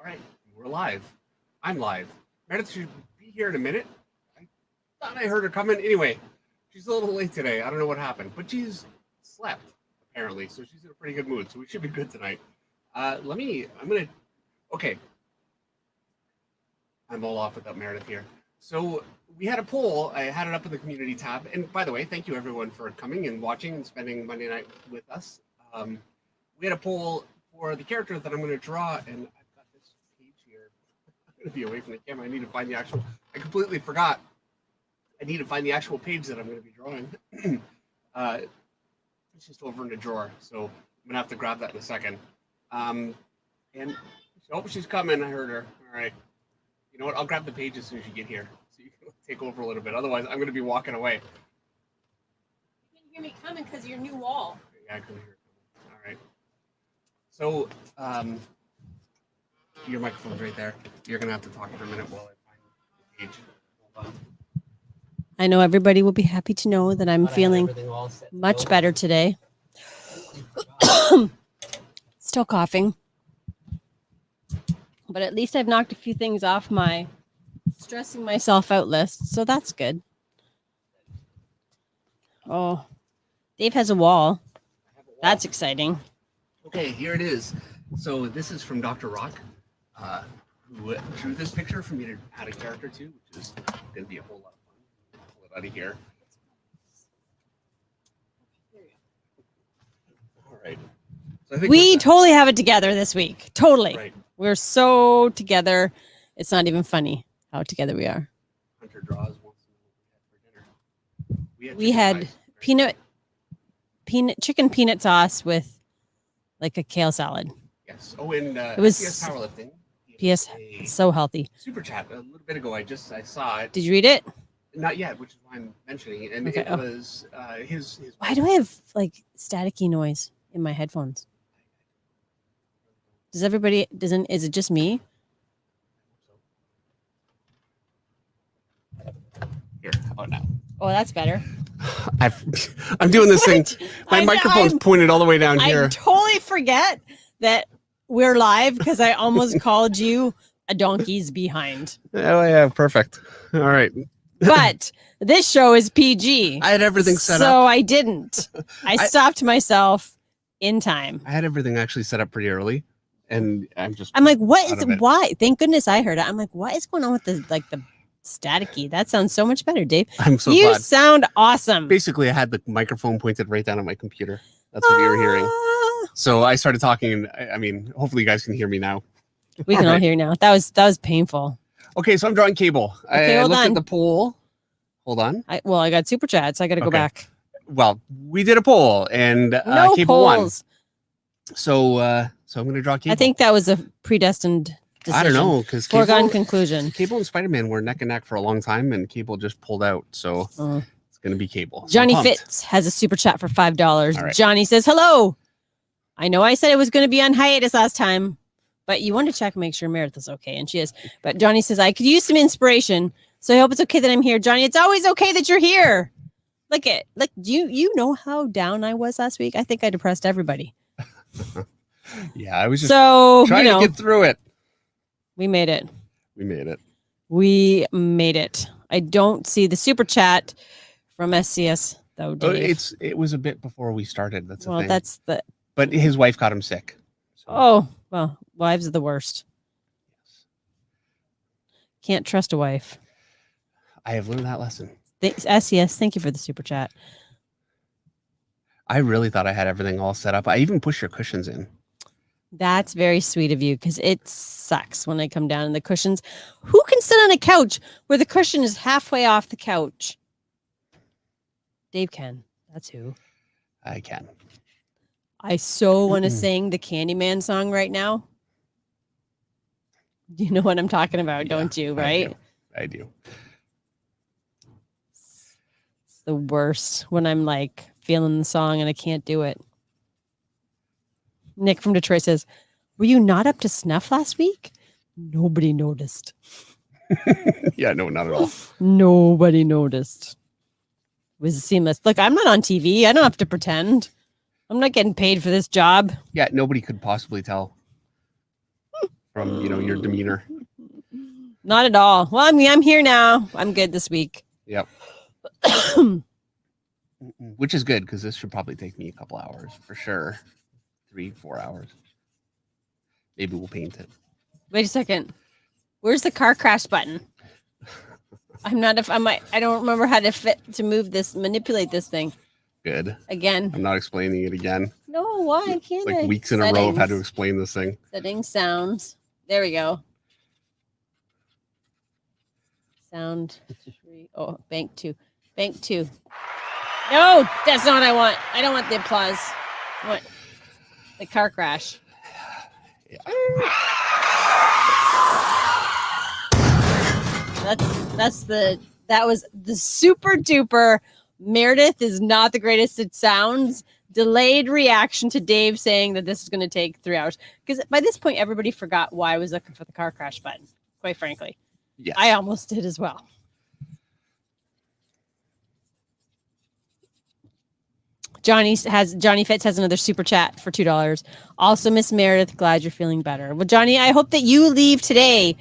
right, we're live. I'm live. Meredith should be here in a minute. I thought I heard her coming. Anyway, she's a little late today. I don't know what happened, but she's slept, apparently, so she's in a pretty good mood, so we should be good tonight. Okay. I'm all off without Meredith here. So we had a poll. I had it up in the community tab. And by the way, thank you everyone for coming and watching and spending Monday night with us. We had a poll for the character that I'm going to draw, and I've got this page here. I'm going to be away from the camera. I need to find the actual. I completely forgot. I need to find the actual page that I'm going to be drawing. It's just over in the drawer, so I'm going to have to grab that in a second. And oh, she's coming. I heard her. All right. You know what? I'll grab the page as soon as you get here, so you can take over a little bit. Otherwise, I'm going to be walking away. You can hear me coming because of your new wall. Yeah, I can hear it. All right. So, your microphone's right there. You're going to have to talk for a minute while I find the page. Hold on. I know everybody will be happy to know that I'm feeling much better today. Still coughing. But at least I've knocked a few things off my stressing myself out list. So that's good. Oh, Dave has a wall. That's exciting. Okay, here it is. So this is from Dr. Rocke, who drew this picture for me to add a character to, which is going to be a whole lot of fun. Pull it out of here. All right. So I think we totally have it together this week. Totally. Right. We're so together. It's not even funny how together we are. Hunter draws wants to know what we had for dinner. We had chicken pies, right? chicken peanut sauce with like a kale salad. Yes. Oh, and it was PS Powerlifting. PS so healthy. Super chat a little bit ago. I saw it. Did you read it? Not yet, which is why I'm mentioning it. And Okay. it was his. Why do I have like staticky noise in my headphones? Does everybody is it just me? Here, how about now? Oh, that's better. I'm doing this thing. My I know, microphone's pointed all the way down here. I totally forget that we're live because I almost called you a donkey's behind. Oh yeah, perfect. All right. But this show is PG. I had everything set up. So I didn't. I stopped myself in time. I had everything actually set up pretty early. And I'm like, what is it? Why? Thank goodness I heard it. I'm like, what is going on with the staticky? That sounds so much better, Dave. I'm so you glad. Sound awesome. Basically, I had the microphone pointed right down at my computer. That's what you were hearing. So I started talking, and I mean, hopefully you guys can hear me now. We can all hear now. That was painful. Okay, so I'm drawing Cable. Okay, I looked at the poll. Hold on. I got super chats. I got to go back. Well, we did a poll, and no Cable polls. won. So I'm going to draw Cable. I think that was a predestined decision. I don't know, because foregone conclusion. Cable and Spider-Man were neck and neck for a long time, and Cable just pulled out. So it's going to be Cable. So Johnny Fitz has a super chat for $5. Right. Johnny says, hello. I know I said it was going to be on hiatus last time, but you want to check and make sure Meredith is okay, and she is. But Johnny says, I could use some inspiration, so I hope it's okay that I'm here. Johnny, it's always okay that you're here. Look, you know how down I was last week? I think I depressed everybody. Yeah, I was just trying to get through it. We made it. We made it. I don't see the super chat from SCS though, Dave. It was a bit before we started. That's the thing. That's the. But his wife got him sick. So. Oh well, wives are the worst. Can't trust a wife. I have learned that lesson. SCS, thank you for the super chat. I really thought I had everything all set up. I even pushed your cushions in. That's very sweet of you, because it sucks when I come down and the cushions. Who can sit on a couch where the cushion is halfway off the couch? Dave can. That's who. I can. I so want to sing the Candyman song right now. You know what I'm talking about, don't you? Right? I do. It's the worst when I'm like feeling the song and I can't do it. Nick from Detroit says, were you not up to snuff last week? Nobody noticed. Yeah, no, not at all. Nobody noticed. It was seamless. Look, I'm not on TV. I don't have to pretend. I'm not getting paid for this job. Yeah, nobody could possibly tell from your demeanor. Not at all. Well, I mean, I'm here now. I'm good this week. Yep. Which is good because this should probably take me a couple hours for sure. 3-4 hours. Maybe we'll paint it. Wait a second. Where's the car crash button? I don't remember how to manipulate this thing. Good. Again. I'm not explaining it again. No, why can't it's I? Like weeks in a row I've had to explain this thing. Settings, sounds. There we go. Sound 3. Oh, bank 2. Bank 2. No, that's not what I want. I don't want the applause. I want the car crash. Yeah. That was the super duper. Meredith is not the greatest at sounds. Delayed reaction to Dave saying that this is going to take 3 hours. Because by this point, everybody forgot why I was looking for the car crash button. Quite frankly, yes. I almost did as well. Johnny Fitz has another super chat for $2. Also, Miss Meredith, glad you're feeling better. Well, Johnny, I hope that you leave today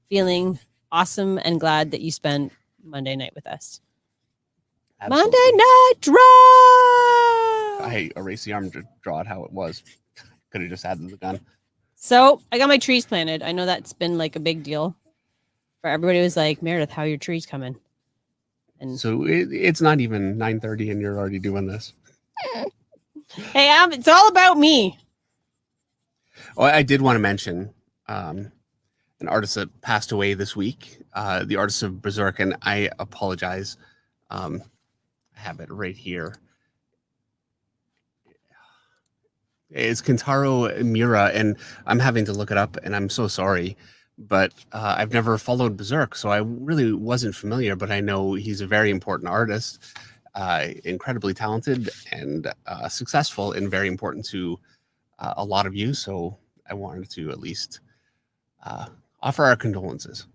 feeling awesome and glad that you spent Monday night with us. Absolutely. Monday night draw. I erased the arm to draw it how it was. Could have just added the gun. So I got my trees planted. I know that's been like a big deal for everybody. Was like, Meredith, how are your trees coming? And so it's not even 9:30 and you're already doing this. Hey, it's all about me. Oh, I did want to mention an artist that passed away this week, the artist of Berserk, and I apologize. I have it right here. It's Kentaro Miura, and I'm having to look it up, and I'm so sorry. But I've never followed Berserk, so I really wasn't familiar, but I know he's a very important artist. Incredibly talented and successful and very important to a lot of you. So I wanted to at least offer our condolences.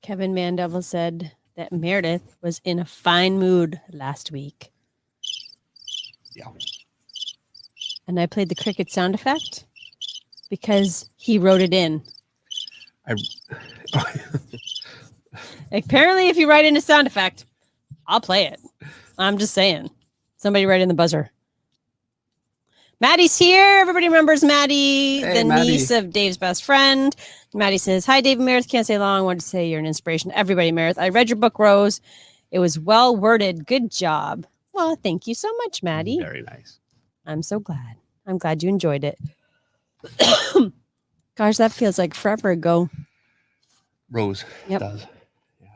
Kevin Mandeville said that Meredith was in a fine mood last week. Yeah. And I played the cricket sound effect because he wrote it in. Apparently, if you write in a sound effect, I'll play it. I'm just saying. Somebody write in the buzzer. Maddie's here. Everybody remembers Maddie, hey, the Maddie. niece of Dave's best friend. Maddie says, hi, Dave and Meredith. Can't say long. Wanted to say you're an inspiration to everybody, Meredith. I read your book, Rose. It was well worded. Good job. Well, thank you so much, Maddie. Very nice. I'm so glad. I'm glad you enjoyed it. Gosh, that feels like forever ago. Rose Yep. does. Yeah.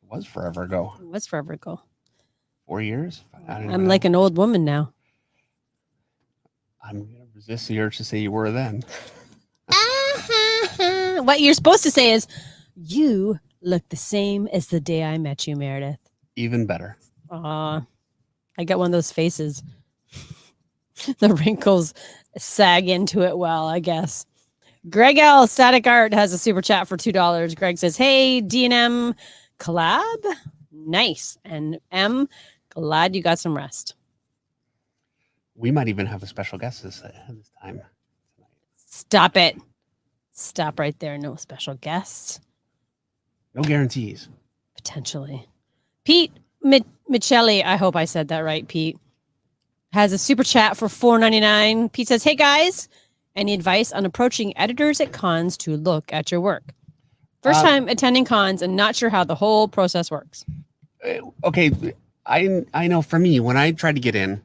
It was forever ago. It was forever ago. 4 years? I'm like an old woman now. I'm going to resist the urge to say you were then. What you're supposed to say is, you look the same as the day I met you, Meredith. Even better. I got one of those faces. The wrinkles sag into it well, I guess. Greg L. Static Art has a super chat for $2. Greg says, hey, D&M collab. Nice. And M, glad you got some rest. We might even have a special guest this time. Stop it. Stop right there. No special guests. No guarantees. Potentially. Pete Michelli, I hope I said that right, Pete, has a super chat for $4.99. Pete says, hey, guys, any advice on approaching editors at cons to look at your work? First time attending cons and not sure how the whole process works. Okay, I know for me, when I tried to get in,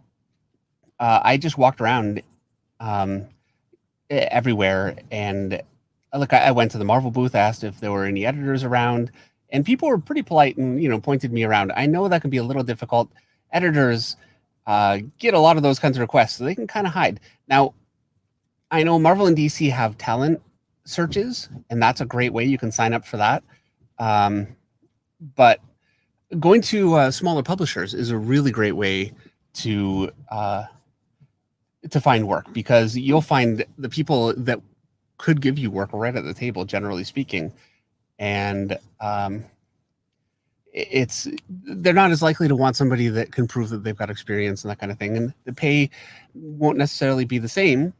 I just walked around everywhere, and look, I went to the Marvel booth, asked if there were any editors around, and people were pretty polite and pointed me around. I know that can be a little difficult. Editors get a lot of those kinds of requests, so they can kind of hide. Now, I know Marvel and DC have talent searches, and that's a great way. You can sign up for that. But going to smaller publishers is a really great way to find work, because you'll find the people that could give you work right at the table, generally speaking. And they're not as likely to want somebody that can prove that they've got experience and that kind of thing, and the pay won't necessarily be the same,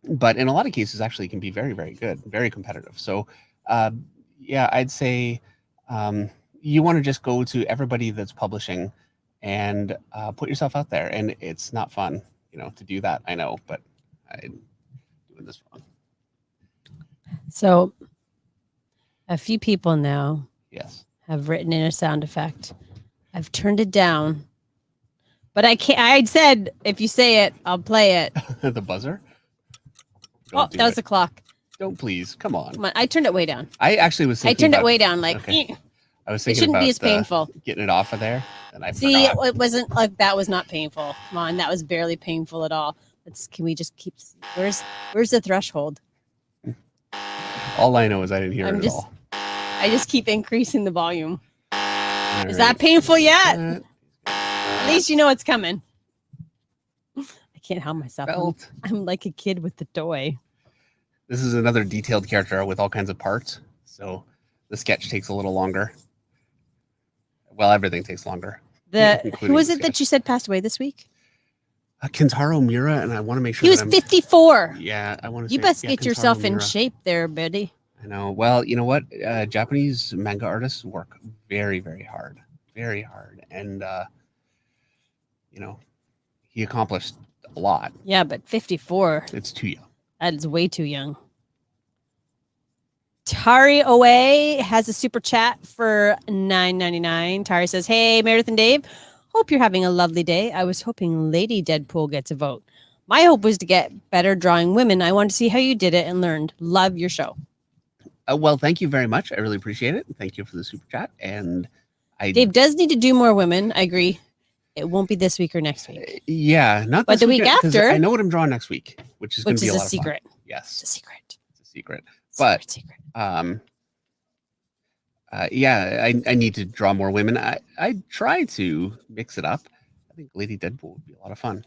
but in a lot of cases actually can be very, very good, very competitive. So yeah, I'd say you want to just go to everybody that's publishing and put yourself out there. And it's not fun, to do that. I know, but I'm doing this wrong. So a few people now Yes. have written in a sound effect. I've turned it down, but I can't. I said, if you say it, I'll play it. The buzzer? That was the clock. Don't, please. Come on. Come on. I turned it way down. I actually was thinking I turned it way down. Like, okay. I was it thinking shouldn't about be as painful. Getting it off of there. And I See, forgot. it wasn't like that was not painful. Come on. That was barely painful at all. Can we just keep, where's the threshold? All I know is I didn't hear it at all. I just keep increasing the volume. All Is right. that painful yet? At least you know it's coming. I can't help myself. Belt. I'm like a kid with the toy. This is another detailed character with all kinds of parts. So the sketch takes a little longer. Well, everything takes longer. Who was it that you said passed away this week? Kentaro Miura, and I want to make sure He was 54. Yeah, I want to. You best get Kentaro yourself in Miura. shape there, buddy. I know. Well, you know what? Japanese manga artists work very, very hard, and he accomplished a lot. Yeah, but 54. It's too young. That is way too young. Tari Owe has a super chat for $9.99. Tari says, "Hey, Meredith and Dave. Hope you're having a lovely day. I was hoping Lady Deadpool gets a vote. My hope was to get better drawing women. I wanted to see how you did it and learned. Love your show." Well, thank you very much. I really appreciate it. Thank you for the super chat. And Dave does need to do more women. I agree. It won't be this week or next week. Yeah, not But this the week weekend, 'cause after- I know what I'm drawing next week, which is going to be a lot of secret. fun. Yes, It's a secret. it's a secret. Secret, But secret. Yeah, I need to draw more women. I try to mix it up. I think Lady Deadpool would be a lot of fun.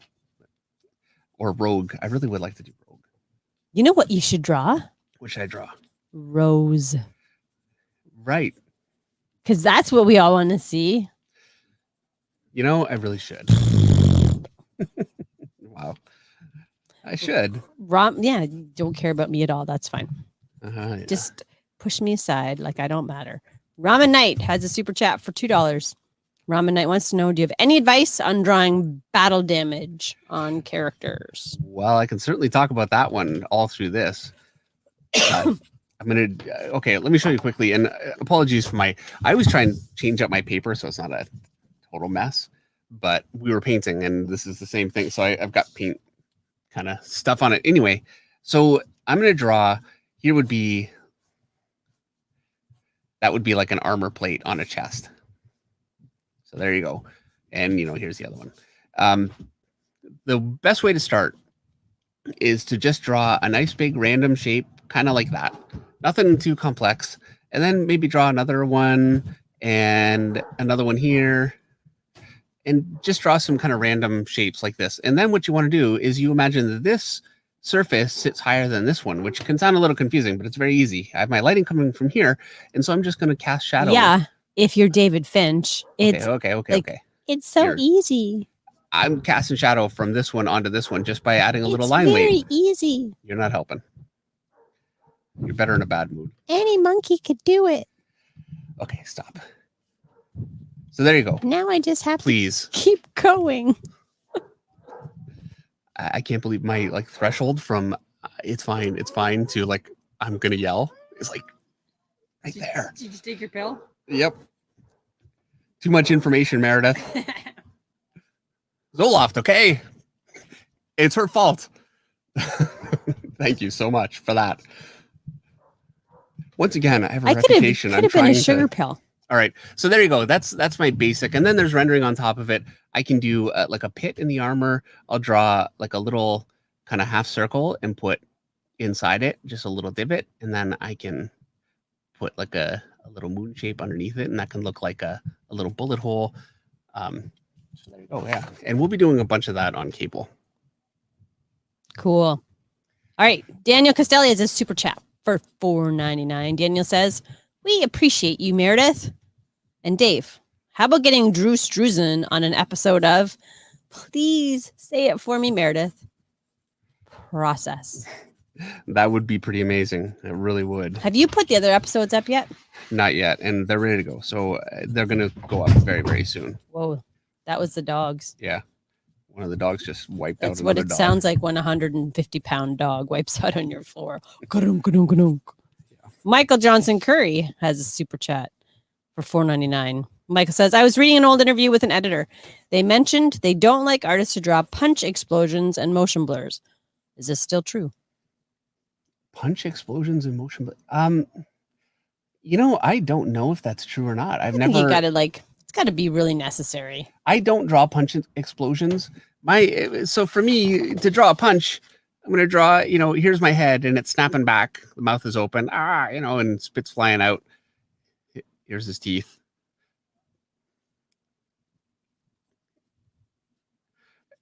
Or Rogue. I really would like to do Rogue. You know what you should draw? What should I draw? Rose. Right. Because that's what we all want to see. I really should. Wow. I should. Yeah, you don't care about me at all. That's fine. Yeah. Just push me aside like I don't matter. Ramen Knight has a super chat for $2. Ramen Knight wants to know, do you have any advice on drawing battle damage on characters? Well, I can certainly talk about that one all through this. Okay, let me show you quickly. And apologies for I always try and change up my paper so it's not a total mess. But we were painting and this is the same thing. So I've got paint kind of stuff on it. Anyway, so I'm going to draw, that would be like an armor plate on a chest. So there you go. And, here's the other one. The best way to start is to just draw a nice big random shape, kind of like that. Nothing too complex. And then maybe draw another one and another one here. And just draw some kind of random shapes like this. And then what you want to do is you imagine that this surface sits higher than this one, which can sound a little confusing, but it's very easy. I have my lighting coming from here. And so I'm just going to cast shadow. Yeah. If you're David Finch, it's okay. It's so Here. easy. I'm casting shadow from this one onto this one just by adding a little It's line very weight. easy. You're not helping. You're better in a bad mood. Any monkey could do it. Okay, stop. So there you go. Now I just have Please. to keep going. I can't believe my threshold from it's fine to I'm gonna yell is right there. Did you just take your pill? Yep. Too much information, Meredith. Zoloft, okay? It's her fault. Thank you so much for that. Once again, I have a reputation. Could have been a sugar pill. All right, so there you go. That's my basic, and then there's rendering on top of it. I can do like a pit in the armor. I'll draw like a little kind of half circle and put inside it just a little divot, and then I can put like a little moon shape underneath it, and that can look like a little bullet hole. So there you go. Yeah, and we'll be doing a bunch of that on Cable. Cool. All right, Daniel Costelli has a super chat for $4.99. Daniel says, "We appreciate you, Meredith And Dave, how about getting Drew Struzan on an episode of Please Say It For Me, Meredith? Process. That would be pretty amazing. It really would. Have you put the other episodes up yet? Not yet, and they're ready to go. So they're going to go up very, very soon. Whoa, that was the dogs. Yeah. One of the dogs just wiped out That's what it dog. sounds like when a 150-pound dog wipes out on your floor. Ka-dunk, ka-dunk, ka-dunk. Yeah. Michael Johnson Curry has a super chat for $4.99. Michael says, I was reading an old interview with an editor. They mentioned they don't like artists to draw punch explosions and motion blurs. Is this still true? Punch explosions and motion, but I don't know if that's true or not. I think you gotta it's got to be really necessary. I don't draw punch explosions. So for me to draw a punch, I'm gonna draw. Here's my head, and it's snapping back. The mouth is open. And spit's flying out. Here's his teeth.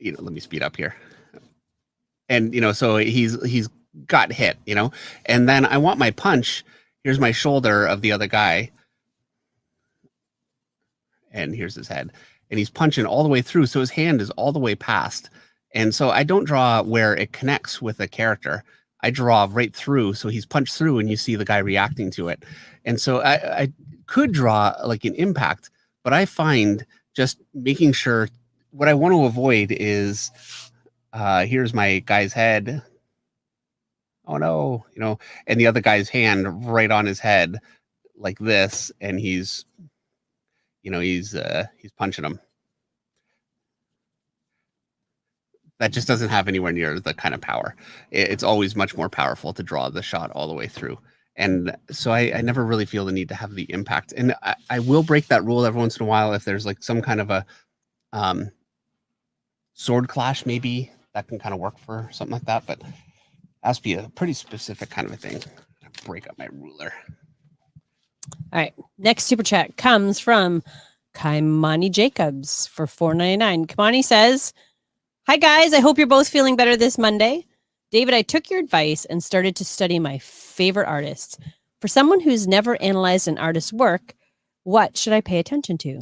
Let me speed up here. And so he's got hit. And then I want my punch. Here's my shoulder of the other guy. And here's his head. And he's punching all the way through. So his hand is all the way past. And so I don't draw where it connects with a character. I draw right through. So he's punched through and you see the guy reacting to it. And so I could draw like an impact, but I find just making sure what I want to avoid is here's my guy's head. Oh no, and the other guy's hand right on his head like this. And he's punching him. That just doesn't have anywhere near the kind of power. It's always much more powerful to draw the shot all the way through. And so I never really feel the need to have the impact. And I will break that rule every once in a while if there's like some kind of a sword clash, maybe that can kind of work for something like that. But it has to be a pretty specific kind of a thing. Break up my ruler. All right. Next super chat comes from Kaimani Jacobs for $4.99. Kaimani says, hi, guys. I hope you're both feeling better this Monday. David, I took your advice and started to study my favorite artists. For someone who's never analyzed an artist's work, what should I pay attention to?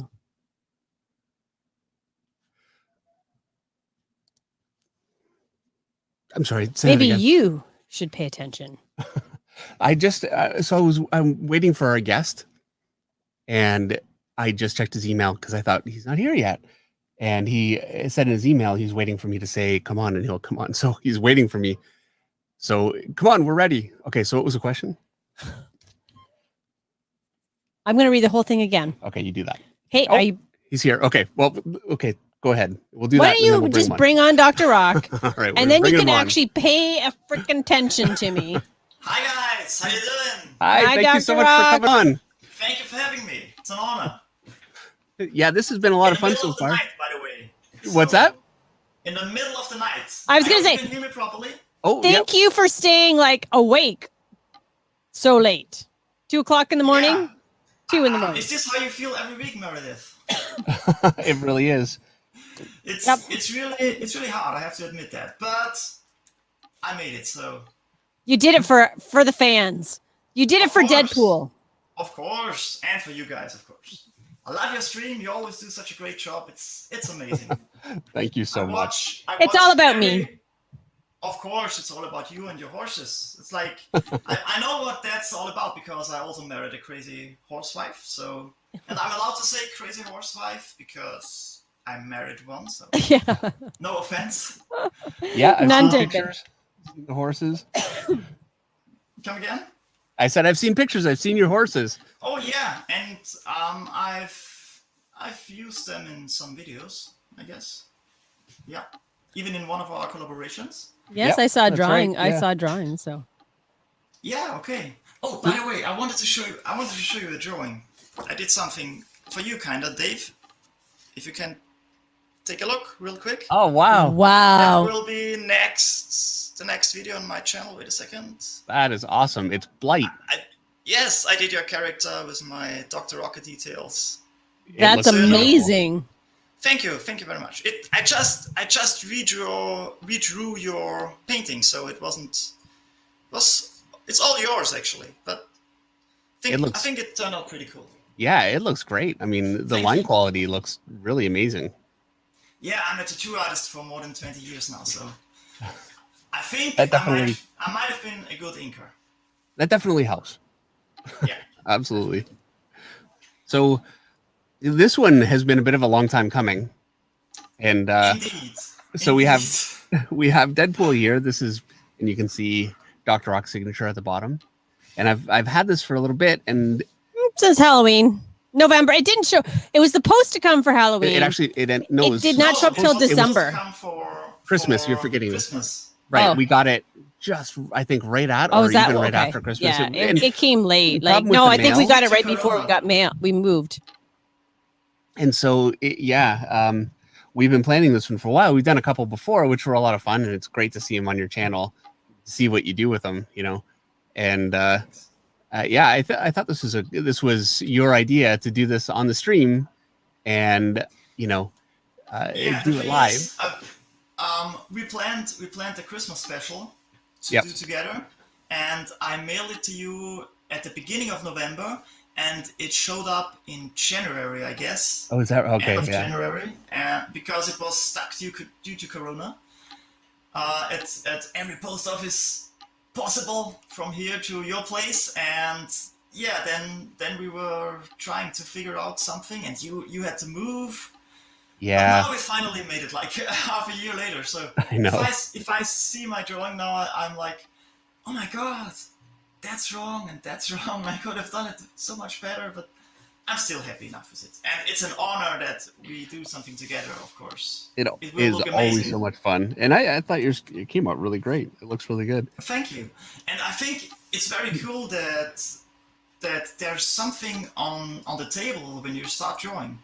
I'm sorry. Maybe you should pay attention. I'm waiting for our guest, and I just checked his email because I thought he's not here yet. And he said in his email, he's waiting for me to say, come on, and he'll come on. So he's waiting for me. So come on, we're ready. Okay. So what was the question? I'm going to read the whole thing again. Okay. You do that. Hey, are you? He's here. Okay. Well, okay. Go ahead. We'll do that. Why don't you just bring on Dr. Rocke? All right. And then you can actually pay a freaking attention to me. Hi, guys. How you doing? Hi. Thank Dr. you so much Rocke. for coming on. Thank you for having me. It's an honor. Yeah, this has been a lot of fun so far. Night, by the way. What's that? In the middle of the night. I was going to say. You can hear me properly? Oh, Thank you for staying awake so late. 2 o'clock in the morning? Yeah. 2 in the morning. Is this how you feel every week, Meredith? It really is. It's really hard, I have to admit that. But I made it, so. You did it for the fans. You did it for Deadpool. Of course, and for you guys, of course. I love your stream. You always do such a great job. It's amazing. Thank you so much. It's all about me. Of course, it's all about you and your horses. It's like, I know what that's all about because I also married a crazy horsewife. So, and I'm allowed to say crazy horsewife because I married one. So, yeah. No offense. Yeah, I've None seen taken. pictures. Seen the horses. Come again? I said I've seen pictures. I've seen your horses. Oh yeah, and I've used them in some videos, I guess. Yeah, even in one of our collaborations. Yes, Yep, I saw a that's drawing. right, yeah. I saw a drawing. So. Yeah. Okay. Oh, by the way, I wanted to show you a drawing. I did something for you, kinda, Dave. If you can take a look real quick. Oh wow! Wow. That will be the next video on my channel. Wait a second. That is awesome. It's Blight. Yes, I did your character with my Dr. Rocke details. That's looks amazing. Thank you very much. I just redrew your painting, so it's all yours actually. But I think it turned out pretty cool. Yeah, it looks great. I mean, the Thank line you. quality looks really amazing. Yeah, I'm a tattoo artist for more than 20 years now, so I think That I definitely might have been a good inker. helps. Yeah. Absolutely. So this one has been a bit of a long time coming, and Indeed. so we have Deadpool here. This is, and you can see Dr. Rocke's signature at the bottom. And I've had this for a little bit, and It says Halloween. November. It didn't show. It was supposed to come for Halloween. it actually it It did not show up till it was supposed to December. come for Christmas. You're forgetting this. Christmas. Right. Oh. We got it just, I think, right at Oh, or is that even right okay? after Christmas. Yeah, And it came late. the Like, problem with no, the I think we mail- got it right Corona. before we got mail. We moved. so we've been planning this one for a while. We've done a couple before, which were a lot of fun, and it's great to see them on your channel, see what you do with them, you know. And yeah, I thought this was your idea to do this on the stream, and you know, Yeah, do the it thing live. is, we planned a Christmas special to Yep. do together, and I mailed it to you at the beginning of November, and it showed up in January, I guess. Oh, is that okay? End of Yeah. January, because it was stuck due to Corona. At every post office possible from here to your place, and yeah, then we were trying to figure out something, and you had to move. Yeah. But now we finally made it, like half a year later. So I know. if I see my drawing now, I'm like, oh my god, that's wrong and that's wrong. I could have done it so much better, but I'm still happy enough with it. And it's an honor that we do something together, of course. It It will is look always amazing. so much fun, and I thought it came out really great. It looks really good. Thank you. And I think it's very cool that there's something on the table when you start drawing.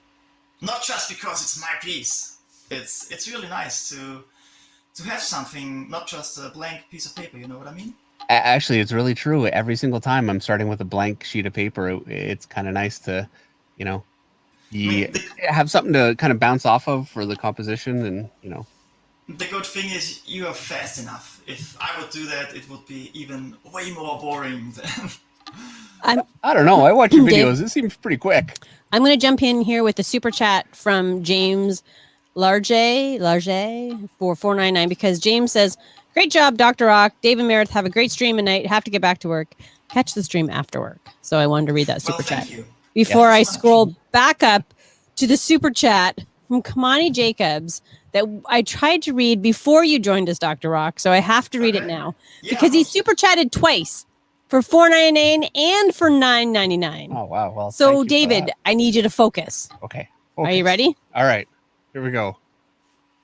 Not just because it's my piece. It's really nice to have something, not just a blank piece of paper. You know what I mean? Actually, it's really true. Every single time I'm starting with a blank sheet of paper, it's kind of nice to, you know, have something to kind of bounce off of for the composition, and you know. The good thing is you are fast enough. If I would do that, it would be even way more boring than. I don't know. I watch your Dave. videos. It seems pretty quick. I'm going to jump in here with the super chat from James Large for 499, because James says, "Great job, Dr. Rocke. Dave and Meredith have a great stream tonight. Have to get back to work. Catch the stream after work." So I wanted to read that super chat Thank you. before I so much. scroll back up to the super chat from Kamani Jacobs that I tried to read before you joined us, Dr. Rocke. So I have to read it Okay. now Yeah, because he super chatted twice for $4.99 and for $9.99. Oh wow. Well, So thank you for David, that. I need you to focus. Okay. Are you Focus. ready? All right. Here we go.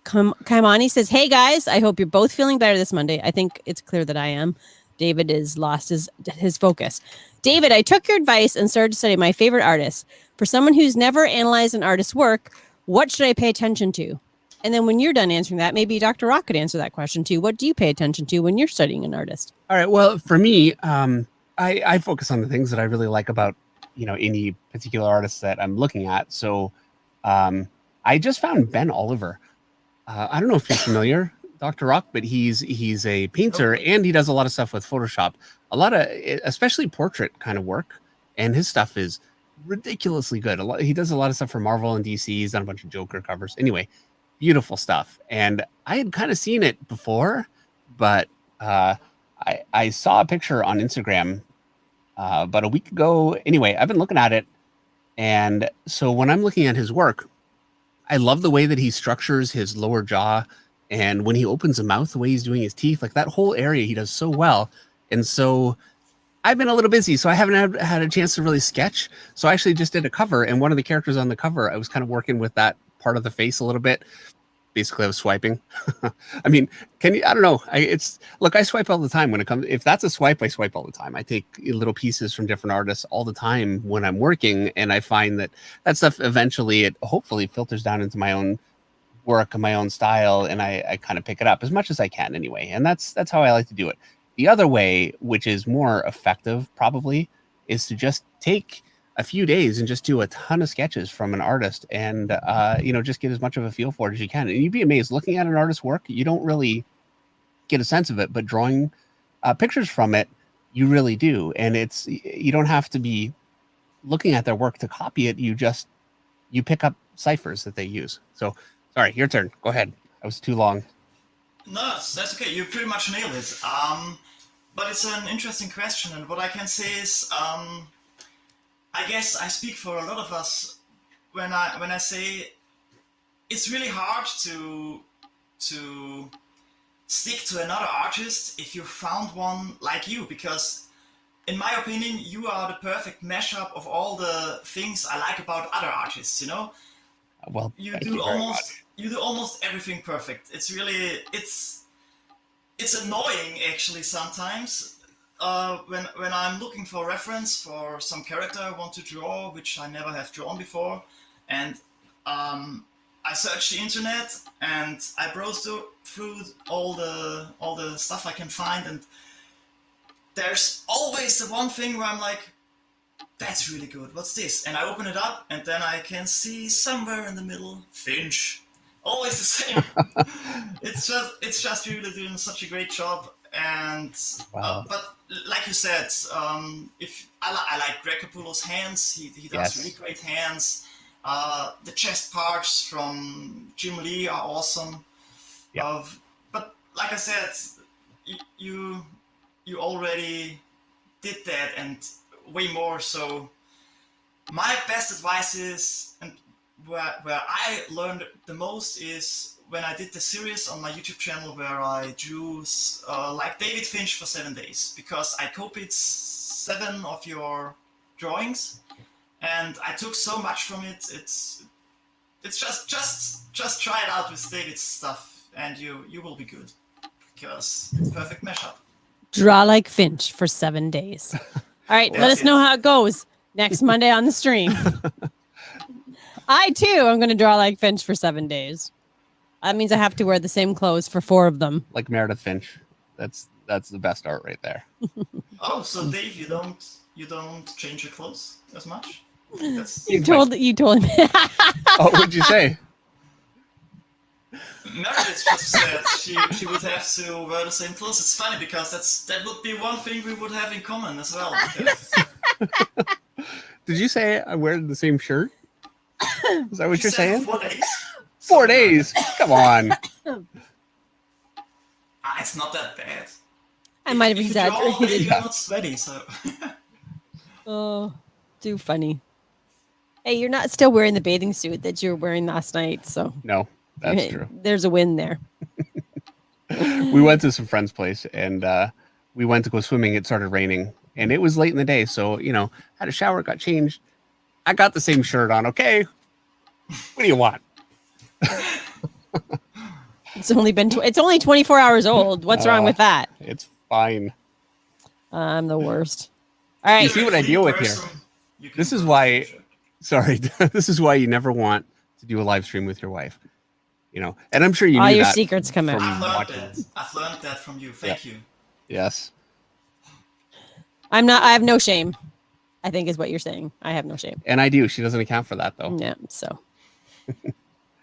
Kaimani says, "Hey guys, I hope you're both feeling better this Monday." I think it's clear that I am. David has lost his focus. David, I took your advice and started to study my favorite artists. For someone who's never analyzed an artist's work, what should I pay attention to? And then when you're done answering that, maybe Dr. Rocke could answer that question too. What do you pay attention to when you're studying an artist? All right. Well, for me, I focus on the things that I really like about, you know, any particular artist that I'm looking at. So I just found Ben Oliver. I don't know if you're familiar, Dr. Rocke, but he's a painter and he does a lot of stuff with Photoshop, a lot of, especially portrait kind of work. And his stuff is ridiculously good. He does a lot of stuff for Marvel and DC. He's done a bunch of Joker covers. Anyway, beautiful stuff. And I had kind of seen it before, but I saw a picture on Instagram about a week ago. Anyway, I've been looking at it. And so when I'm looking at his work, I love the way that he structures his lower jaw. And when he opens the mouth, the way he's doing his teeth, like that whole area, he does so well. And so I've been a little busy, so I haven't had a chance to really sketch. So I actually just did a cover, and one of the characters on the cover, I was kind of working with that part of the face a little bit. Basically, I was swiping. I mean, I don't know. I swipe all the time when it comes. If that's a swipe, I swipe all the time. I take little pieces from different artists all the time when I'm working, and I find that stuff eventually, it hopefully filters down into my own work and my own style, and I kind of pick it up as much as I can anyway. And that's how I like to do it. The other way, which is more effective probably, is to just take a few days and just do a ton of sketches from an artist, and just get as much of a feel for it as you can. And you'd be amazed, looking at an artist's work, you don't really get a sense of it, but drawing pictures from it, you really do. And you don't have to be looking at their work to copy it. You pick up ciphers that they use. So sorry, your turn. Go ahead. I was too long. No, that's okay. You pretty much nailed it. But it's an interesting question, and what I can say is, I guess I speak for a lot of us when I say it's really hard to stick to another artist if you found one like you, because in my opinion you are the perfect mashup of all the things I like about other artists, you know. Well, you do almost everything perfect. It's really it's annoying actually sometimes when I'm looking for reference for some character I want to draw, which I never have drawn before, and I search the internet and I browse through all the stuff I can find, and there's always the one thing where I'm like, that's really good, what's this? And I open it up and then I can see somewhere in the middle, Finch. Always the same. it's just really doing such a great job. And wow. But like you said, if I like Greg hands, he does really great hands. The chest parts from Jim Lee are awesome. Yeah. But like I said, you already did that and way more. So my best advice is, and where I learned the most is when I did the series on my YouTube channel where I drew like David Finch for 7 days, because I copied 7 of your drawings and I took so much from it. It's just try it out with David's stuff and you will be good, because perfect mashup. Draw like Finch for 7 days. All right, let us know how it goes next Monday on the stream. I too am going to draw like Finch for 7 days. That means I have to wear the same clothes for 4 of them. Like Meredith Finch. That's the best art right there. Oh, so Dave, you don't change your clothes as much? You told me. Oh, what'd you say? Meredith just said she would have to wear the same clothes. It's funny because that would be one thing we would have in common as well. Did you say I wear the same shirt? Is that what you're saying? 4 days. 4 days. Come on. It's not that bad. I might have exaggerated. You're not sweaty, so. Oh, too funny. Hey, you're not still wearing the bathing suit that you were wearing last night, so. No, that's true. There's a win there. We went to some friend's place and we went to go swimming. It started raining and it was late in the day. So, had a shower, got changed. I got the same shirt on. Okay. What do you want? It's only 24 hours old. What's wrong with that? It's fine. I'm the worst. All right. You see what I deal with here? This is why, this is why you never want to do a live stream with your wife. And I'm sure you all knew your that secrets come out. I've learned that from you. Thank you. Yes. I have no shame, I think is what you're saying. I have no shame. And I do. She doesn't account for that though. Yeah. So.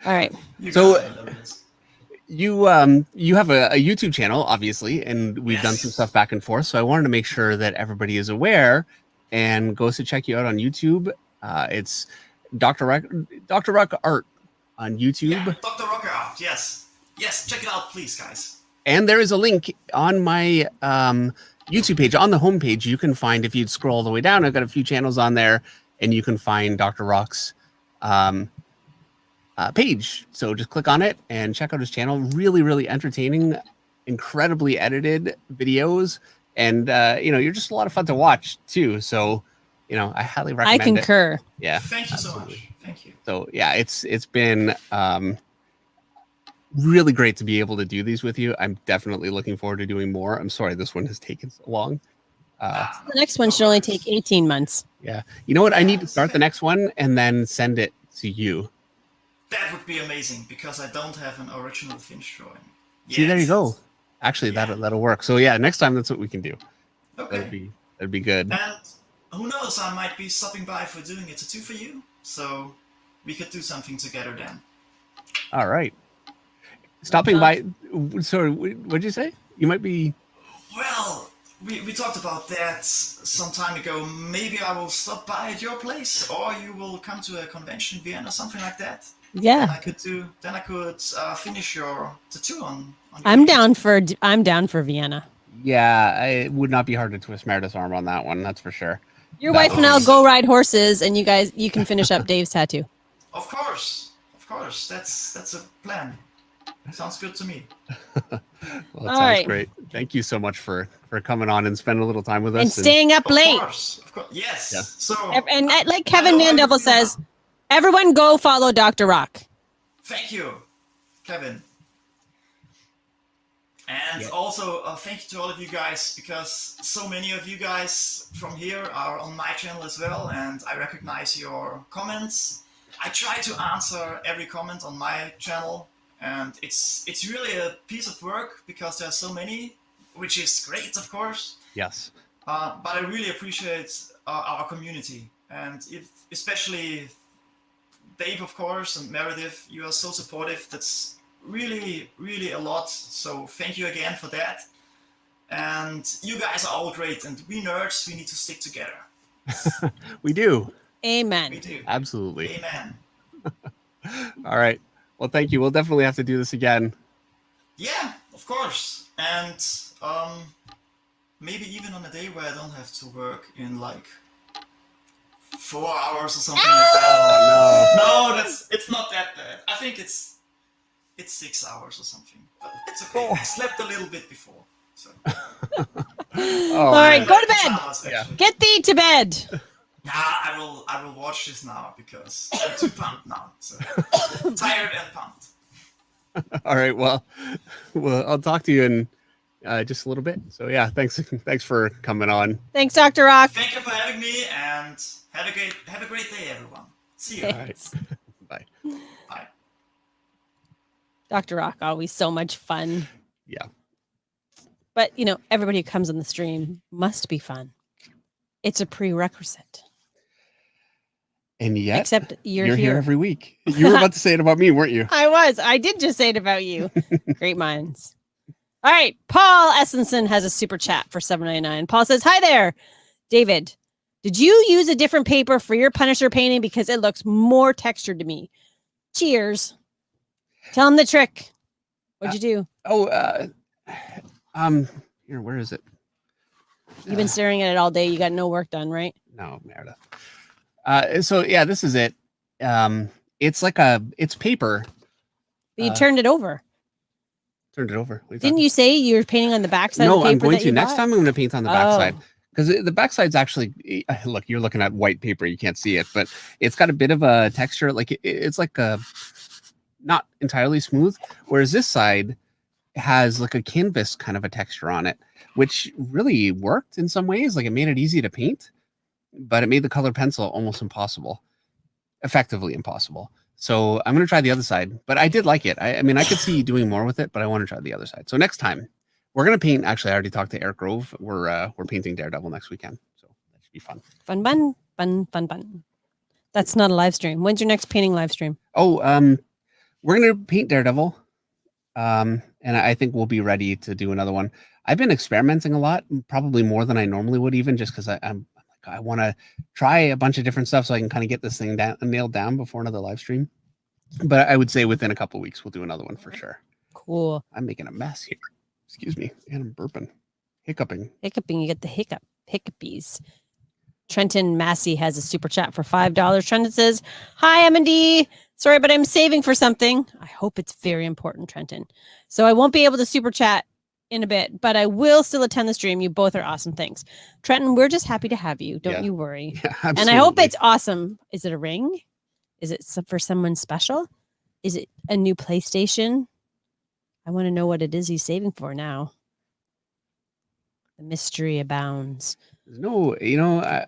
All right. So you have a YouTube channel, obviously, and we've done some stuff back and forth. So I wanted to make sure that everybody is aware and goes to check you out on YouTube. It's Dr. Rocke Art on YouTube. Yeah, Dr. Rocke Art. Yes. Check it out, please, guys. And there is a link on my YouTube page. On the homepage, you can find, if you'd scroll all the way down, I've got a few channels on there, and you can find Dr. Rocke's page. So just click on it and check out his channel. Really, really entertaining, incredibly edited videos, and you're just a lot of fun to watch too. So I highly recommend it. I concur. Yeah. Thank you so much. Thank you. So yeah, it's been really great to be able to do these with you. I'm definitely looking forward to doing more. I'm sorry this one has taken so long. The next one should only take 18 months. Yeah. You know what? I need to start the next one and then send it to you. That would be amazing, because I don't have an original Finch drawing yet. See, there you go. Actually, that'll work. So yeah, next time that's what we can do. Okay. That'd be good. And who knows? I might be stopping by for doing a tattoo for you, so we could do something together then. All right. Stopping by. Sorry, what'd you say? You might be. Well, we talked about that some time ago. Maybe I will stop by at your place, or you will come to a convention in Vienna, something like that. Yeah. Then I could finish your tattoo on your I'm hand. down for Vienna. Yeah, it would not be hard to twist Meredith's arm on that one. That's for sure. Your That wife would and I'll be- go ride horses, and you can finish up Dave's tattoo. Of course. That's a plan. Sounds good to me. Well, that All sounds right. great. Thank you so much for coming on and spending a little time with us. And staying up late. Of course. Yes. Yeah. So. And like Kevin I know Mandeville everything says, everyone go follow Dr. Rocke. Thank you, Kevin. And Yeah. also thank you to all of you guys, because so many of you guys from here are on my channel as well, and I recognize your comments. I try to answer every comment on my channel, and it's really a piece of work because there are so many, which is great, of course. Yes. But I really appreciate our community, and especially Dave, of course, and Meredith. You are so supportive. That's really, really a lot. So thank you again for that. And you guys are all great, and we nerds, we need to stick together. We do. Amen. We do. Absolutely. Amen. All right. Well, thank you. We'll definitely have to do this again. Yeah, of course. And maybe even on a day where I don't have to work in like 4 hours or something like that. Oh, No, it's not that bad. I think it's 6 hours or something. But it's okay. I slept a little bit before. So. Oh, All right, man. go to bed. Pajamas, Yeah. actually. Get thee to bed. Yeah, I will watch this now because I'm too pumped now. So tired and pumped. All right. Well, I'll talk to you in just a little bit. So yeah, thanks for coming on. Thanks, Dr. Rocke. Thank you for having me, and have a great day, everyone. See you. All right. Bye. Bye. Dr. Rocke, always so much fun. Yeah. But, everybody who comes on the stream must be fun. It's a prerequisite. And yet, Except you're here every week. You were about to say it about me, weren't you? I was. I did just say it about you. Great minds. All right. Paul Essenson has a super chat for $7.99. Paul says, hi there, David. Did you use a different paper for your Punisher painting? Because it looks more textured to me. Cheers. Tell him the trick. What'd you do? Here, where is it? You've been staring at it all day. You got no work done, right? No, Meredith. So yeah, this is it. It's paper. But you turned it over. Turned it over. Didn't you say you were painting on the backside? No, of the I'm paper going that to. you Next bought? time I'm going to paint on the backside. Oh. Because the backside's actually, look, you're looking at white paper. You can't see it, but it's got a bit of a texture. Like it's like a not entirely smooth. Whereas this side has like a canvas kind of a texture on it, which really worked in some ways. Like it made it easy to paint, but it made the colored pencil almost impossible, effectively impossible. So I'm going to try the other side, but I did like it. I mean, I could see doing more with it, but I want to try the other side. So next time we're going to paint. Actually, I already talked to Eric Grove. We're painting Daredevil next weekend. So that should be fun. Fun. That's not a live stream. When's your next painting live stream? Oh, we're going to paint Daredevil. And I think we'll be ready to do another one. I've been experimenting a lot, probably more than I normally would, even just because I want to try a bunch of different stuff so I can kind of get this thing nailed down before another live stream. But I would say within a couple of weeks, we'll do another one for sure. Cool. I'm making a mess here. Excuse me. And I'm burping. Hiccuping. You get the hiccupies. Trenton Massey has a super chat for $5. Trenton says, hi, M&D. Sorry, but I'm saving for something. I hope it's very important, Trenton. So I won't be able to super chat in a bit, but I will still attend the stream. You both are awesome. Thanks. Trenton, we're just happy to have you. Don't you worry. Yeah, and I hope it's awesome. Is it a ring? Is it for someone special? Is it a new PlayStation? I want to know what it is he's saving for now. The mystery abounds. No,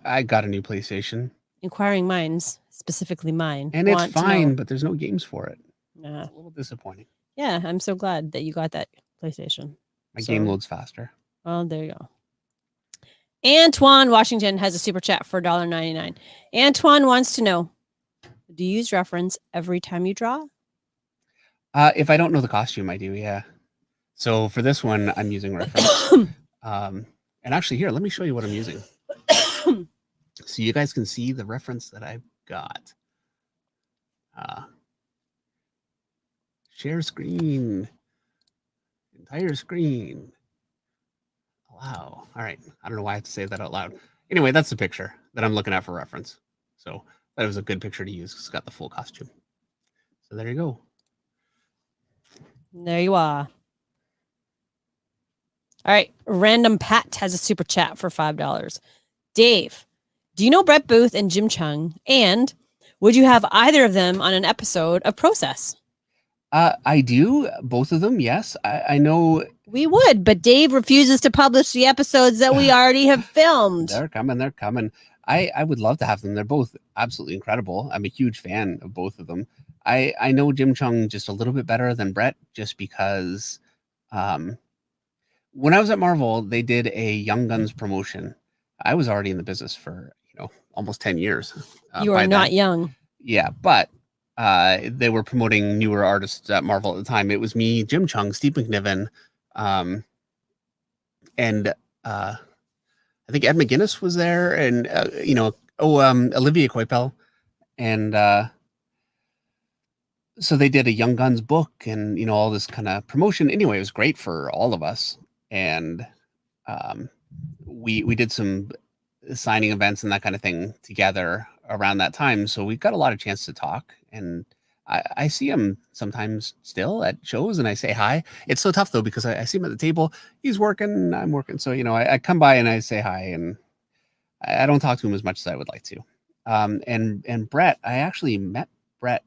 I got a new PlayStation. Inquiring minds, specifically mine. And it's fine, but there's no games for it. It's a little disappointing. Yeah, I'm so glad that you got that PlayStation. My game loads faster. Well, there you go. Antoine Washington has a super chat for $1.99. Antoine wants to know, do you use reference every time you draw? If I don't know the costume, I do, yeah. So for this one, I'm using reference. And actually, here, let me show you what I'm using. So you guys can see the reference that I've got. Share screen. Entire screen. Wow. All right. I don't know why I have to say that out loud. Anyway, that's the picture that I'm looking at for reference. So that was a good picture to use because it's got the full costume. So there you go. There you are. All right. Random Pat has a super chat for $5. Dave, do you know Brett Booth and Jim Chung? And would you have either of them on an episode of Process? I do. Both of them. Yes. I know. We would, but Dave refuses to publish the episodes that we already have filmed. They're coming. They're coming. I would love to have them. They're both absolutely incredible. I'm a huge fan of both of them. I know Jim Chung just a little bit better than Brett just because when I was at Marvel, they did a Young Guns promotion. I was already in the business for, almost 10 years. You are not young. Yeah, but they were promoting newer artists at Marvel at the time. It was me, Jim Chung, Steve McNiven, and I think Ed McGuinness was there, and Olivia Coipel, and so they did a Young Guns book, and all this kind of promotion. Anyway, it was great for all of us, and we did some signing events and that kind of thing together around that time. So we got a lot of chance to talk, and I see him sometimes still at shows and I say hi. It's so tough though, because I see him at the table, he's working, I'm working. So, I come by and I say hi, and I don't talk to him as much as I would like to. And Brett, I actually met Brett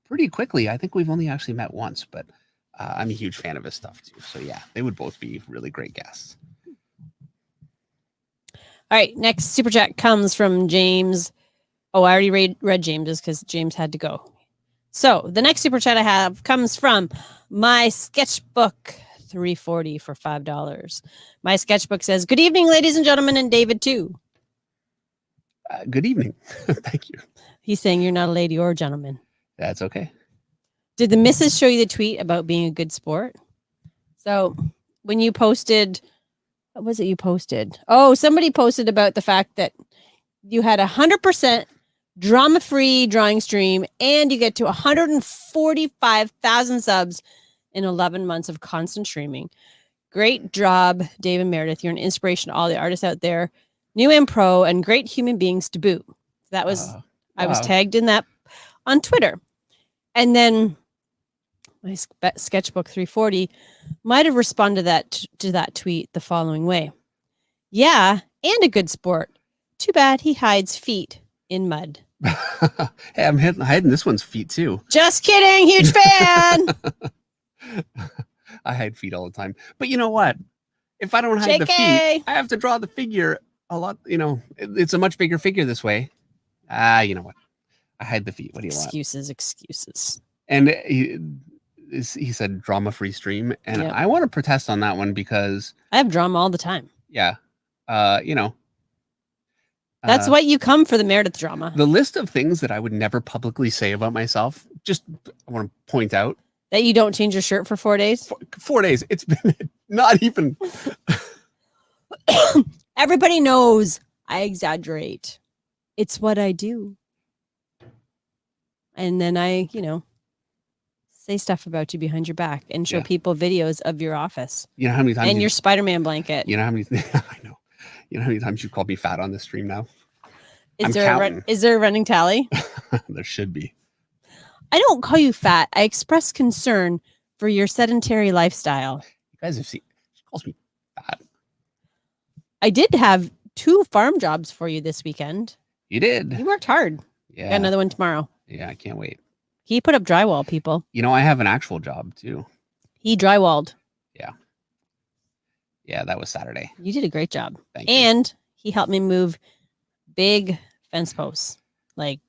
pretty quickly. I think we've only actually met once, but I'm a huge fan of his stuff too. So yeah, they would both be really great guests. All right, next super chat comes from James. Oh, I already read James's because James had to go. So the next super chat I have comes from My Sketchbook 340 for $5. My Sketchbook says, "Good evening, ladies and gentlemen, and David too." Good evening. Thank you. He's saying you're not a lady or a gentleman. That's okay. Did the missus show you the tweet about being a good sport? So when you posted, what was it you posted? Oh, somebody posted about the fact that you had 100% drama-free drawing stream and you get to 145,000 subs in 11 months of constant streaming. Great job, Dave and Meredith. You're an inspiration to all the artists out there, new and pro, and great human beings to boot. That was, I was tagged in that on Twitter. And then my Sketchbook 340 might have responded to that tweet the following way. "Yeah, and a good sport. Too bad he hides feet in mud." Hey, I'm hiding this one's feet too. Just kidding. Huge fan. I hide feet all the time. But you know what? If I don't hide the feet, I have to draw the figure a lot. It's a much bigger figure this way. You know what? I hide the feet. What do you want? Excuses. And he said drama-free stream, and yep. I want to protest on that one because I have drama all the time. Yeah, that's what you come for, the Meredith drama. The list of things that I would never publicly say about myself. Just I want to point out that you don't change your shirt for 4 days. 4 days. It's been not even. Everybody knows I exaggerate. It's what I do. And then I, say stuff about you behind your back and show people videos of your office. You know how many times? And your Spider-Man blanket. You know how many? I know. You know how many times you've called me fat on this stream now? Is there a running tally? There should be. I don't call you fat. I express concern for your sedentary lifestyle. You guys have seen. She calls me fat. I did have 2 farm jobs for you this weekend. You did. You worked hard. Yeah. Got another one tomorrow. Yeah, I can't wait. He put up drywall, people. I have an actual job too. He drywalled. Yeah. Yeah, that was Saturday. You did a great job. Thank you. And he helped me move big fence posts. I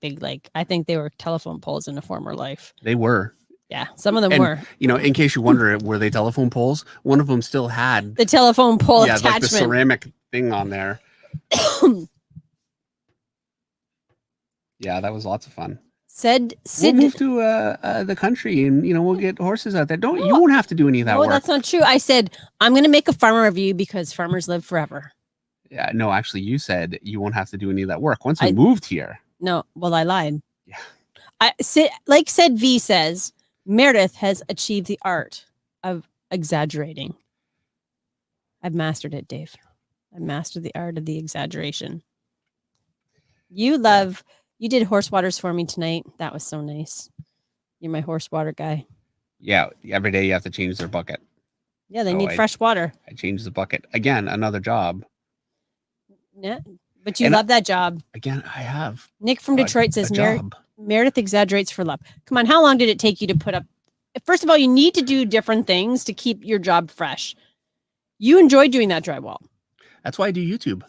think they were telephone poles in a former life. They were. Yeah, some of them were. In case you wonder, were they telephone poles? One of them still had the telephone pole attachment. Like the ceramic thing on there. Yeah, that was lots of fun. Said We'll Sid. move to the country, and we'll get horses out there. You won't have to do any of that No, work. that's not true. I said I'm going to make a farmer review because farmers live forever. Yeah, no, actually, you said you won't have to do any of that work once we I- moved here. No, well, I lied. Yeah. Like said V says, Meredith has achieved the art of exaggerating. I've mastered it, Dave. I mastered the art of the exaggeration. You did horse waters for me tonight. That was so nice. You're my horse water guy. Yeah, every day you have to change their bucket. Yeah, they So need fresh water. I changed the bucket again. Another job. Yeah, but you And love that job. Again, I have Nick from Detroit says a job. Meredith exaggerates for love. Come on, how long did it take you to put up? First of all, you need to do different things to keep your job fresh. You enjoy doing that drywall. That's why I do YouTube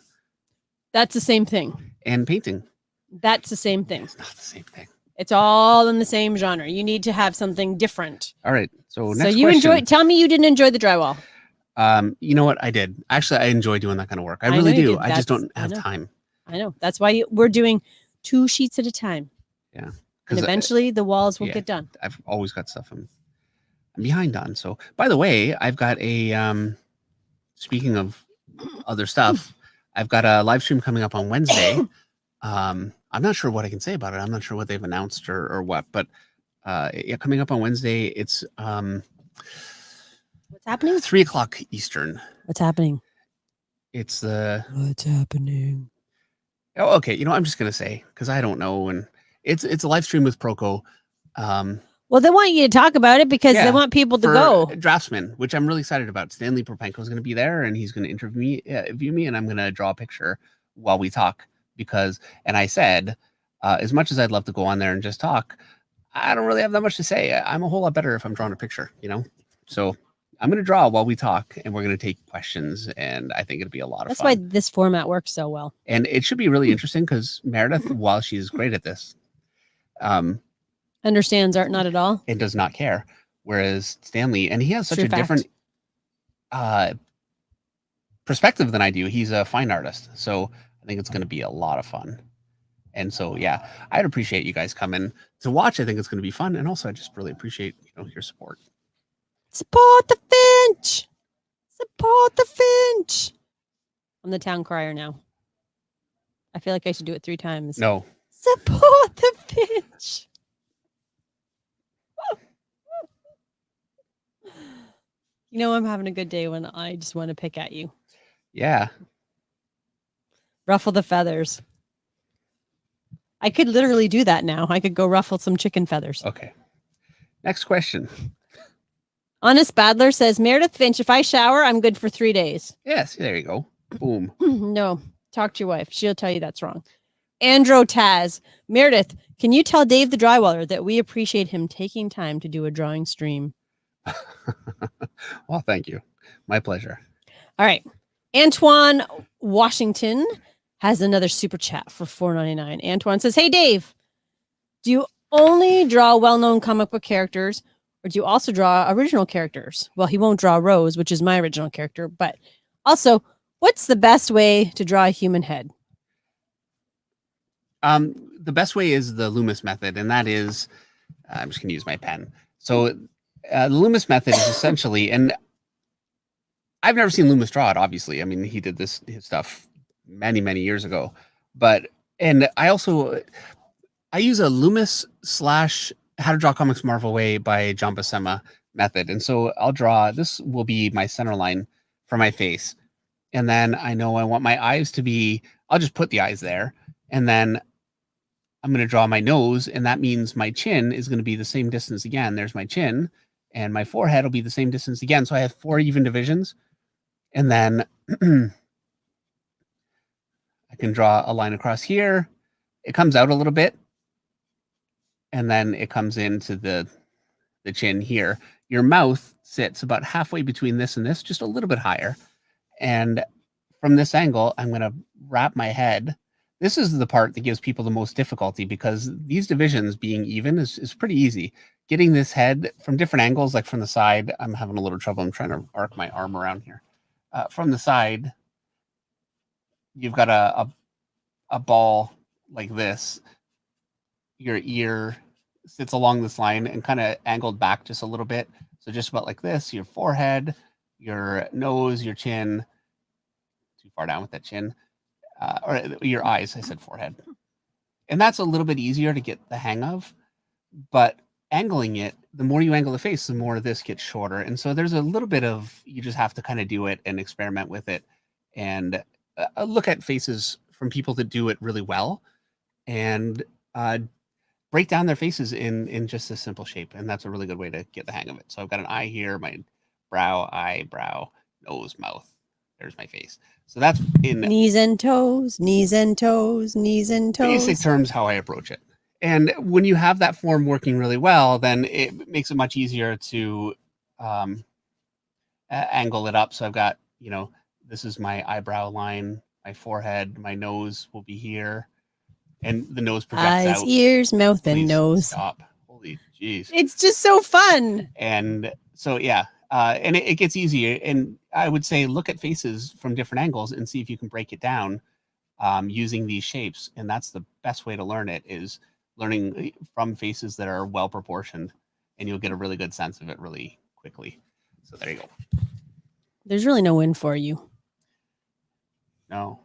That's the same thing. and painting. That's the same thing. It's not the same thing. It's all in the same genre. You need to have something different. All right. So So next you question. tell me you didn't enjoy the drywall. You know what? I did. Actually, I enjoy doing that kind of work. I I really know you do. did. I just don't I have know. time. I know. That's why we're doing 2 sheets at a time. Yeah. And 'Cause eventually the walls will yeah. get done. I've always got stuff I'm behind on. So, by the way, I've got a speaking of other stuff, I've got a live stream coming up on Wednesday. I'm not sure what I can say about it. I'm not sure what they've announced or what, but yeah, coming up on Wednesday, it's What's happening? 3:00 Eastern. What's happening? It's the What's happening? oh, okay. I'm just gonna say because I don't know, and it's a live stream with Proco. Well, they want you to talk about it because they Yeah, want people to for go. Draftsman, which I'm really excited about. Stanley Propenko is going to be there, and he's going to interview me, and I'm going to draw a picture while we talk. And I said, as much as I'd love to go on there and just talk, I don't really have that much to say. I'm a whole lot better if I'm drawing a picture, So I'm going to draw while we talk, and we're going to take questions, and I think it'll be a lot of That's fun. why this format works so well. And it should be really interesting because Meredith, while she's great at this, Understands art not at all. and does not care. Whereas Stanley, and he has such True a fact. different perspective than I do. He's a fine artist. So I think it's going to be a lot of fun. And so, yeah, I'd appreciate you guys coming to watch. I think it's going to be fun. And also, I just really appreciate, your support. Support the Finch. Support the Finch. I'm the town crier now. I feel like I should do it 3 times. No. Support the Finch. I'm having a good day when I just want to pick at you. Yeah. Ruffle the feathers. I could literally do that now. I could go ruffle some chicken feathers. Okay. Next question. Honest Badler says, Meredith Finch, if I shower, I'm good for 3 days. Yes. There you go. Boom. No, talk to your wife. She'll tell you that's wrong. Andro Taz, Meredith, can you tell Dave the Drywaller that we appreciate him taking time to do a drawing stream? Well, thank you. My pleasure. All right. Antoine Washington has another super chat for $4.99. Antoine says, hey, Dave, do you only draw well-known comic book characters or do you also draw original characters? Well, he won't draw Rose, which is my original character, but also, what's the best way to draw a human head? The best way is the Loomis Method, and that is, I'm just going to use my pen. So the Loomis Method is essentially, and I've never seen Loomis draw it, obviously. I mean, he did his stuff many, many years ago. And I use a Loomis / How to Draw Comics Marvel Way by John Buscema method. And so I'll draw, this will be my center line for my face. And then I know I want my eyes to be, I'll just put the eyes there. And then I'm going to draw my nose. And that means my chin is going to be the same distance again. There's my chin. And my forehead will be the same distance again. So I have 4 even divisions. And then I can draw a line across here. It comes out a little bit. And then it comes into the chin here. Your mouth sits about halfway between this and this, just a little bit higher. And from this angle, I'm going to wrap my head. This is the part that gives people the most difficulty because these divisions being even is pretty easy. Getting this head from different angles, like from the side, I'm having a little trouble. I'm trying to arc my arm around here. From the side, you've got a ball like this. your ear sits along this line and kind of angled back just a little bit. So just about like this, your forehead, your nose, your chin, too far down with that chin, or your eyes, I said forehead. And that's a little bit easier to get the hang of, but angling it, the more you angle the face, the more this gets shorter. And so there's a little bit of, you just have to kind of do it and experiment with it and look at faces from people that do it really well and break down their faces in just a simple shape. And that's a really good way to get the hang of it. So I've got an eye here, my brow, eyebrow, nose, mouth. There's my face. So that's in knees and toes, knees and toes, knees and toes. basic terms how I approach it. And when you have that form working really well, then it makes it much easier to angle it up. So I've got, you know, this is my eyebrow line, my forehead, my nose will be here. And the nose projects eyes, out. ears, mouth, and Please nose. Stop. Holy jeez. It's just so fun. And so, yeah. And it gets easier. And I would say look at faces from different angles and see if you can break it down using these shapes. And that's the best way to learn it, is learning from faces that are well proportioned, and you'll get a really good sense of it really quickly. So there you go. There's really no win for you. No.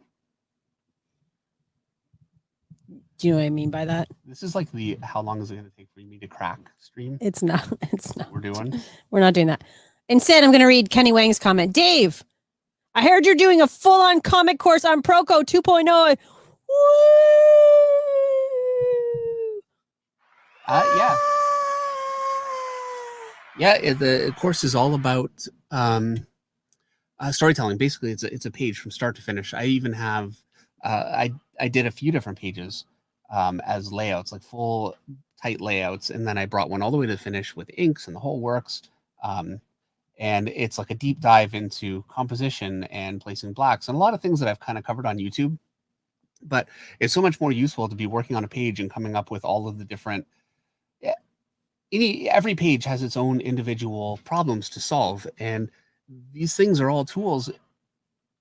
Do you know what I mean by that? This is like the how long is it going to take for me to crack stream? It's not. It's not. We're doing. We're not doing that. Instead, I'm going to read Kenny Wang's comment. Dave, I heard you're doing a full-on comic course on Proco 2.0. Woo! Yeah. Yeah, the course is all about storytelling. Basically, it's a page from start to finish. I even have I did a few different pages as layouts, like full tight layouts, and then I brought one all the way to the finish with inks and the whole works. And it's like a deep dive into composition and placing blacks and a lot of things that I've kind of covered on YouTube. But it's so much more useful to be working on a page and coming up with all of the different. Every page has its own individual problems to solve, and these things are all tools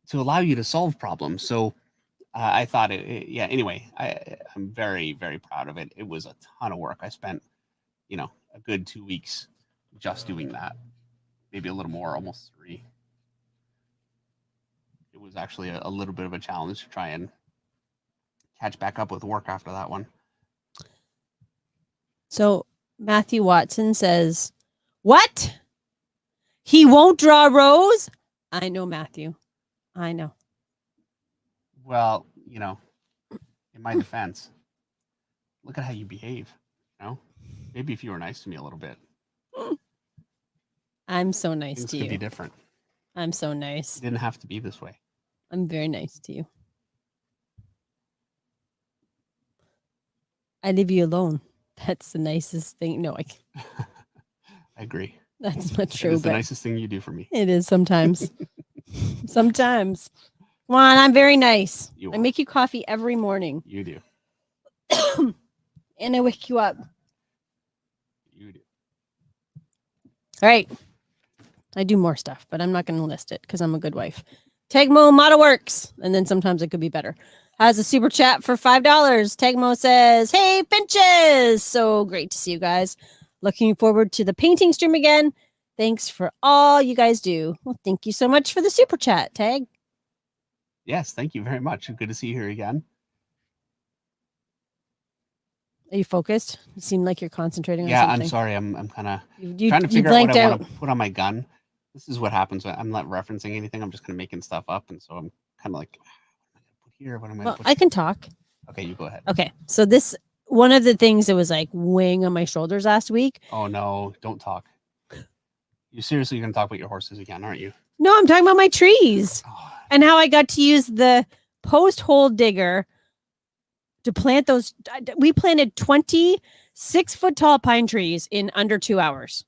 to allow you to solve problems. So I thought yeah, anyway, I'm very, very proud of it. It was a ton of work. I spent, a good 2 weeks just doing that, maybe a little more, almost 3. It was actually a little bit of a challenge to try and catch back up with work after that one. So Matthew Watson says, what? He won't draw Rose? I know, Matthew. I know. Well, in my defense, look at how you behave. Maybe if you were nice to me a little bit. I'm so nice Things to could you. be different. I'm so nice. It didn't have to be this way. I'm very nice to you. I leave you alone. That's the nicest thing. No, I agree. That's not true. It's the but nicest thing you do for me. it is sometimes. Sometimes. Come on, I'm very nice. You I are. make you coffee every morning. You do. And I wake you up. You do. All right. I do more stuff, but I'm not going to list it because I'm a good wife. Tegmo Model Works. And then sometimes it could be better. Has a super chat for $5. Tegmo says, hey, Finches. So great to see you guys. Looking forward to the painting stream again. Thanks for all you guys do. Well, thank you so much for the super chat, Tag. Yes, thank you very much. Good to see you here again. Are you focused? You seem like you're concentrating on Yeah, something. I'm sorry. I'm kind of You trying to figure out what blanked I out. want to put on my gun. This is what happens when I'm not referencing anything. I'm just kind of making stuff up. And so I'm kind of like, what am I going to put here? What am I Well, going to put I can talk. Okay, you go ahead. Okay. So one of the things that was like weighing on my shoulders last week. Oh, no, don't talk. You're seriously going to talk about your horses again, aren't you? No, I'm talking about my trees Oh, and how I got to use the post hole digger to plant those. We planted 20 6-foot tall pine trees in under 2 hours.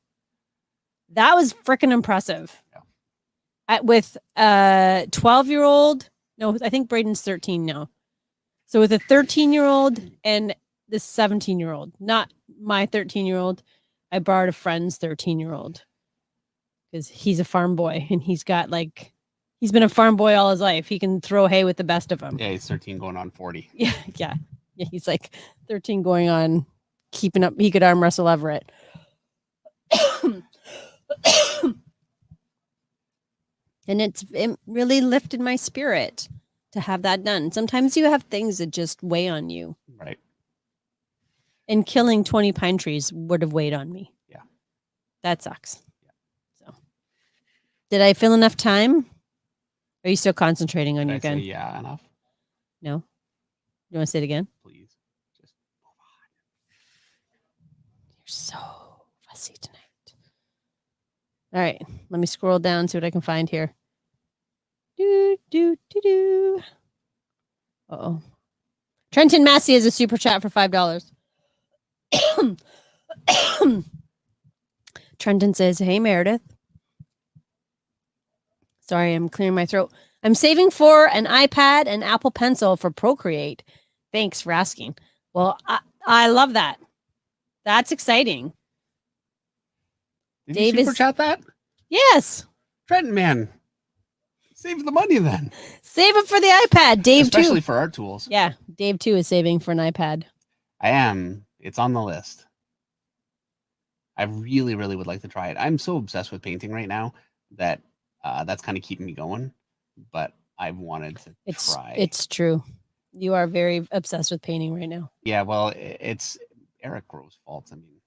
That was freaking impressive. Yeah. With a 12-year-old, no, I think Braden's 13 now. So with a 13-year-old and the 17-year-old, not my 13-year-old, I borrowed a friend's 13-year-old because he's a farm boy and he's been a farm boy all his life. He can throw hay with the best of them. yeah, he's 13 going on 40. Yeah. He's like 13 going on keeping up. He could arm wrestle Everett. And it really lifted my spirit to have that done. Sometimes you have things that just weigh on you. Right. And killing 20 pine trees would have weighed on me. Yeah. That sucks. Yeah. So, did I fill enough time? Are you still concentrating on your gun? Yeah, enough. No. You want to say it again? Please. Just move on. You're so fussy tonight. All right. Let me scroll down, see what I can find here. Uh-oh. Trenton Massey has a super chat for $5. Trenton says, hey, Meredith. Sorry, I'm clearing my throat. I'm saving for an iPad and Apple Pencil for Procreate. Thanks for asking. Well, I love that. That's exciting. Did you super chat that? Yes. Trenton, man. Save the money then. Save it for the iPad. Dave, especially too. for art tools. Yeah. Dave, too, is saving for an iPad. I am. It's on the list. I really, really would like to try it. I'm so obsessed with painting right now that that's kind of keeping me going. But I've wanted to try. It's true. You are very obsessed with painting right now. Yeah, well, it's Eric Grove's fault. I mean,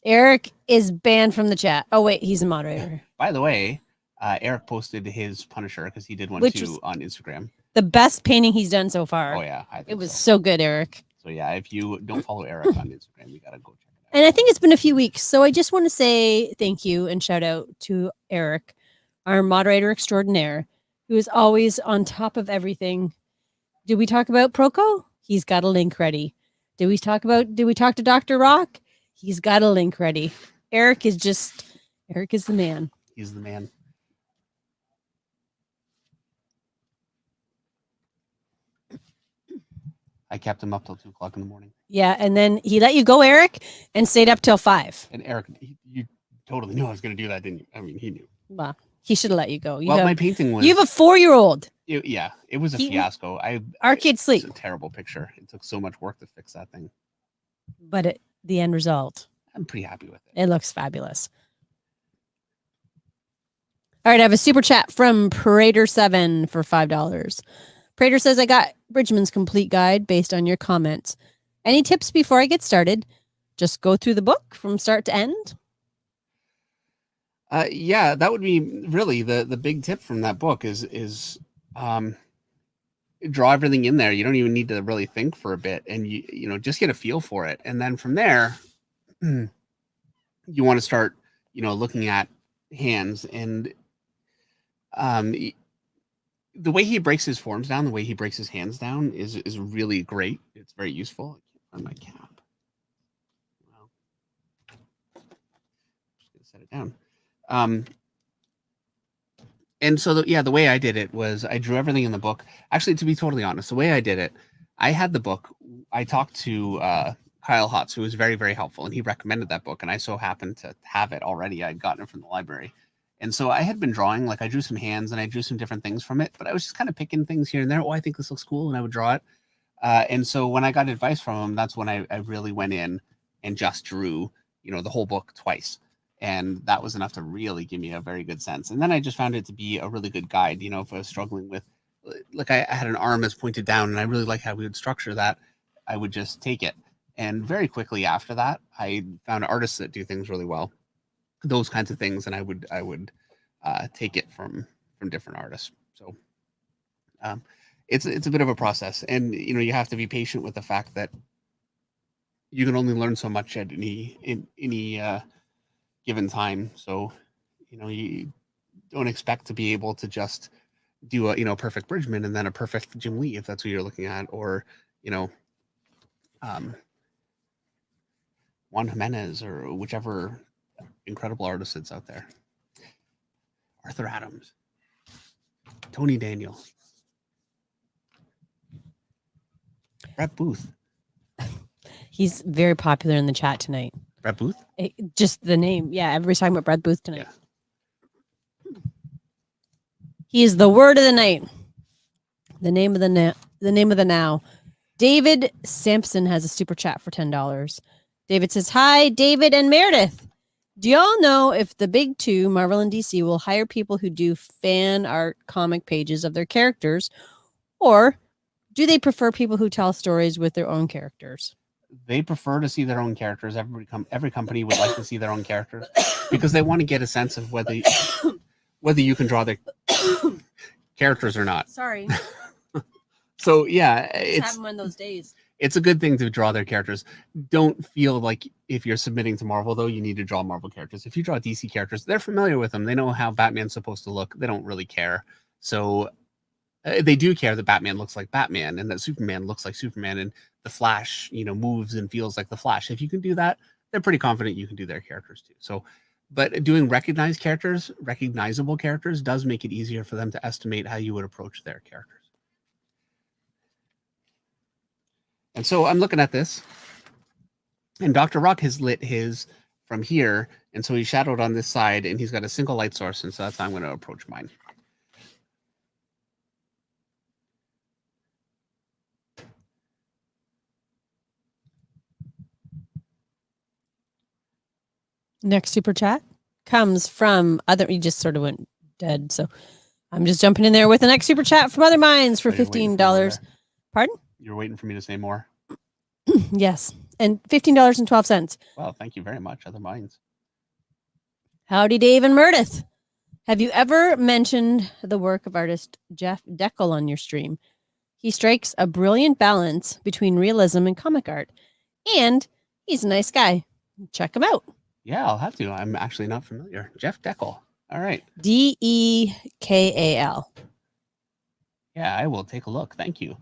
Eric is banned from the chat. Oh, wait, he's a moderator. By the way, Eric posted his Punisher because he did one too on Instagram. The best painting he's done so far. Oh, yeah. It was so good, Eric. So, yeah, if you don't follow Eric on Instagram, you got to go check it out. And I think it's been a few weeks. So I just want to say thank you and shout out to Eric, our moderator extraordinaire, who is always on top of everything. Did we talk about Proco? He's got a link ready. Did we talk to Dr. Rocke? He's got a link ready. Eric is the man. He's the man. I kept him up till 2 o'clock in the morning. Yeah, and then he let you go, Eric, and stayed up till 5. And Eric, you totally knew I was going to do that, didn't you? I mean, he knew. Well, he should have let you go. My painting was... You have a 4-year-old. Yeah, it was a fiasco. Arcade Sleep. It's a terrible picture. It took so much work to fix that thing. But the end result. I'm pretty happy with it. It looks fabulous. All right, I have a super chat from Prater7 for $5. Prater says, I got Bridgman's complete guide based on your comments. Any tips before I get started? Just go through the book from start to end? Yeah, that would be really the big tip from that book is draw everything in there. You don't even need to really think for a bit, and you just get a feel for it. And then from there, you want to start, looking at hands and the way he breaks his forms down, the way he breaks his hands down is really great. It's very useful. I can't find my cap. Well, just gonna set it down. And so the way I did it was I drew everything in the book. Actually, to be totally honest, the way I did it, I had the book. I talked to Kyle Hotz, who was very, very helpful, and he recommended that book. And I so happened to have it already. I'd gotten it from the library. And so I had been drawing, like I drew some hands and I drew some different things from it, but I was just kind of picking things here and there. Oh, I think this looks cool. And I would draw it. And so when I got advice from him, that's when I really went in and just drew, the whole book twice. And that was enough to really give me a very good sense. And then I just found it to be a really good guide. If I was struggling with, like I had an arm as pointed down and I really like how we would structure that, I would just take it. And very quickly after that, I found artists that do things really well. Those kinds of things, and I would take it from different artists. So it's a bit of a process, and you have to be patient with the fact that you can only learn so much at any given time. So you don't expect to be able to just do a perfect Bridgman and then a perfect Jim Lee if that's who you're looking at, or Juan Jimenez or whichever incredible artist that's out there. Arthur Adams, Tony Daniel, Brett Booth. He's very popular in the chat tonight. Brett Booth? Just the name. Yeah, everybody's talking about Brett Booth tonight. Yeah. He is the word of the night. The name of the now. David Sampson has a super chat for $10. David says, hi, David and Meredith. Do y'all know if the big two, Marvel and DC, will hire people who do fan art comic pages of their characters, or do they prefer people who tell stories with their own characters? They prefer to see their own characters. Every company would like to see their own characters because they want to get a sense of whether you can draw their characters or not. Sorry. So yeah, It's having one of those days. It's a good thing to draw their characters. Don't feel like if you're submitting to Marvel, though, you need to draw Marvel characters. If you draw DC characters, they're familiar with them. They know how Batman's supposed to look. They don't really care. So they do care that Batman looks like Batman and that Superman looks like Superman and the Flash, moves and feels like the Flash. If you can do that, they're pretty confident you can do their characters too. So, but doing recognizable characters does make it easier for them to estimate how you would approach their characters. And so I'm looking at this, and Dr. Rocke has lit his from here, and so he's shadowed on this side, and he's got a single light source, and so that's how I'm going to approach mine. Next super chat comes from you just sort of went dead, so I'm just jumping in there with the next super chat from Other Minds for $15. Pardon? You're waiting for me to say more? Yes, and $15.12. Well, thank you very much, Other Minds. Howdy, Dave and Meredith. Have you ever mentioned the work of artist Jeff Deadpool on your stream? He strikes a brilliant balance between realism and comic art, and he's a nice guy. Check him out. Yeah, I'll have to. I'm actually not familiar. Jeff Deadpool. All right. Dekal. Yeah, I will take a look. Thank you.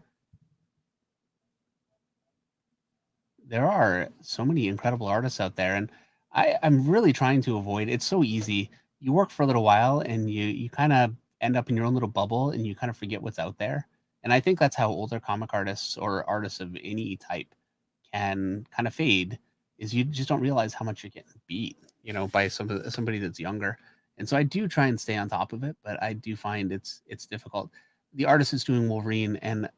There are so many incredible artists out there, and I'm really trying to avoid. It's so easy. You work for a little while, and you kind of end up in your own little bubble, and you kind of forget what's out there. And I think that's how older comic artists or artists of any type can kind of fade. Is you just don't realize how much you're getting beat, by somebody that's younger. And so I do try and stay on top of it, but I do find it's difficult. The artist is doing Wolverine, and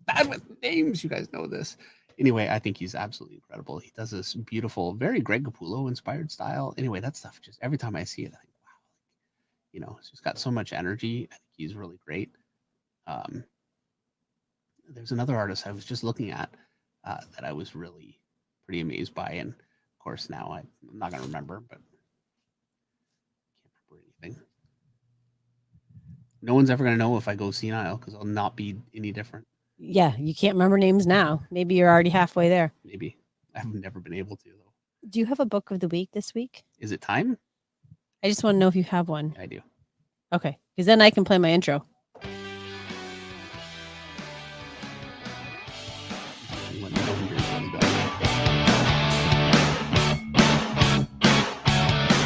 bad with names, you guys know this. Anyway, I think he's absolutely incredible. He does this beautiful, very Greg Capullo inspired style. Anyway, that stuff, just every time I see it, I think, wow, it's just got so much energy. I think he's really great. There's another artist I was just looking at that I was really pretty amazed by, and of course now I'm not going to remember, but can't remember anything. No one's ever going to know if I go senile because I'll not be any different. Yeah, you can't remember names now. Maybe you're already halfway there. Maybe. I've never been able to, though. Do you have a book of the week this week? Is it time? I just want to know if you have one. I do. Okay, because then I can play my intro.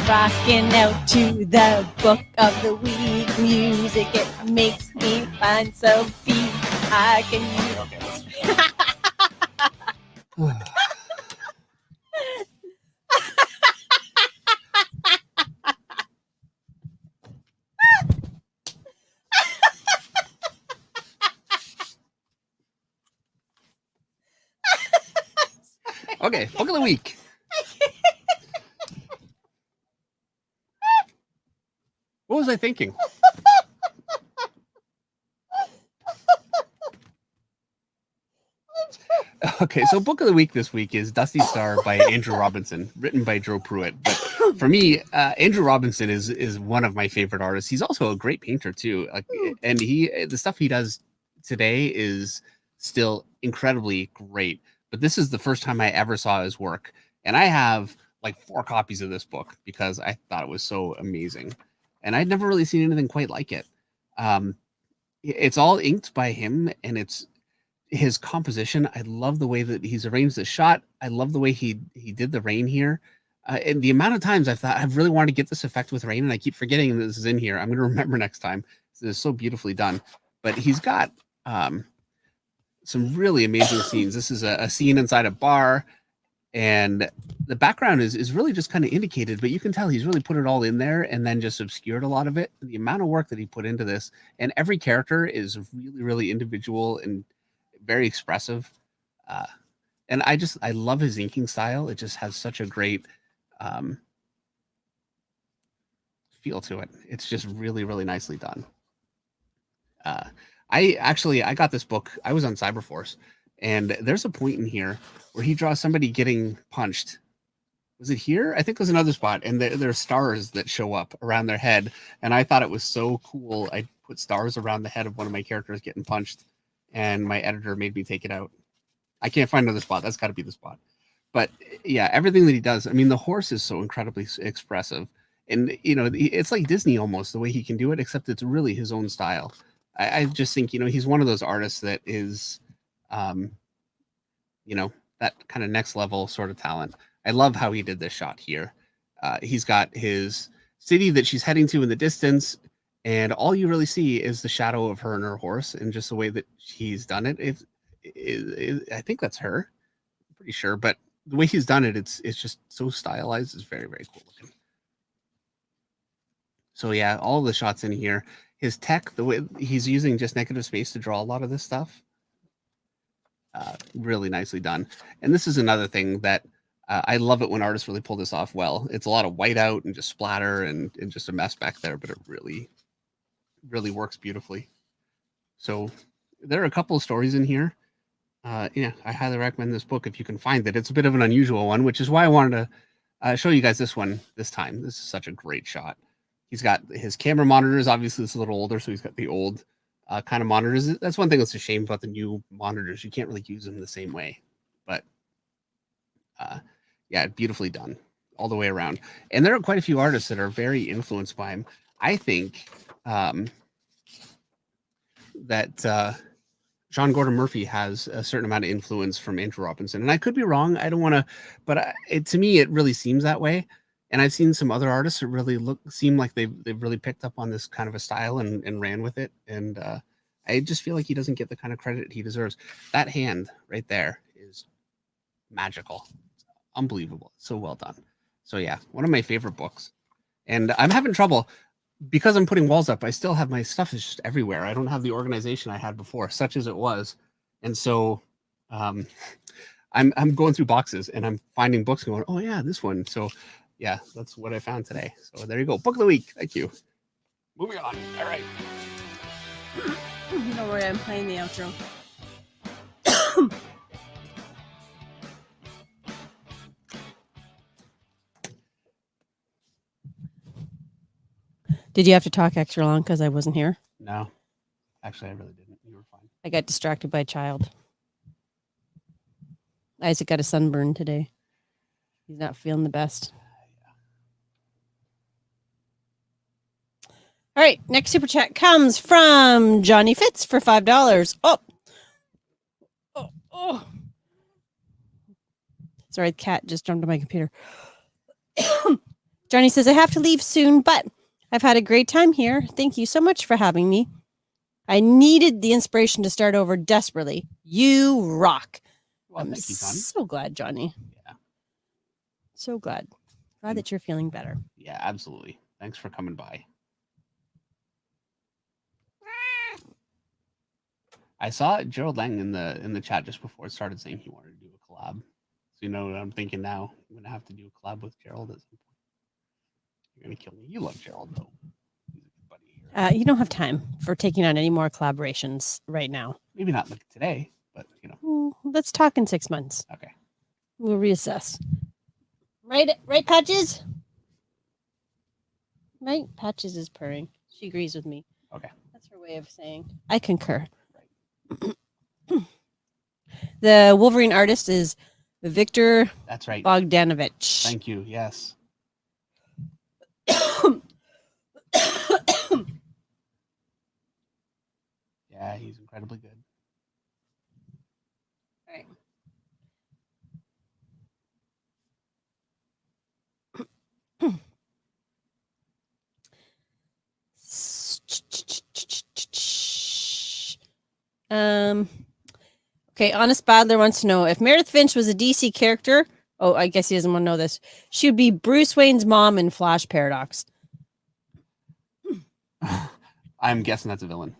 Rocking out to the book of the week music. It makes me find so deep. I can use Okay, book of the week. What was I thinking? Okay, so book of the week this week is Dusty Star by Andrew Robinson, written by Joe Pruitt. But for me, Andrew Robinson is one of my favorite artists. He's also a great painter too, and the stuff he does today is still incredibly great. But this is the first time I ever saw his work, and I have like 4 copies of this book because I thought it was so amazing, and I'd never really seen anything quite like it. It's all inked by him, and it's his composition. I love the way that he's arranged the shot. I love the way he did the rain here. And the amount of times I've thought I've really wanted to get this effect with rain, and I keep forgetting that this is in here. I'm going to remember next time. This is so beautifully done. But he's got some really amazing scenes. This is a scene inside a bar, and the background is really just kind of indicated, but you can tell he's really put it all in there and then just obscured a lot of it. The amount of work that he put into this, and every character is really, really individual and very expressive. And I love his inking style. It just has such a great feel to it. It's just really, really nicely done. I got this book. I was on Cyberforce, and there's a point in here where he draws somebody getting punched. Was it here? I think there's another spot, and there are stars that show up around their head, and I thought it was so cool. I put stars around the head of one of my characters getting punched, and my editor made me take it out. I can't find another spot. That's got to be the spot. But yeah, everything that he does. I mean, the horse is so incredibly expressive, and it's like Disney almost the way he can do it, except it's really his own style. I just think he's one of those artists that is, that kind of next level sort of talent. I love how he did this shot here. He's got his city that she's heading to in the distance, and all you really see is the shadow of her and her horse, and just the way that he's done it. I think that's her. I'm pretty sure, but the way he's done it, it's just so stylized. It's very, very cool looking. So yeah, all of the shots in here, his tech, the way he's using just negative space to draw a lot of this stuff, really nicely done. And this is another thing that I love it when artists really pull this off well. It's a lot of whiteout and just splatter and just a mess back there, but it really, really works beautifully. So there are a couple of stories in here. I highly recommend this book if you can find it. It's a bit of an unusual one, which is why I wanted to show you guys this one this time. This is such a great shot. He's got his camera monitors. Obviously, it's a little older, so he's got the old kind of monitors. That's one thing that's a shame about the new monitors. You can't really use them the same way. But yeah, beautifully done all the way around. And there are quite a few artists that are very influenced by him. I think that John Gordon Murphy has a certain amount of influence from Andrew Robinson. And I could be wrong. I don't want to, but to me, it really seems that way. And I've seen some other artists that really seem like they've really picked up on this kind of a style and ran with it. And I just feel like he doesn't get the kind of credit he deserves. That hand right there is magical. Unbelievable. So well done. So yeah, one of my favorite books. And I'm having trouble because I'm putting walls up. I still have my stuff is just everywhere. I don't have the organization I had before, such as it was. And so I'm going through boxes and I'm finding books going, oh yeah, this one. So yeah, that's what I found today. So there you go. Book of the week. Thank you. Moving on. All right. Don't worry, I'm playing the outro. Did you have to talk extra long because I wasn't here? No, actually, I really didn't. You were fine. I got distracted by a child. Isaac got a sunburn today. He's not feeling the best. All right, next super chat comes from Johnny Fitz for $5. Oh. Sorry, the cat just jumped on my computer. Johnny says, I have to leave soon, but I've had a great time here. Thank you so much for having me. I needed the inspiration to start over desperately. You rock. Well, I'm thank you, Johnny. so glad, Johnny. Yeah. So glad. Glad that you're feeling better. Yeah, absolutely. Thanks for coming by. I saw Gerald Lang in the chat just before it started saying he wanted to do a collab. So you know what I'm thinking now. I'm gonna have to do a collab with Gerald at some point. You're gonna kill me. You love Gerald though. He's a good buddy here. You don't have time for taking on any more collaborations right now. Maybe not like today, but you know. Let's talk in 6 months. Okay. We'll reassess. Right, Patches? Right? Patches is purring. She agrees with me. Okay. That's her way of saying I concur. The Wolverine artist is Victor That's right. Bogdanovich. Thank you. Yes. Yeah, he's incredibly good. All right. Okay, Honest Badler wants to know if Meredith Finch was a DC character. Oh, I guess he doesn't want to know this. She would be Bruce Wayne's mom in Flash Paradox. I'm guessing that's a villain.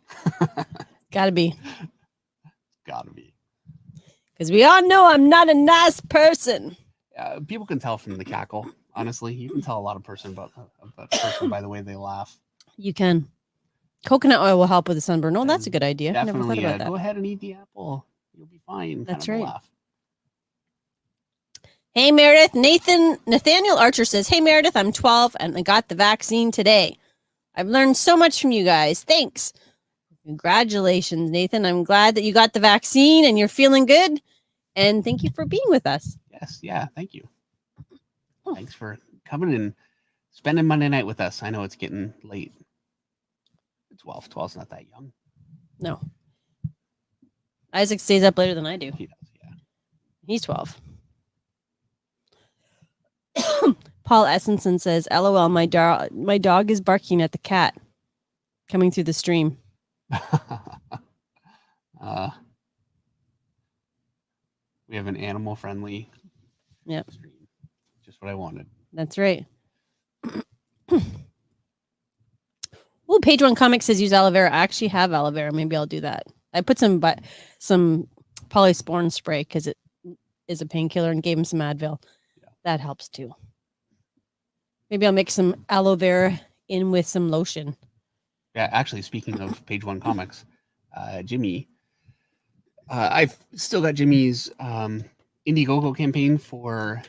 Gotta be. Gotta be. Because we all know I'm not a nice person. People can tell from the cackle. Honestly, you can tell a lot of person about a person by the way they laugh. You can. Coconut oil will help with the sunburn. Oh, that's a good idea. Never Definitely, thought about that. go ahead and eat the apple. You'll be fine. That's kind of a right. laugh. Hey, Meredith. Nathaniel Archer says, hey, Meredith, I'm 12 and I got the vaccine today. I've learned so much from you guys. Thanks. Congratulations, Nathan. I'm glad that you got the vaccine and you're feeling good. And thank you for being with us. Yes, yeah, thank you. Oh. Thanks for coming and spending Monday night with us. I know it's getting late. 12. 12's not that young. No. Isaac stays up later than I do. He does, yeah. He's 12. Paul Essenson says, LOL, my dog is barking at the cat coming through the stream. We have an animal friendly stream. Just what I wanted. That's right. Oh, page one comic says use aloe vera. I actually have aloe vera. Maybe I'll do that. I put some polysporin spray because it is a painkiller and gave him some Advil. Yeah. That helps too. Maybe I'll make some aloe vera in with some lotion. Yeah, actually, speaking of page one comics, Jimmy, I've still got Jimmy's Indiegogo campaign for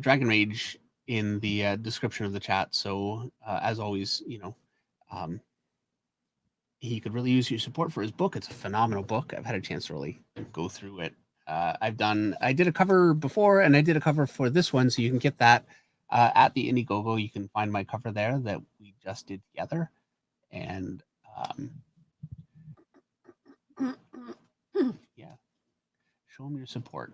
Dragon Rage in the description of the chat. So as always, he could really use your support for his book. It's a phenomenal book. I've had a chance to really go through it. I did a cover before and I did a cover for this one. So you can get that at the Indiegogo. You can find my cover there that we just did together. And yeah, show him your support.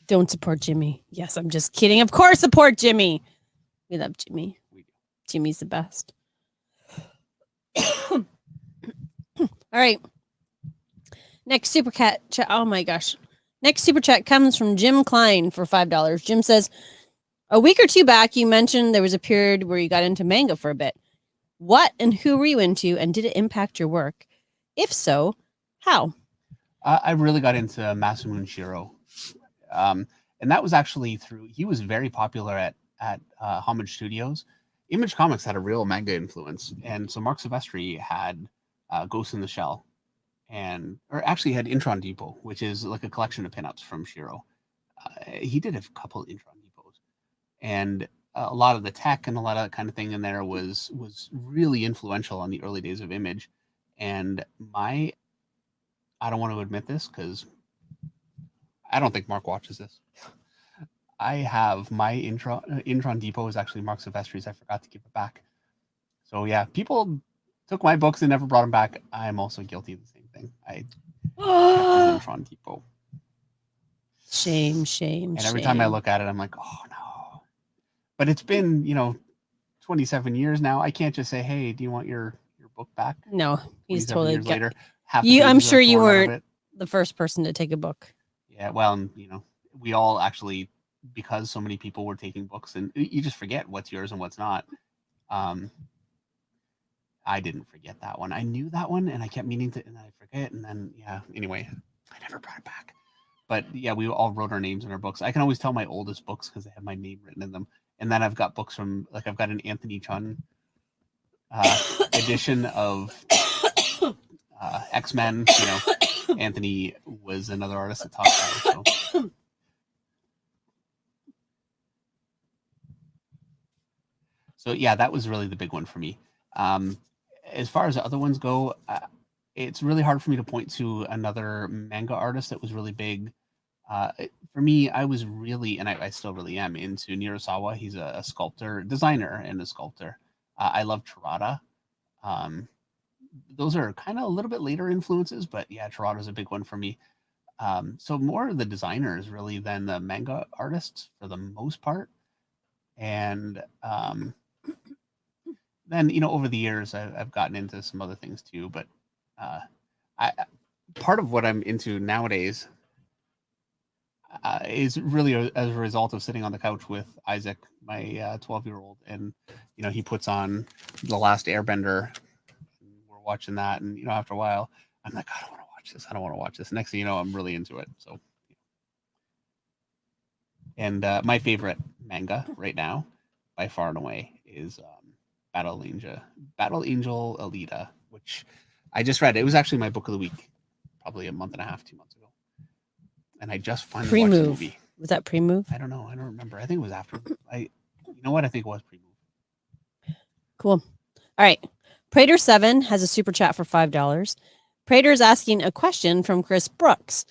Don't support Jimmy. Yes, I'm just kidding. Of course, support Jimmy. We love Jimmy. We do. Jimmy's the best. All right. Next super chat. Oh my gosh. Next super chat comes from Jim Klein for $5. Jim says, a week or two back, you mentioned there was a period where you got into manga for a bit. What and who were you into, and did it impact your work? If so, how? I really got into Masamune Shiro. And that was actually he was very popular at Homage Studios. Image Comics had a real manga influence. And so Mark Silvestri had Ghost in the Shell, or actually had Intron Depot, which is like a collection of pinups from Shiro. He did a couple of Intron Depots. And a lot of the tech and a lot of that kind of thing in there was really influential on the early days of Image. And I don't want to admit this because I don't think Mark watches this. I have my Intron Depot is actually Mark Silvestri's. I forgot to give it back. So yeah, people took my books and never brought them back. I'm also guilty of the same thing. I kept his Intron Depot. Shame. And every time I look at it, I'm like, oh no. But it's been, 27 years now. I can't just say, hey, do you want your book back? No, he's totally years later. I'm sure you weren't the first person to take a book. Yeah, well, we all actually, because so many people were taking books, and you just forget what's yours and what's not. I didn't forget that one. I knew that one, and I kept meaning to, and then I forget, and then anyway, I never brought it back. But yeah, we all wrote our names in our books. I can always tell my oldest books because they have my name written in them. And then I've got books from, I've got an Anthony Chun edition of X-Men. Anthony was another artist at Top Guy. So yeah, that was really the big one for me. As far as the other ones go, it's really hard for me to point to another manga artist that was really big. For me, I was really, and I still really am, into Nirasawa. He's a sculptor, designer, and a sculptor. I love Terada. Those are kind of a little bit later influences, but yeah, Terada's a big one for me. So more of the designers really than the manga artists for the most part. And then, over the years, I've gotten into some other things too. But part of what I'm into nowadays is really as a result of sitting on the couch with Isaac, my 12-year-old, and he puts on The Last Airbender. We're watching that, and after a while, I'm like, I don't want to watch this. I don't want to watch this. Next thing you know, I'm really into it. So, and my favorite manga right now, by far and away, is Battle Angel Alita, which I just read. It was actually my book of the week, probably a month and a half, 2 months ago. And I just finally watched the movie. Was that pre-move? I don't know. I don't remember. I think it was after. You know what? I think it was pre-move. Cool. All right. Prater7 has a super chat for $5. Prater is asking a question from Chris Brooks,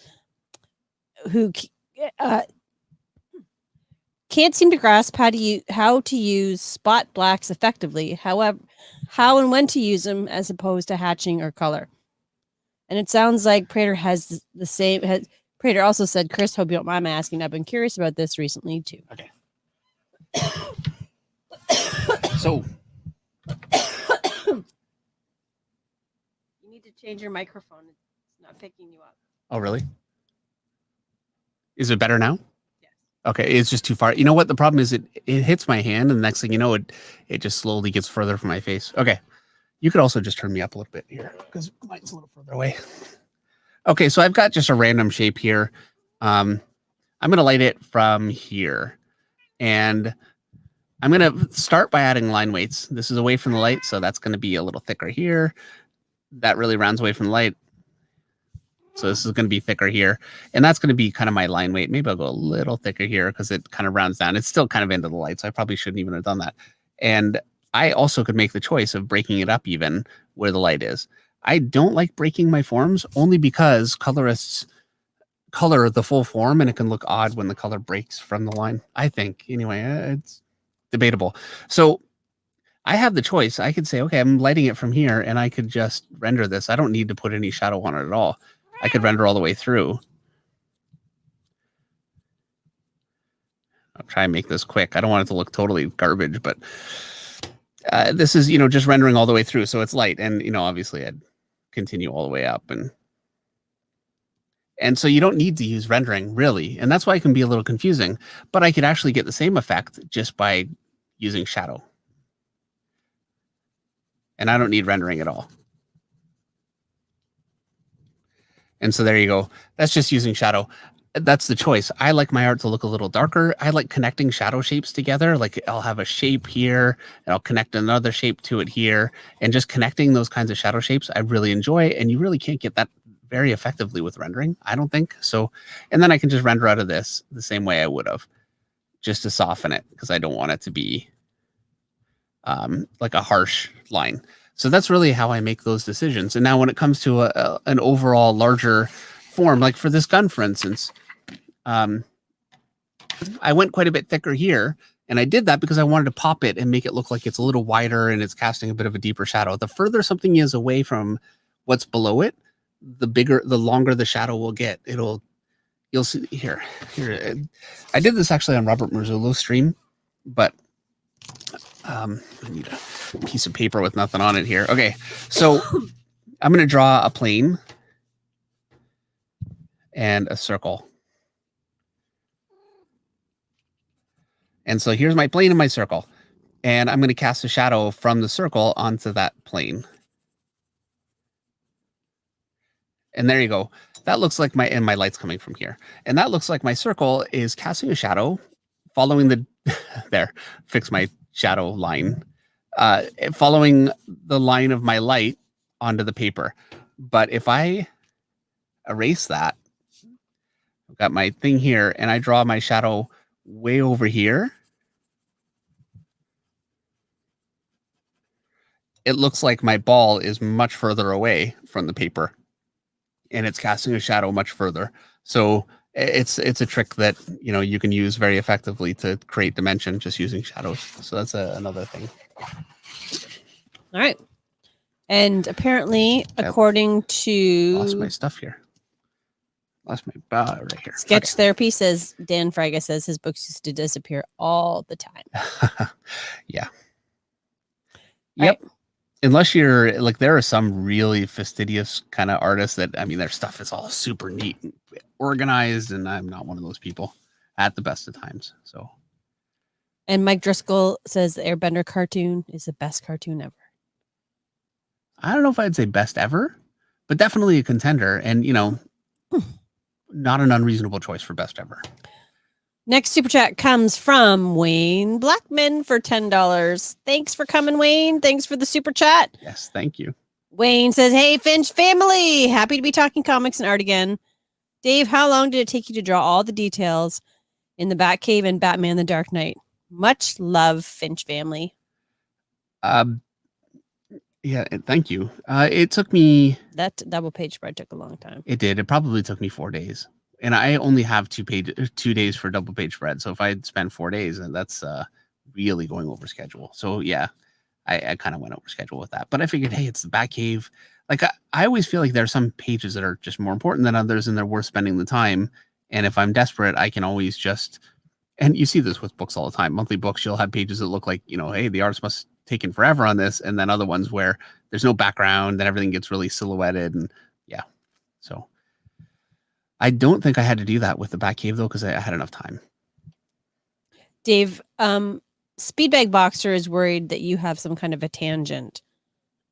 who can't seem to grasp how to use spot blacks effectively. However, how and when to use them as opposed to hatching or color. And it sounds like Prater has the same. Prater also said, Chris, hope you don't mind my asking. I've been curious about this recently too. Okay. So you need to change your microphone. It's not picking you up. Oh, really? Is it better now? Yes. Okay, it's just too far. You know what? The problem is it hits my hand, and the next thing you know, it just slowly gets further from my face. Okay. You could also just turn me up a little bit here because mine's a little further away. Okay, so I've got just a random shape here. I'm going to light it from here. And I'm going to start by adding line weights. This is away from the light, so that's going to be a little thicker here. That really rounds away from the light. So this is going to be thicker here. And that's going to be kind of my line weight. Maybe I'll go a little thicker here because it kind of rounds down. It's still kind of into the light, so I probably shouldn't even have done that. And I also could make the choice of breaking it up even where the light is. I don't like breaking my forms only because colorists color the full form and it can look odd when the color breaks from the line. I think, anyway, it's debatable. So I have the choice. I could say, okay, I'm lighting it from here and I could just render this. I don't need to put any shadow on it at all. I could render all the way through. I'll try and make this quick. I don't want it to look totally garbage, but this is, just rendering all the way through. So it's light. And, obviously I'd continue all the way up. And so you don't need to use rendering, really. And that's why it can be a little confusing. But I could actually get the same effect just by using shadow. And I don't need rendering at all. And so there you go. That's just using shadow. That's the choice. I like my art to look a little darker. I like connecting shadow shapes together. Like I'll have a shape here and I'll connect another shape to it here. And just connecting those kinds of shadow shapes, I really enjoy. And you really can't get that very effectively with rendering, I don't think. So, and then I can just render out of this the same way I would have, just to soften it because I don't want it to be like a harsh line. So that's really how I make those decisions. And now when it comes to an overall larger form, like for this gun, for instance, I went quite a bit thicker here. And I did that because I wanted to pop it and make it look like it's a little wider and it's casting a bit of a deeper shadow. The further something is away from what's below it, the longer the shadow will get. You'll see here. I did this actually on Robert Marzullo's stream, but I need a piece of paper with nothing on it here. Okay, so I'm going to draw a plane and a circle. And so here's my plane and my circle. And I'm going to cast a shadow from the circle onto that plane. And there you go. That looks like and my light's coming from here. And that looks like my circle is casting a shadow following the, there, fix my shadow line, following the line of my light onto the paper. But if I erase that, I've got my thing here and I draw my shadow way over here, it looks like my ball is much further away from the paper and it's casting a shadow much further. So it's a trick that, you can use very effectively to create dimension just using shadows. So that's another thing. All right. And apparently, according to... Lost my stuff here. Lost my right here. Sketch Therapy says, Dan Fraga says his books used to disappear all the time. Yeah. Yep. Right. Unless you're like, there are some really fastidious kind of artists that, their stuff is all super neat and organized, and I'm not one of those people at the best of times. So. And Mike Driscoll says the Airbender cartoon is the best cartoon ever. I don't know if I'd say best ever, but definitely a contender, and not an unreasonable choice for best ever. Next super chat comes from Wayne Blackman for $10. Thanks for coming, Wayne. Thanks for the super chat. Yes, thank you. Wayne says, "Hey, Finch family, happy to be talking comics and art again. Dave, how long did it take you to draw all the details in the Batcave and Batman the Dark Knight? Much love, Finch family." Yeah, thank you. It took me. That double page spread took a long time. It did. It probably took me 4 days, and I only have 2 days for double page spread. So if I spend 4 days, and that's really going over schedule. So yeah, I kind of went over schedule with that. But I figured, hey, it's the Batcave. Like I always feel like there are some pages that are just more important than others, and they're worth spending the time. And if I'm desperate, I can always just. And you see this with books all the time. Monthly books, you'll have pages that look like, hey, the artist must have taken forever on this, and then other ones where there's no background and everything gets really silhouetted, and yeah. So I don't think I had to do that with the Batcave though, because I had enough time. Dave, Speedbag Boxer is worried that you have some kind of a tangent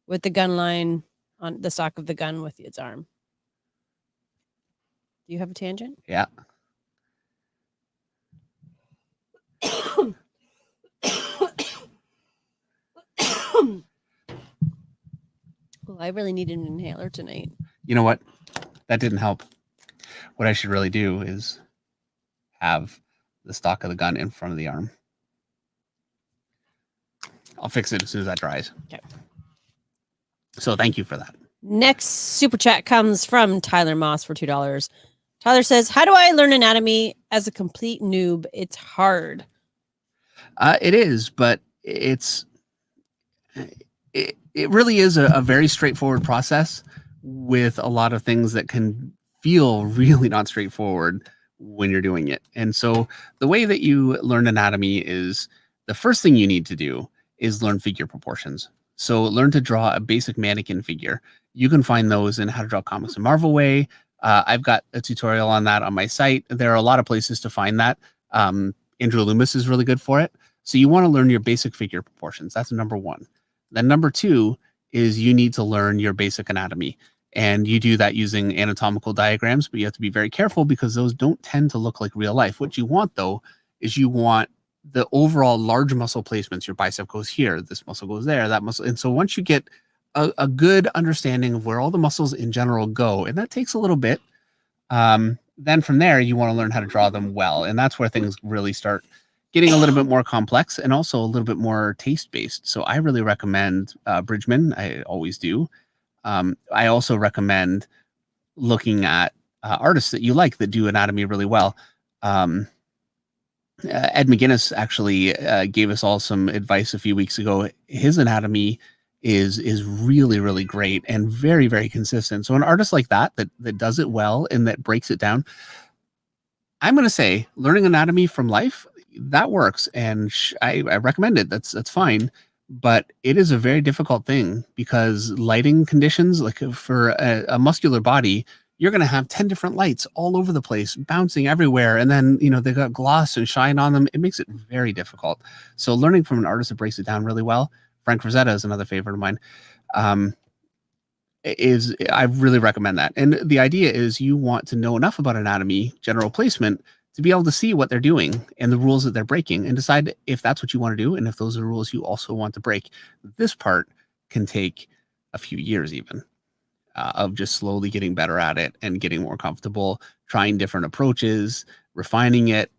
with the gun line on the stock of the gun with its arm. Do you have a tangent? Yeah. Well, I really need an inhaler tonight. You know what? That didn't help. What I should really do is have the stock of the gun in front of the arm. I'll fix it as soon as that dries. Okay. So thank you for that. Next super chat comes from Tyler Moss for $2. Tyler says, "How do I learn anatomy as a complete noob? It's hard." It is, but it really is a very straightforward process with a lot of things that can feel really not straightforward when you're doing it. And so the way that you learn anatomy is the first thing you need to do is learn figure proportions. So learn to draw a basic mannequin figure. You can find those in How to Draw Comics and Marvel Way. I've got a tutorial on that on my site. There are a lot of places to find that. Andrew Loomis is really good for it. So you want to learn your basic figure proportions. That's number one. Then number two is you need to learn your basic anatomy. And you do that using anatomical diagrams, but you have to be very careful because those don't tend to look like real life. What you want, though, is you want the overall large muscle placements. Your bicep goes here, this muscle goes there, that muscle. And so once you get a good understanding of where all the muscles in general go, and that takes a little bit, then from there, you want to learn how to draw them well. And that's where things really start getting a little bit more complex and also a little bit more taste-based. So I really recommend Bridgman. I always do. I also recommend looking at artists that you like that do anatomy really well. Ed McGuinness actually gave us all some advice a few weeks ago. His anatomy is really, really great and very, very consistent. So an artist like that does it well and that breaks it down, I'm going to say learning anatomy from life, that works. And I recommend it. That's fine. But it is a very difficult thing because lighting conditions, like for a muscular body, you're going to have 10 different lights all over the place, bouncing everywhere. And then, they got gloss and shine on them. It makes it very difficult. So learning from an artist that breaks it down really well. Frank Frazetta is another favorite of mine. I really recommend that. And the idea is you want to know enough about anatomy, general placement, to be able to see what they're doing and the rules that they're breaking and decide if that's what you want to do and if those are rules you also want to break. This part can take a few years even of just slowly getting better at it and getting more comfortable, trying different approaches, refining it.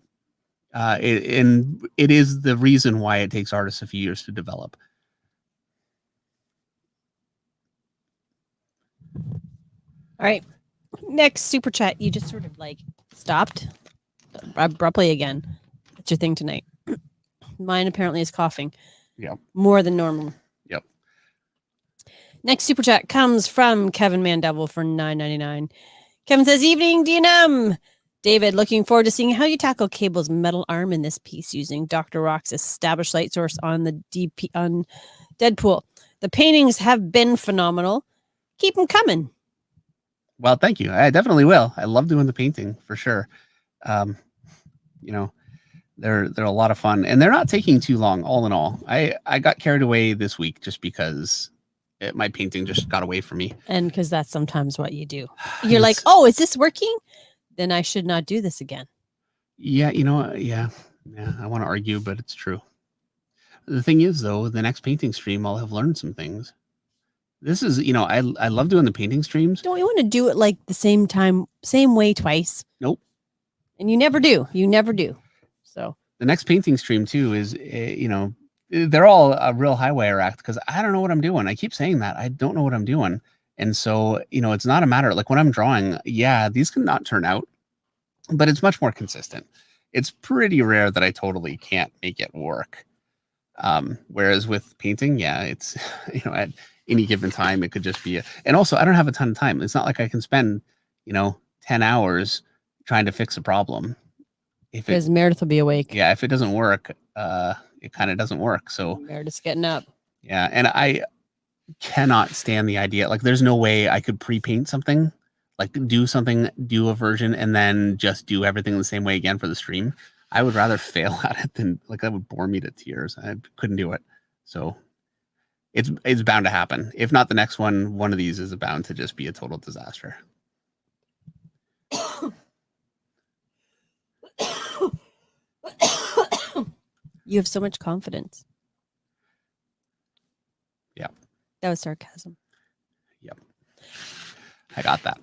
And it is the reason why it takes artists a few years to develop. All right. Next super chat. You just sort of stopped abruptly again. That's your thing tonight. Mine apparently is coughing. Yep. More than normal. Yep. Next super chat comes from Kevin Mandevil for $9.99. Kevin says, "Evening, DNM. David, looking forward to seeing how you tackle Cable's metal arm in this piece using Dr. Rock's established light source on the DP on Deadpool. The paintings have been phenomenal. Keep them coming." Well, thank you. I definitely will. I love doing the painting for sure. They're a lot of fun and they're not taking too long all in all. I got carried away this week just because my painting just got away from me. And because that's sometimes what you do. You're like, oh, is this working? Then I should not do this again. Yeah, yeah. I want to argue, but it's true. The thing is, though, the next painting stream, I'll have learned some things. This is, I love doing the painting streams. Don't you want to do it like the same way twice? Nope. And you never do. So the next painting stream too is, they're all a real high wire act because I don't know what I'm doing. I keep saying that I don't know what I'm doing. And so, it's not a matter like when I'm drawing, yeah, these can not turn out, but it's much more consistent. It's pretty rare that I totally can't make it work. Whereas with painting, yeah, it's, at any given time, it could just be, and also I don't have a ton of time. It's not like I can spend, 10 hours trying to fix a problem. Because Meredith will be awake. Yeah. If it doesn't work, it kind of doesn't work. So Meredith's getting up. Yeah. And I cannot stand the idea. Like there's no way I could pre-paint something, like do a version and then just do everything the same way again for the stream. I would rather fail at it than like that would bore me to tears. I couldn't do it. So it's bound to happen. If not the next one of these is bound to just be a total disaster. You have so much confidence. Yeah. That was sarcasm. Yep. I got that.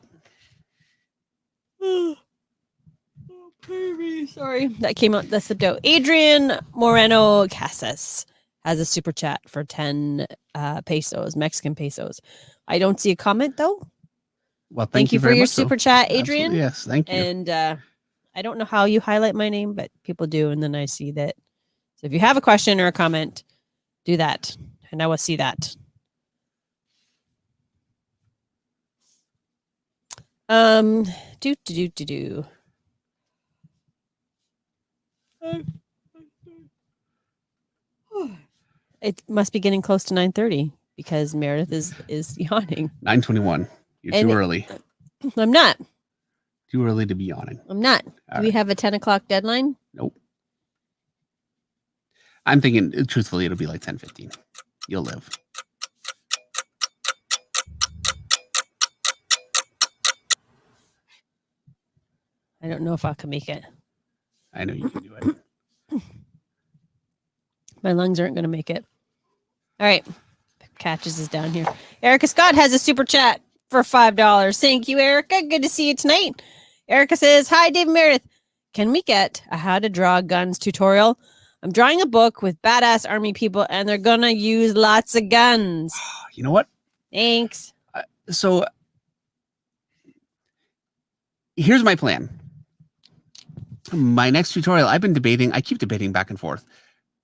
Sorry. That came out. That slipped out. Adrian Moreno Casas has a super chat for 10 pesos, Mexican pesos. I don't see a comment though. Well, thank you for your super chat, Adrian. Absolutely. Yes, thank you. And I don't know how you highlight my name, but people do. And then I see that. So if you have a question or a comment, do that. And I will see that. Do. It must be getting close to 9:30 because Meredith is yawning. 9:21. You're too early. I'm not. Too early to be yawning. I'm not. Do we have a 10 o'clock deadline? Nope. I'm thinking, truthfully, it'll be like 10:15. You'll live. I don't know if I can make it. I know you can do it. My lungs aren't going to make it. All right. Catches is down here. Erica Scott has a super chat for $5. Thank you, Erica. Good to see you tonight. Erica says, hi, Dave and Meredith. Can we get a how to draw guns tutorial? I'm drawing a book with badass army people, and they're going to use lots of guns. You know what? Thanks. So here's my plan. My next tutorial, I keep debating back and forth.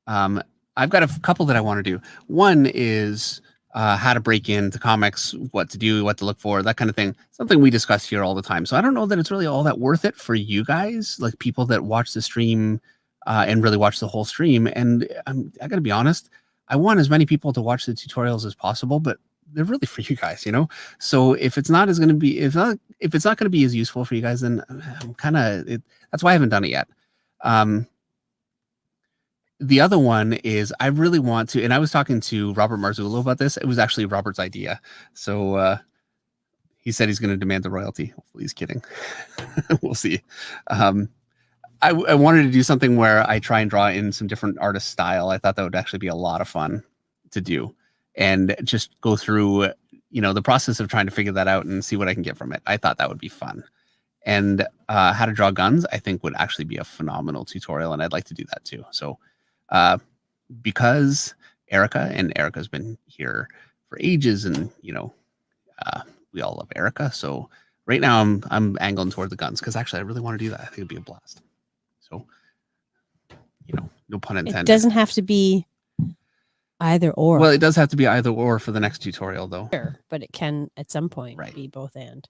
I've got a couple that I want to do. One is how to break into comics, what to do, what to look for, that kind of thing. Something we discuss here all the time. So I don't know that it's really all that worth it for you guys, like people that watch the stream and really watch the whole stream. And I got to be honest, I want as many people to watch the tutorials as possible, but they're really for you guys, So if it's not going to be as useful for you guys, then I'm that's why I haven't done it yet. The other one is I really want to, and I was talking to Robert Marzullo about this. It was actually Robert's idea. So he said he's going to demand the royalty. Hopefully he's kidding. We'll see. I wanted to do something where I try and draw in some different artist style. I thought that would actually be a lot of fun to do and just go through, the process of trying to figure that out and see what I can get from it. I thought that would be fun. And how to draw guns, I think would actually be a phenomenal tutorial. And I'd like to do that too. So because Erica's been here for ages and, we all love Erica. So right now I'm angling toward the guns because actually I really want to do that. I think it'd be a blast. So, no pun intended. It doesn't have to be either or. Well, it does have to be either or for the next tutorial though. Sure, but it can at some point be both and.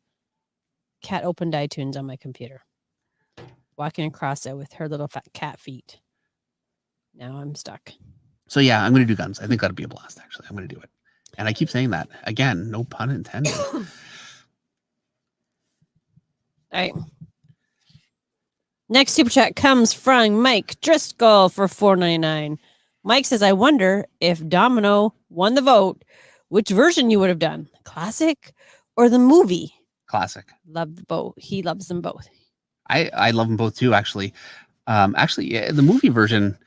Cat opened iTunes on my computer. Walking across it with her little fat cat feet. Now I'm stuck. So yeah, I'm going to do guns. I think that'll be a blast, actually. I'm going to do it. And I keep saying that. Again, no pun intended. All right. Next super chat comes from Mike Driscoll for $4.99. Mike says, I wonder if Domino won the vote which version you would have done, the classic or the movie. Classic. Love both. He loves them both. I love them both too, actually. Yeah, the movie version,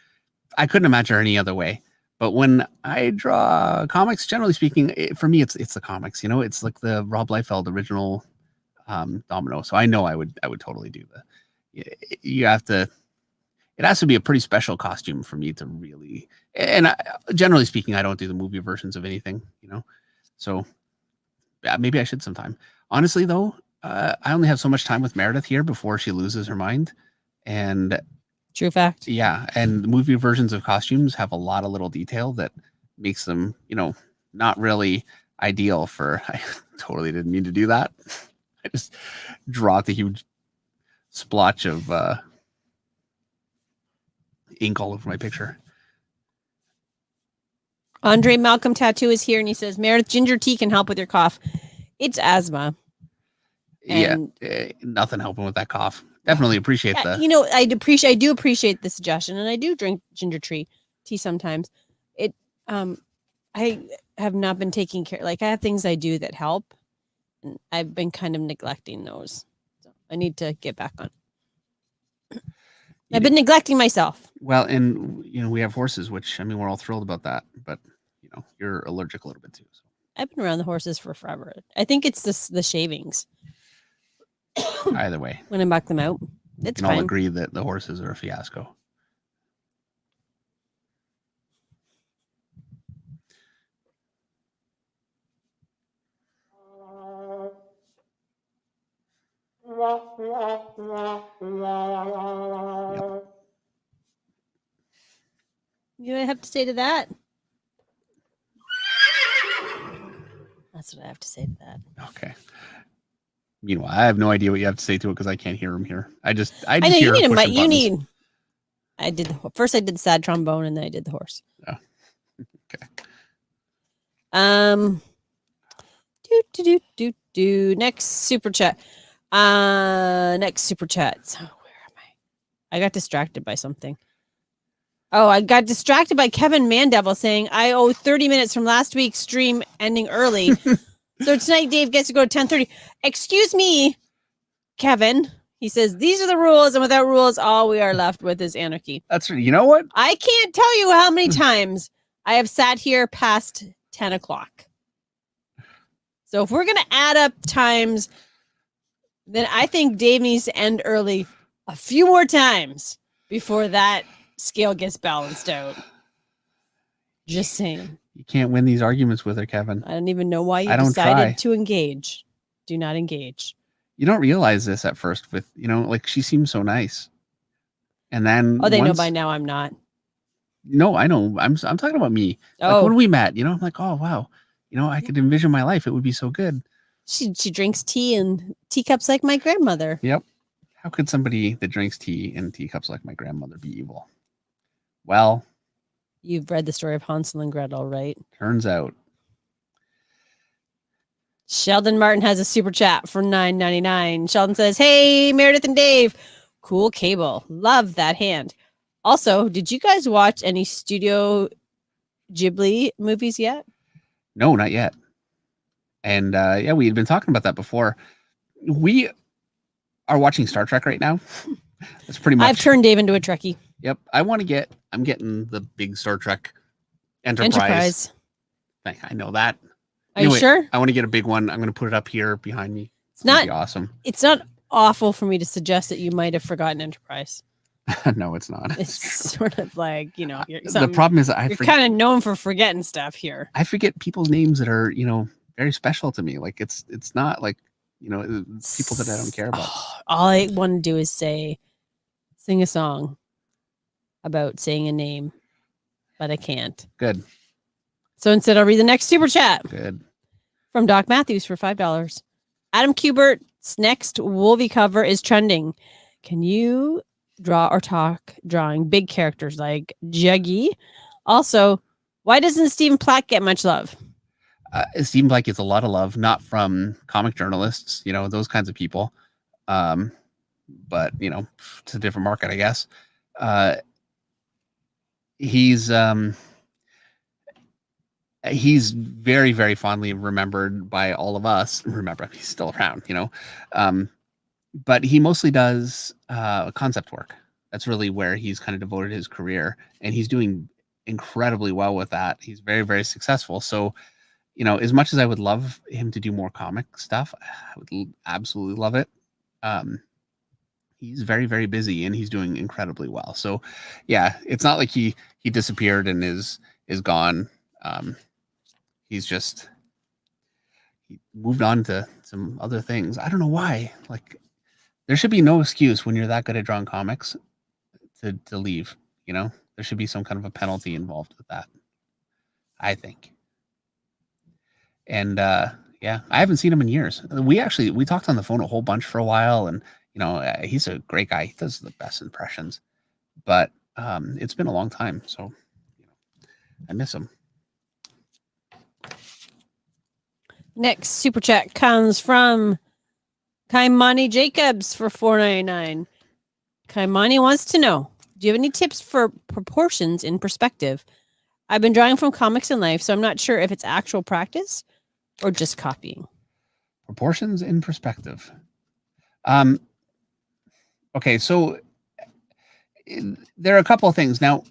I couldn't imagine any other way. But when I draw comics, generally speaking, for me, it's the comics. You know, it's like the Rob Liefeld original Domino. So I know I would totally do you have to. It has to be a pretty special costume for me to really. And generally speaking, I don't do the movie versions of anything. You know, so yeah, maybe I should sometime. Honestly, though, I only have so much time with Meredith here before she loses her mind, and True fact. yeah, and the movie versions of costumes have a lot of little detail that makes them, you know, not really ideal for. I totally didn't mean to do that. I just dropped a huge splotch of ink all over my picture. Andre Malcolm Tattoo is here and he says, Meredith, ginger tea can help with your cough. It's asthma. And nothing helping with that cough. Definitely appreciate that. You know, I do appreciate the suggestion, and I do drink ginger tea sometimes. I have not been taking care. Like I have things I do that help, and I've been kind of neglecting those. So I need to get back on. I've been neglecting myself. Well, and you know, we have horses, which I mean, we're all thrilled about that, but you know, you're allergic a little bit too. So. I've been around the horses for forever. I think it's the shavings. Either way, when I buck them out, we can all agree that the horses are a fiasco. Yep. You know what I have to say to that? That's what I have to say to that. Okay. Meanwhile, I have no idea what you have to say to it because I can't hear him here. I know you need him, but you need. I did first. I did the sad trombone, and then I did the horse. Oh, okay. Next super chat. Next super chat. So where am I? I got distracted by something. Oh, I got distracted by Kevin Mandevil saying I owe 30 minutes from last week's stream ending early. So tonight Dave gets to go to 10:30. Excuse me, Kevin. He says these are the rules, and without rules, all we are left with is anarchy. That's you know what? I can't tell you how many times I have sat here past 10 o'clock. So if we're gonna add up times, then I think Dave needs to end early a few more times before that scale gets balanced out. Just saying. You can't win these arguments with her, Kevin. I don't even know why you decided to engage. Do not engage. You don't realize this at first with, you know, like she seems so nice. And then they know by now I'm not. No, I know. I'm talking about me. Oh. Like when we met, you know, I'm like, oh wow. You know, I could envision my life. It would be so good. She drinks tea in teacups like my grandmother. Yep. How could somebody that drinks tea in teacups like my grandmother be evil? Well, you've read the story of Hansel and Gretel, right? Turns out. Sheldon Martin has a super chat for $9.99. Sheldon says, hey, Meredith and Dave. Cool cable. Love that hand. Also, did you guys watch any Studio Ghibli movies yet? No, not yet. And yeah, we had been talking about that before. We are watching Star Trek right now. That's pretty much. I've turned Dave into a Trekkie. Yep. I'm getting the big Star Trek Enterprise. I know that. Anyway, are you sure? I want to get a big one. I'm going to put it up here behind me. It's not awesome. It's not awful for me to suggest that you might have forgotten Enterprise. No, it's not. It's sort of like, you know, the problem is you're kind of known for forgetting stuff here. I forget people's names that are, you know, very special to me. Like it's not like, you know, people that I don't care about. All I want to do is sing a song about saying a name, but I can't. Good. So instead, I'll read the next super chat. Good. From Doc Matthews for $5. Adam Kubert's next Wolvie cover is trending. Can you draw or talk drawing big characters like Juggy? Also, why doesn't Stephen Platt get much love? Stephen Platt gets a lot of love, not from comic journalists, you know, those kinds of people. But, you know, it's a different market, I guess. He's he's very, very fondly remembered by all of us. Remember, he's still around, but he mostly does concept work. That's really where he's kind of devoted his career, and he's doing incredibly well with that. He's very, very successful. So, as much as I would love him to do more comic stuff, I would absolutely love it. He's very, very busy, and he's doing incredibly well. So, yeah, it's not like he disappeared and is gone. He's just he moved on to some other things. I don't know why. Like, there should be no excuse when you're that good at drawing comics to leave. There should be some kind of a penalty involved with that, I think. And yeah, I haven't seen him in years. We talked on the phone a whole bunch for a while, and he's a great guy. He does the best impressions, but it's been a long time, so I miss him. Next super chat comes from Kaimani Jacobs for $4.99. Kaimani wants to know, do you have any tips for proportions in perspective? I've been drawing from comics in life, so I'm not sure if it's actual practice or just copying. Proportions in perspective. Okay, so there are a couple of things. Now,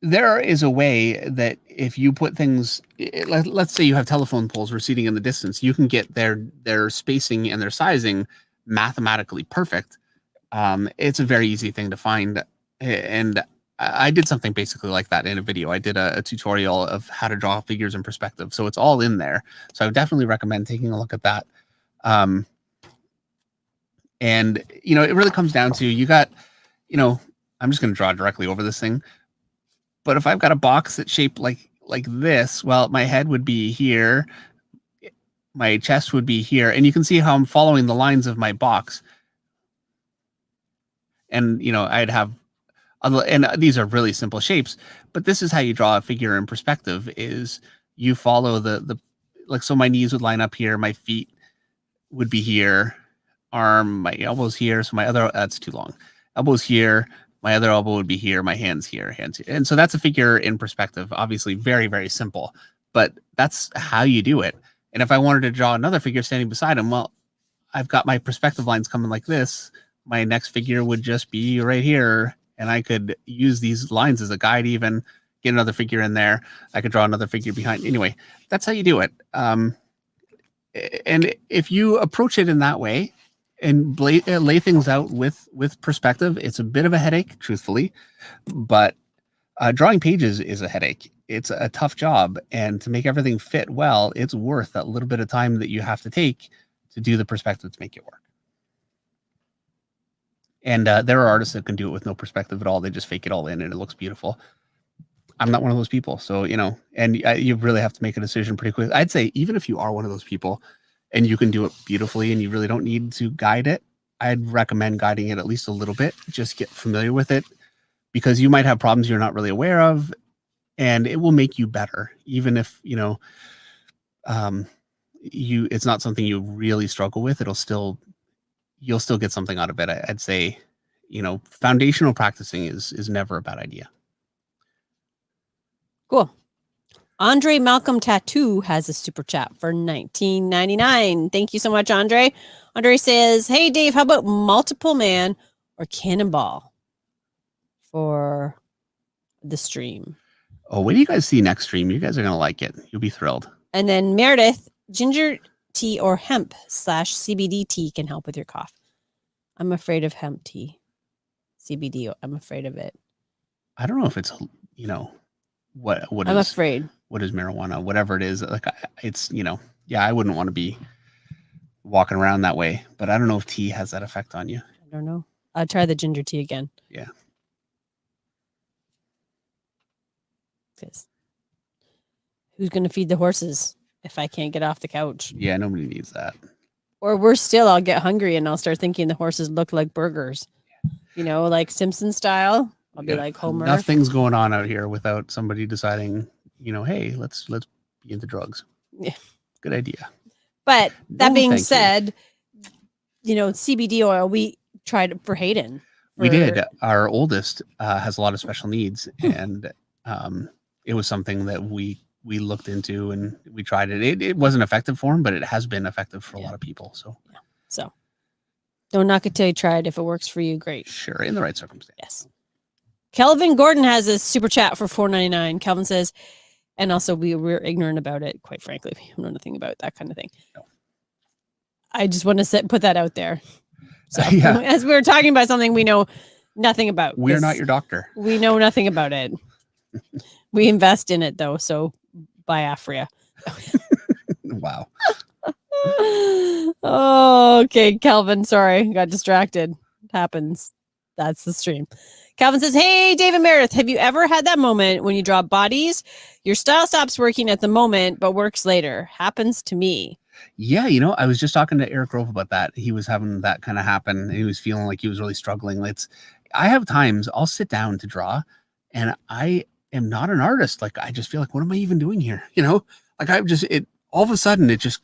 there is a way that if you put things, let's say you have telephone poles receding in the distance, you can get their spacing and their sizing mathematically perfect. It's a very easy thing to find. And I did something basically like that in a video. I did a tutorial of how to draw figures in perspective. So it's all in there. So I would definitely recommend taking a look at that. And, it really comes down to, you got, I'm just going to draw directly over this thing. But if I've got a box that's shaped like this, well, my head would be here. My chest would be here. And you can see how I'm following the lines of my box. And, I'd have, and these are really simple shapes, but this is how you draw a figure in perspective, is you follow so my knees would line up here, my feet would be here, my elbows here, so my other, that's too long, elbows here, my other elbow would be here, my hands here. And so that's a figure in perspective, obviously very, very simple, but that's how you do it. And if I wanted to draw another figure standing beside him, well, I've got my perspective lines coming like this. My next figure would just be right here. And I could use these lines as a guide, even get another figure in there. I could draw another figure behind. Anyway, that's how you do it. And if you approach it in that way and lay things out with perspective, it's a bit of a headache, truthfully. But drawing pages is a headache. It's a tough job. And to make everything fit well, it's worth that little bit of time that you have to take to do the perspective to make it work. And there are artists that can do it with no perspective at all. They just fake it all in and it looks beautiful. I'm not one of those people. So, and you really have to make a decision pretty quick. I'd say even if you are one of those people and you can do it beautifully and you really don't need to guide it, I'd recommend guiding it at least a little bit. Just get familiar with it, because you might have problems you're not really aware of, and it will make you better. Even if, it's not something you really struggle with, you'll still get something out of it. I'd say, foundational practicing is never a bad idea. Cool. Andre Malcolm Tattoo has a super chat for $19.99. Thank you so much, Andre. Andre says, hey, Dave, how about Multiple Man or Cannonball for the stream? Oh, what do you guys see next stream? You guys are going to like it. You'll be thrilled. And then Meredith, ginger tea or hemp/CBD tea can help with your cough. I'm afraid of hemp tea. CBD, I'm afraid of it. I don't know if it's, what I'm afraid. What is marijuana? Whatever it is, like it's, yeah, I wouldn't want to be walking around that way, but I don't know if tea has that effect on you. I don't know. I'll try the ginger tea again. Yeah. Because who's going to feed the horses if I can't get off the couch? Yeah, nobody needs that. Or worse still, I'll get hungry and I'll start thinking the horses look like burgers. Like Simpson style. I'll be like Homer. Nothing's going on out here without somebody deciding, hey, let's be into drugs. Yeah. Good idea. But that being said, CBD oil, we tried it for Hayden. We did. Our oldest has a lot of special needs, and it was something that we we looked into and we tried it. It wasn't effective for him, but it has been effective for a Yeah. lot of people. So So don't knock it till you try it. If it works for you, great. sure, in the right circumstance. Yes. Kelvin Gordon has a super chat for $4.99. Kelvin says, and also we're ignorant about it, quite frankly. We know nothing about that kind of thing. No. I just want to put that out there. So Yeah. as we were talking about something we know nothing about. We're not 'cause your doctor. We know nothing about it. We invest in it though, so buy Afria. Wow. Oh, okay, Kelvin. Sorry, got distracted. It happens. That's the stream. Calvin says, "Hey, David Meredith, have you ever had that moment when you draw bodies? Your style stops working at the moment, but works later. Happens to me." Yeah, I was just talking to Eric Grove about that. He was having that kind of happen. He was feeling like he was really struggling. I have times I'll sit down to draw, and I am not an artist. Like I just feel like, what am I even doing here? Like all of a sudden it just,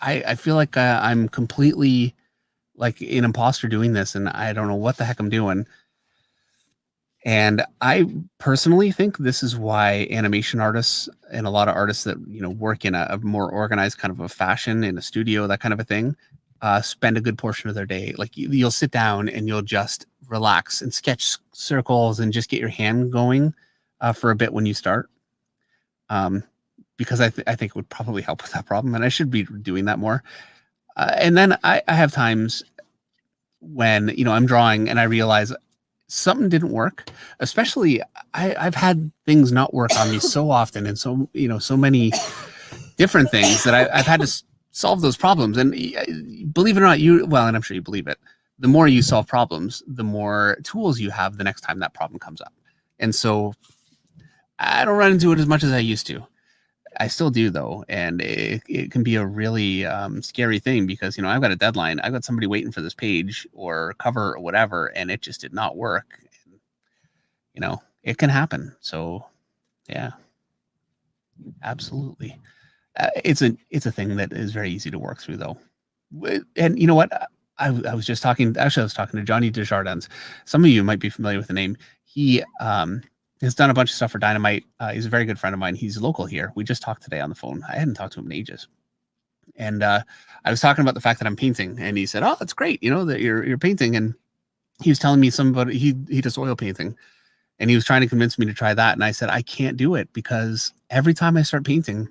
I feel like I'm completely like an imposter doing this, and I don't know what the heck I'm doing. And I personally think this is why animation artists and a lot of artists that work in a more organized kind of a fashion in a studio, that kind of a thing, spend a good portion of their day. Like you'll sit down and you'll just relax and sketch circles and just get your hand going for a bit when you start. Because I think it would probably help with that problem, and I should be doing that more. And then I have times when I'm drawing and I realize something didn't work. Especially I've had things not work on me so often, and so so many different things that I've had to solve those problems. And believe it or not, and I'm sure you believe it, the more you solve problems, the more tools you have the next time that problem comes up. And so I don't run into it as much as I used to. I still do though, and it can be a really scary thing because I've got a deadline. I've got somebody waiting for this page or cover or whatever, and it just did not work. It can happen. So, yeah, absolutely. It's a thing that is very easy to work through though. And you know what? I was talking to Johnny Desjardins. Some of you might be familiar with the name. He has done a bunch of stuff for Dynamite. He's a very good friend of mine. He's local here. We just talked today on the phone. I hadn't talked to him in ages. And I was talking about the fact that I'm painting, and he said, "Oh, that's great. That you're painting." And he was telling me he does oil painting, and he was trying to convince me to try that. And I said, I can't do it because every time I start painting,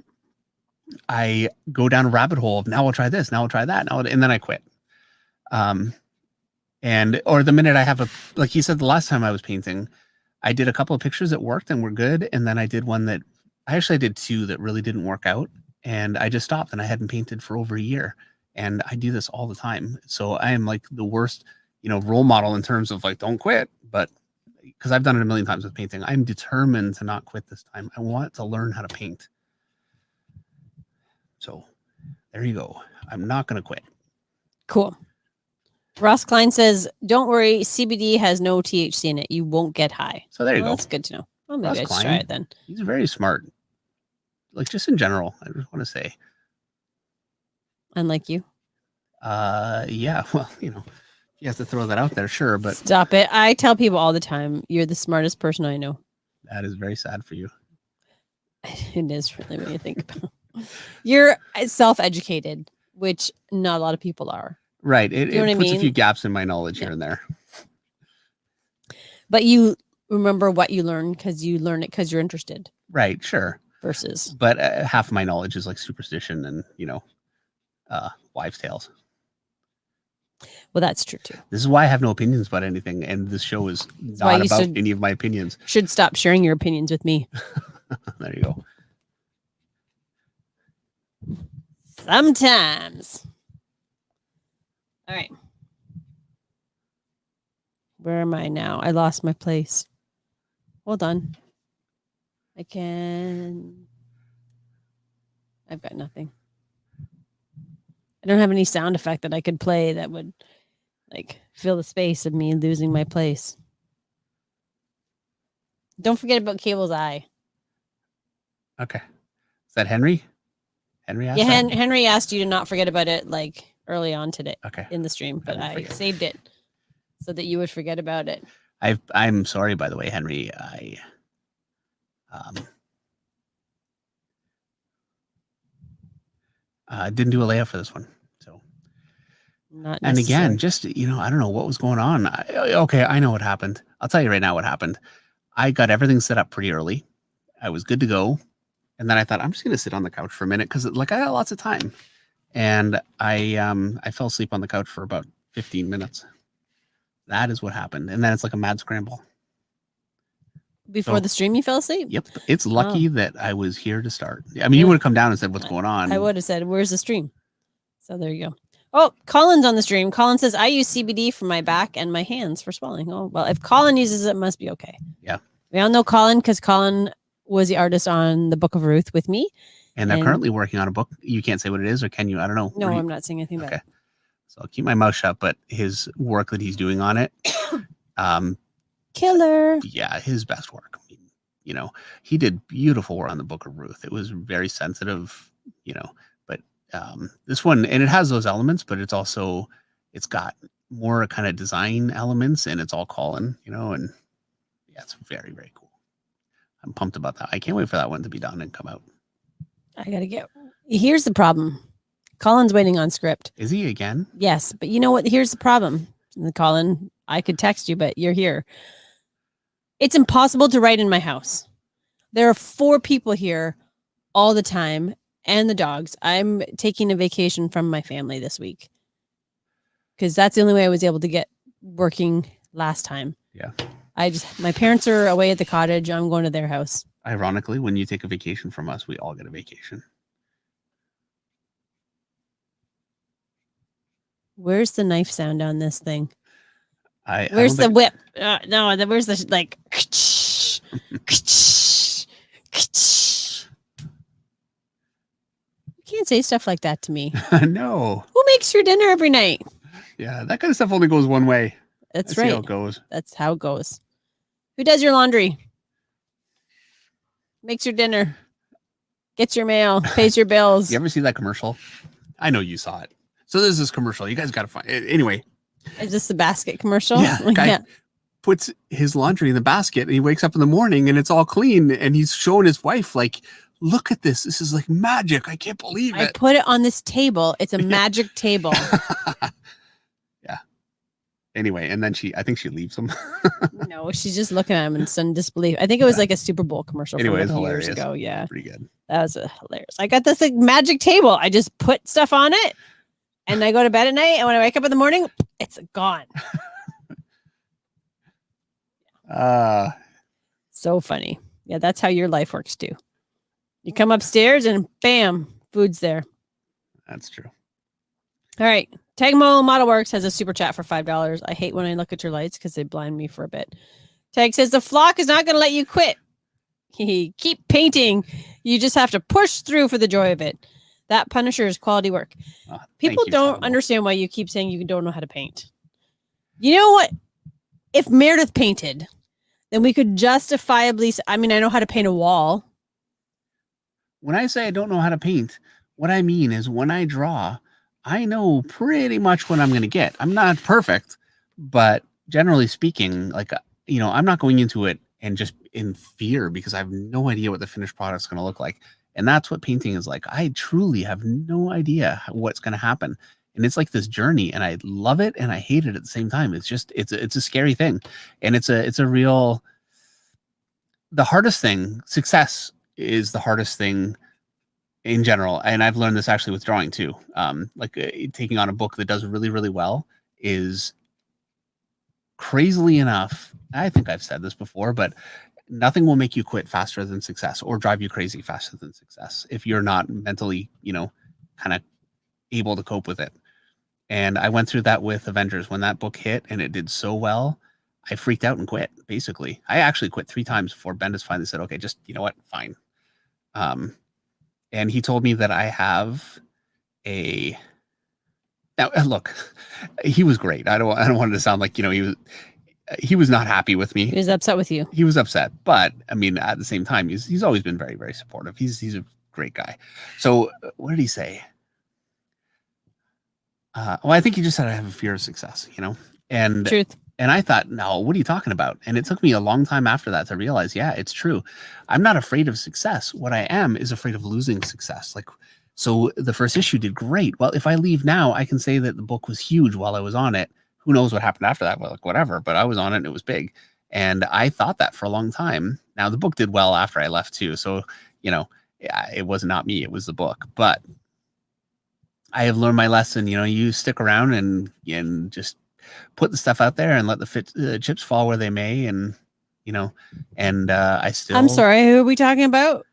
I go down a rabbit hole of now I'll try this, now I'll try that, and then I quit. Or the minute I have like he said, the last time I was painting, I did a couple of pictures that worked and were good. And then I did one that I did two that really didn't work out. And I just stopped, and I hadn't painted for over a year. And I do this all the time. So I am like the worst, role model in terms of like, don't quit. But because I've done it a million times with painting, I'm determined to not quit this time. I want to learn how to paint. So there you go. I'm not going to quit. Cool. Ross Klein says, "Don't worry, CBD has no THC in it. You won't get high." So there you go. That's good to know. Well, maybe Ross I should try it then. He's very smart. Like just in general, I just want to say. Unlike you. Yeah. Well, you have to throw that out there, sure, but Stop it. I tell people all the time, you're the smartest person I know. that is very sad for you. It is really when you think about it. You're self-educated, which not a lot of people are. Right. It puts a few mean? gaps in my knowledge here and there. But you remember what you learn because you learn it because you're interested. Right. Sure. Versus. But half of my knowledge is like superstition and, wives' tales. Well, that's true too. This is why I have no opinions about anything. And this show is not about any of my opinions. Should stop sharing your opinions with me. There you go. Sometimes. All right. Where am I now? I lost my place. Hold on. I've got nothing. I don't have any sound effect that I could play that would like fill the space of me losing my place. Don't forget about Cable's eye. Okay. Is that Henry? Henry asked Yeah, that? Henry asked you to not forget about it like early on today Okay. in the stream, but I forget. saved it so that you would forget about it. I'm sorry, by the way, Henry. Didn't do a layout for this one. So, Not and necessary. again, just, I don't know what was going on. Okay, I know what happened. I'll tell you right now what happened. I got everything set up pretty early. I was good to go. And then I thought, I'm just going to sit on the couch for a minute because I got lots of time. And I fell asleep on the couch for about 15 minutes. That is what happened. And then it's like a mad scramble. Before the stream, you fell asleep? Yep. It's lucky that I was here to start. I mean, you would have come down and said, what's going on? I would have said, where's the stream? So there you go. Oh, Colin's on the stream. Colin says, I use CBD for my back and my hands for swelling. Oh, well, if Colin uses it, it must be okay. Yeah. We all know Colin because Colin was the artist on the Book of Ruth with me. And they're currently working on a book. You can't say what it is, or can you? I don't know. No, I'm not saying anything about it. So I'll keep my mouth shut, but his work that he's doing on it, Killer. yeah, his best work. I mean, he did beautiful work on the Book of Ruth. It was very sensitive, but this one, and it has those elements, but it's got more kind of design elements, and it's all Colin, and yeah, it's very, very cool. I'm pumped about that. I can't wait for that one to be done and come out. Here's the problem. Colin's waiting on script. Is he again? Yes, but you know what? Here's the problem. Colin, I could text you, but you're here. It's impossible to write in my house. There are 4 people here all the time and the dogs. I'm taking a vacation from my family this week because that's the only way I was able to get working last time. Yeah. My parents are away at the cottage. I'm going to their house. Ironically, when you take a vacation from us, we all get a vacation. Where's the knife sound on this thing? Where's the whip? No, where's the like? You can't say stuff like that to me. No. Who makes your dinner every night? Yeah, that kind of stuff only goes one way. That's right. right. How it goes. That's how it goes. Who does your laundry? Makes your dinner. Gets your mail. Pays your bills. You ever see that commercial? I know you saw it. So there's this commercial. You guys got to find it. Anyway. Is this the basket commercial? Yeah. Guy puts his laundry in the basket and he wakes up in the morning and it's all clean. And he's showing his wife, like, look at this. This is like magic. I can't believe it. I put it on this table. It's a magic table. Yeah. Anyway, and then I think she leaves him. No, she's just looking at him in some disbelief. I think it was like a Super Bowl commercial from a few hilarious. years ago. Yeah. Pretty good. That was hilarious. I got this like magic table. I just put stuff on it and I go to bed at night. And when I wake up in the morning, it's gone. So funny. Yeah, that's how your life works too. You come upstairs and bam, food's there. That's true. All right. Tagmo Model Works has a super chat for $5. I hate when I look at your lights because they blind me for a bit. Tag says the flock is not going to let you quit. Keep painting. You just have to push through for the joy of it. That Punisher is quality work. People don't understand why you keep saying you don't know how to paint. You know what? If Meredith painted, then we could justifiably. I mean, I know how to paint a wall. When I say I don't know how to paint, what I mean is when I draw, I know pretty much what I'm going to get. I'm not perfect, but generally speaking, like, I'm not going into it and just in fear because I have no idea what the finished product is going to look like. And that's what painting is like. I truly have no idea what's going to happen. And it's like this journey and I love it and I hate it at the same time. It's just, it's a scary thing. And it's a real, the hardest thing, success is the hardest thing in general. And I've learned this actually with drawing too. Taking on a book that does really, really well is crazily enough. I think I've said this before, but nothing will make you quit faster than success or drive you crazy faster than success if you're not mentally, kind of able to cope with it. And I went through that with Avengers. When that book hit and it did so well, I freaked out and quit, basically. I actually quit 3 times before Bendis finally said, okay, just, you know what, fine. And he told me that I have now look, he was great. I don't want it to sound like, he was not happy with me. He was upset with you. He was upset, but I mean, at the same time, he's always been very, very supportive. He's a great guy. So what did he say? Well, I think he just said I have a fear of success, and Truth. And I thought, no, what are you talking about? And it took me a long time after that to realize, yeah, it's true. I'm not afraid of success. What I am is afraid of losing success. Like So the first issue did great. Well, if I leave now, I can say that the book was huge while I was on it. Who knows what happened after that? Well, like whatever, but I was on it and it was big. And I thought that for a long time. Now the book did well after I left too. So, yeah, it was not me, it was the book. But I have learned my lesson. You stick around and just put the stuff out there and let the chips fall where they may. And, I still. I'm sorry, who are we talking about?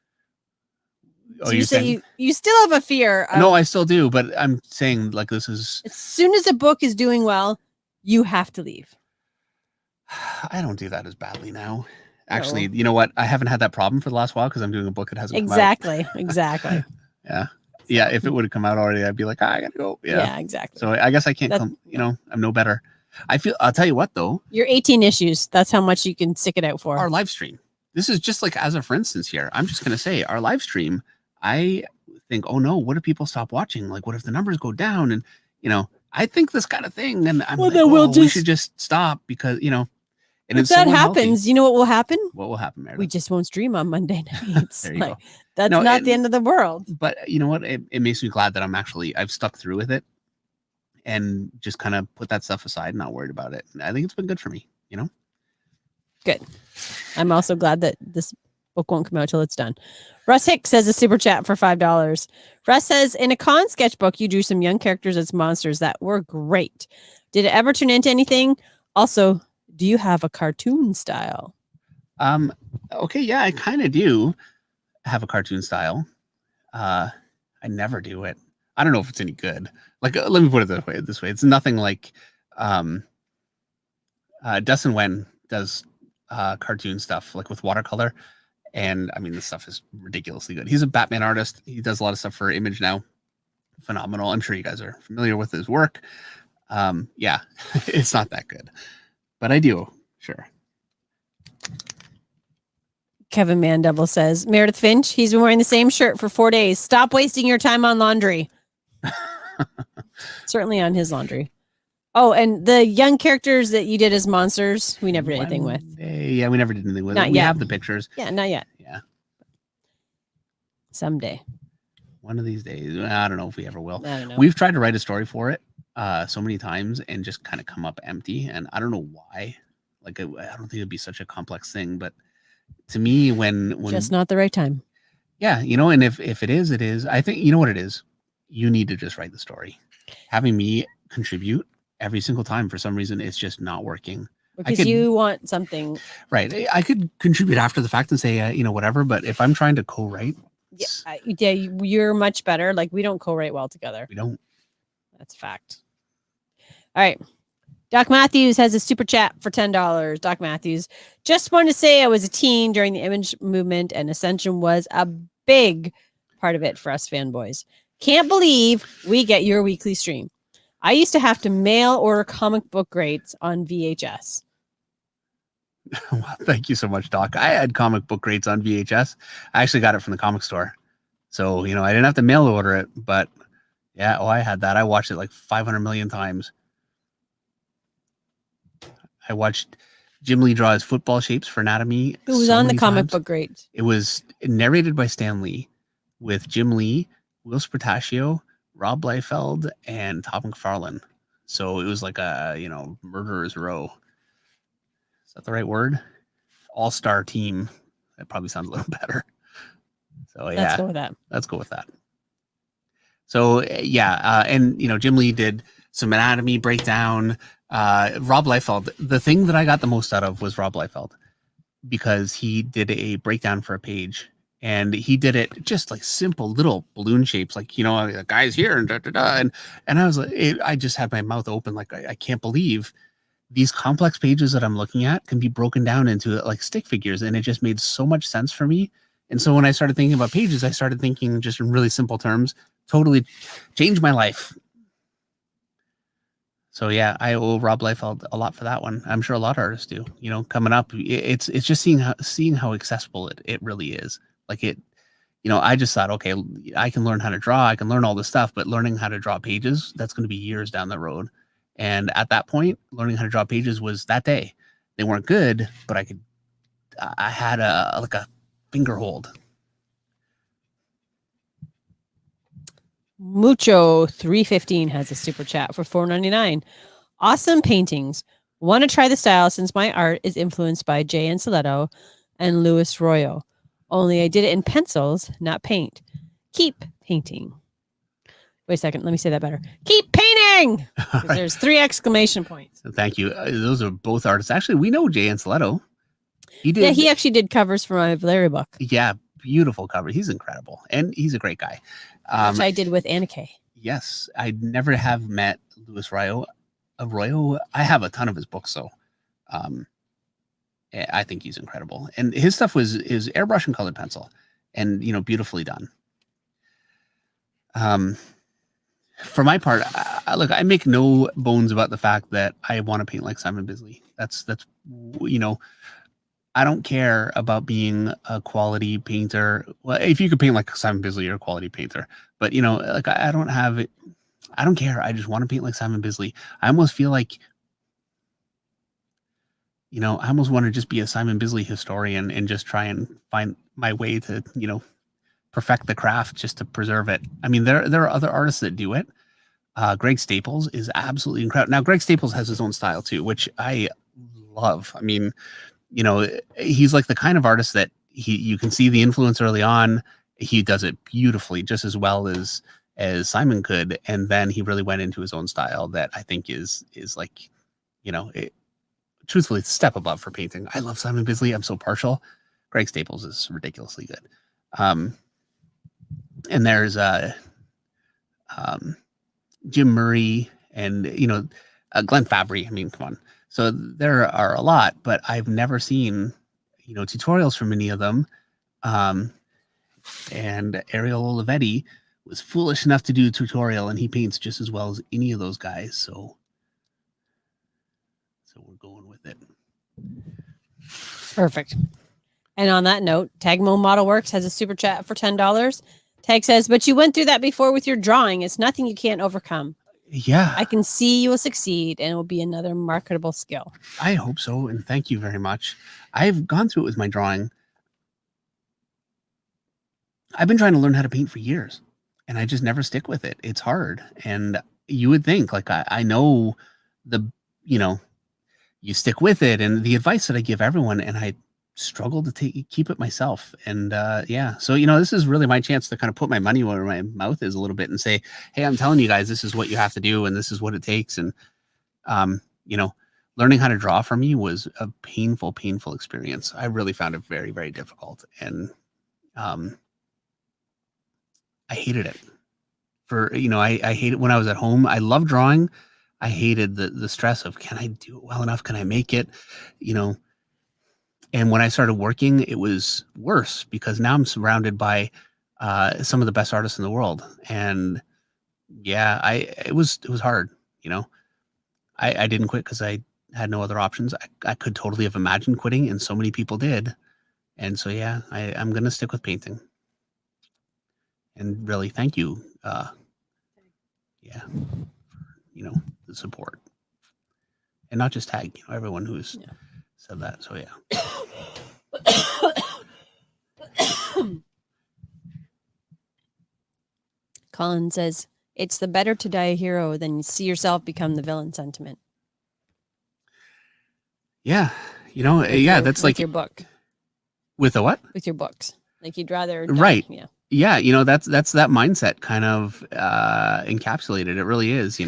Oh, So you say you still have a fear. No, I still do, but I'm saying like this is. As soon as a book is doing well, you have to leave. I don't do that as badly now. Actually, you know what? I haven't had that problem for the last while because I'm doing a book that hasn't come out. Exactly. Yeah. If it would have come out already, I'd be like, I gotta go. Yeah, exactly. So I guess I can't come. I'm no better. I'll tell you what though. You're 18 issues. That's how much you can stick it out for. Our live stream. This is just like as a for instance here. I'm just gonna say our live stream. I think, oh no, what if people stop watching? Like, what if the numbers go down? And I think this kind of thing. And I'm like, we should just stop because And if that happens, you know what will happen? What will happen, Meredith? We just won't stream on Monday nights. There you go. That's not the end of the world. But you know what? It makes me glad that I've stuck through with it and just kind of put that stuff aside and not worried about it. And I think it's been good for me, Good. I'm also glad that this book won't come out till it's done. Russ Hicks says a super chat for $5. Russ says, in a con sketchbook, you drew some young characters as monsters that were great. Did it ever turn into anything? Also, do you have a cartoon style? Okay, yeah, I kind of do have a cartoon style. I never do it. I don't know if it's any good. Like, let me put it this way. It's nothing like Dustin Wen does cartoon stuff like with watercolor. And I mean, this stuff is ridiculously good. He's a Batman artist. He does a lot of stuff for Image now. Phenomenal. I'm sure you guys are familiar with his work. Yeah, it's not that good, but I do. Sure. Kevin Mandeville says, Meredith Finch, he's been wearing the same shirt for 4 days. Stop wasting your time on laundry. Certainly on his laundry. Oh, and the young characters that you did as monsters, we never did anything with. Yeah, we never did anything with Not it. We yet. have the pictures. Yeah, not yet. Yeah. Someday. One of these days. I don't know if we ever will. I don't know. We've tried to write a story for it so many times and just kind of come up empty. And I don't know why. Like, I don't think it'd be such a complex thing. But to me, when just not the right time. Yeah, and if it is, it is. I think, you know what it is? You need to just write the story. Having me contribute every single time, for some reason, it's just not working. Because you want something. Right. I could contribute after the fact and say, whatever. But if I'm trying to co-write. Yeah, you're much better. Like, we don't co-write well together. We don't. That's a fact. All right. Doc Matthews has a super chat for $10. Doc Matthews, just wanted to say I was a teen during the Image movement, and Ascension was a big part of it for us fanboys. Can't believe we get your weekly stream. I used to have to mail order comic book grades on VHS. Well, thank you so much, Doc. I had comic book grades on VHS. I actually got it from the comic store. So, I didn't have to mail order it, but yeah, I had that. I watched it like 500 million times. I watched Jim Lee draw his football shapes for Anatomy. Who was on the comic book grades? It was narrated by Stan Lee with Jim Lee, Will Spartaccio, Rob Liefeld, and Todd McFarlane. So it was like a, murderer's row. Is that the right word? All-star team. That probably sounds a little better. So yeah, let's go with that. Let's go with that. So yeah, and Jim Lee did some anatomy breakdown. Rob Liefeld. The thing that I got the most out of was Rob Liefeld because he did a breakdown for a page. And he did it just like simple little balloon shapes, like, a guy's here and and I was like, I just had my mouth open. Like, I can't believe these complex pages that I'm looking at can be broken down into like stick figures. And it just made so much sense for me. And so when I started thinking about pages, I started thinking just in really simple terms, totally changed my life. So yeah, I owe Rob Liefeld a lot for that one. I'm sure a lot of artists do, coming up. It's just seeing how accessible it really is. Like it, I just thought, okay, I can learn how to draw. I can learn all this stuff, but learning how to draw pages, that's going to be years down the road. And at that point, learning how to draw pages was that day. They weren't good, but I had a finger hold. Mucho 315 has a super chat for $4.99. Awesome paintings. Want to try the style since my art is influenced by Jay Anceletto and Louis Royo. Only I did it in pencils, not paint. Keep painting. Wait a second. Let me say that better. Keep painting. All right. There's 3 exclamation points. Thank you. Those are both artists. Actually, we know Jay Anceletto. He did. Yeah, he actually did covers for my Valeri book, Yeah, beautiful cover. He's incredible, and he's a great guy. which I did with Anna Kay. Yes, I never have met Louis Royo. I have a ton of his books, so I think he's incredible. And his stuff is airbrush and colored pencil, and beautifully done. For my part, look, I make no bones about the fact that I want to paint like Simon Bisley. That's I don't care about being a quality painter. Well, if you could paint like Simon Bisley, you're a quality painter. But like I don't have it. I don't care. I just want to paint like Simon Bisley. I almost feel like, I almost want to just be a Simon Bisley historian and just try and find my way to, perfect the craft just to preserve it. I mean, there are other artists that do it. Greg Staples is absolutely incredible. Now, Greg Staples has his own style too, which I love. I mean, he's like the kind of artist that you can see the influence early on. He does it beautifully, just as well as Simon could, and then he really went into his own style that I think is like, truthfully, it's a step above for painting. I love Simon Bisley. I'm so partial. Greg Staples is ridiculously good. And there's Jim Murray and Glenn Fabry. I mean, come on. So there are a lot, but I've never seen tutorials from any of them. And Ariel Olivetti was foolish enough to do a tutorial, and he paints just as well as any of those guys. So we're going with it. Perfect. And on that note, Tagmo Model Works has a super chat for $10. Tag says, but you went through that before with your drawing. It's nothing you can't overcome. Yeah. I can see you will succeed, and it will be another marketable skill. I hope so, and thank you very much. I've gone through it with my drawing. I've been trying to learn how to paint for years, and I just never stick with it. It's hard, and you would think, like, I know you stick with it, and the advice that I give everyone, and I struggle to keep it myself. And yeah, so this is really my chance to kind of put my money where my mouth is a little bit and say, hey, I'm telling you guys, this is what you have to do, and this is what it takes. And learning how to draw for me was a painful experience. I really found it very, very difficult, and I hated it. I hate it when I was at home. I love drawing. I hated the stress of, can I do it well enough? Can I make it? And when I started working, it was worse because now I'm surrounded by some of the best artists in the world. And yeah, it was hard. I didn't quit because I had no other options. I could totally have imagined quitting, and so many people did. And so, yeah, I'm going to stick with painting. And really, thank you. The support. And not just Tag, everyone who's said that. So, yeah. Colin says, it's the better to die a hero than you see yourself become the villain sentiment. Yeah. That's like your book. With a what? With your books. Like you'd rather die. Right. Yeah. Yeah, that's that mindset kind of encapsulated. It really is,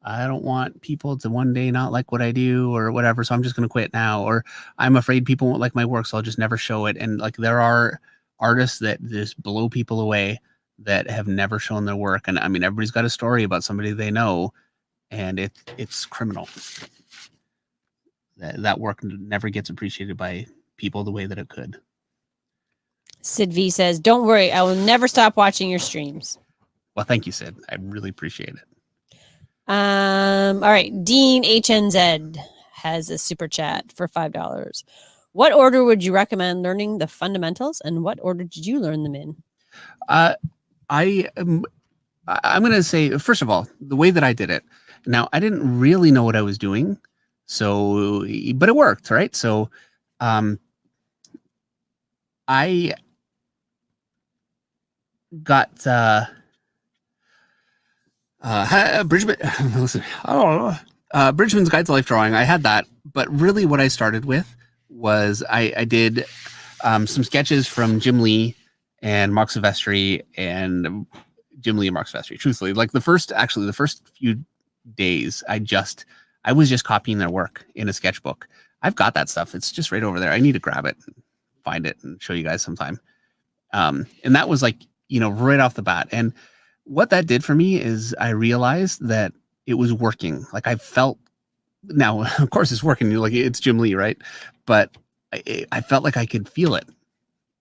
I don't want people to one day not like what I do or whatever, so I'm just going to quit now. Or I'm afraid people won't like my work, so I'll just never show it. And like there are artists that just blow people away that have never shown their work. And I mean, everybody's got a story about somebody they know, and it's criminal. That work never gets appreciated by people the way that it could. Sid V says, don't worry, I will never stop watching your streams. Well, thank you, Sid. I really appreciate it. All right. Dean HNZ has a super chat for $5. What order would you recommend learning the fundamentals, and what order did you learn them in? I'm going to say, first of all, the way that I did it. Now, I didn't really know what I was doing, but it worked, right? So, I got Bridgman, listen, Bridgman's Guide to Life Drawing. I had that, but really what I started with was I did some sketches from Jim Lee and Mark Silvestri and Jim Lee and Mark Silvestri. Truthfully, like the first few days, I was just copying their work in a sketchbook. I've got that stuff. It's just right over there. I need to grab it, find it, and show you guys sometime. And that was like, right off the bat. And what that did for me is I realized that it was working. Like I felt, now, of course it's working. Like it's Jim Lee, right? But I felt like I could feel it.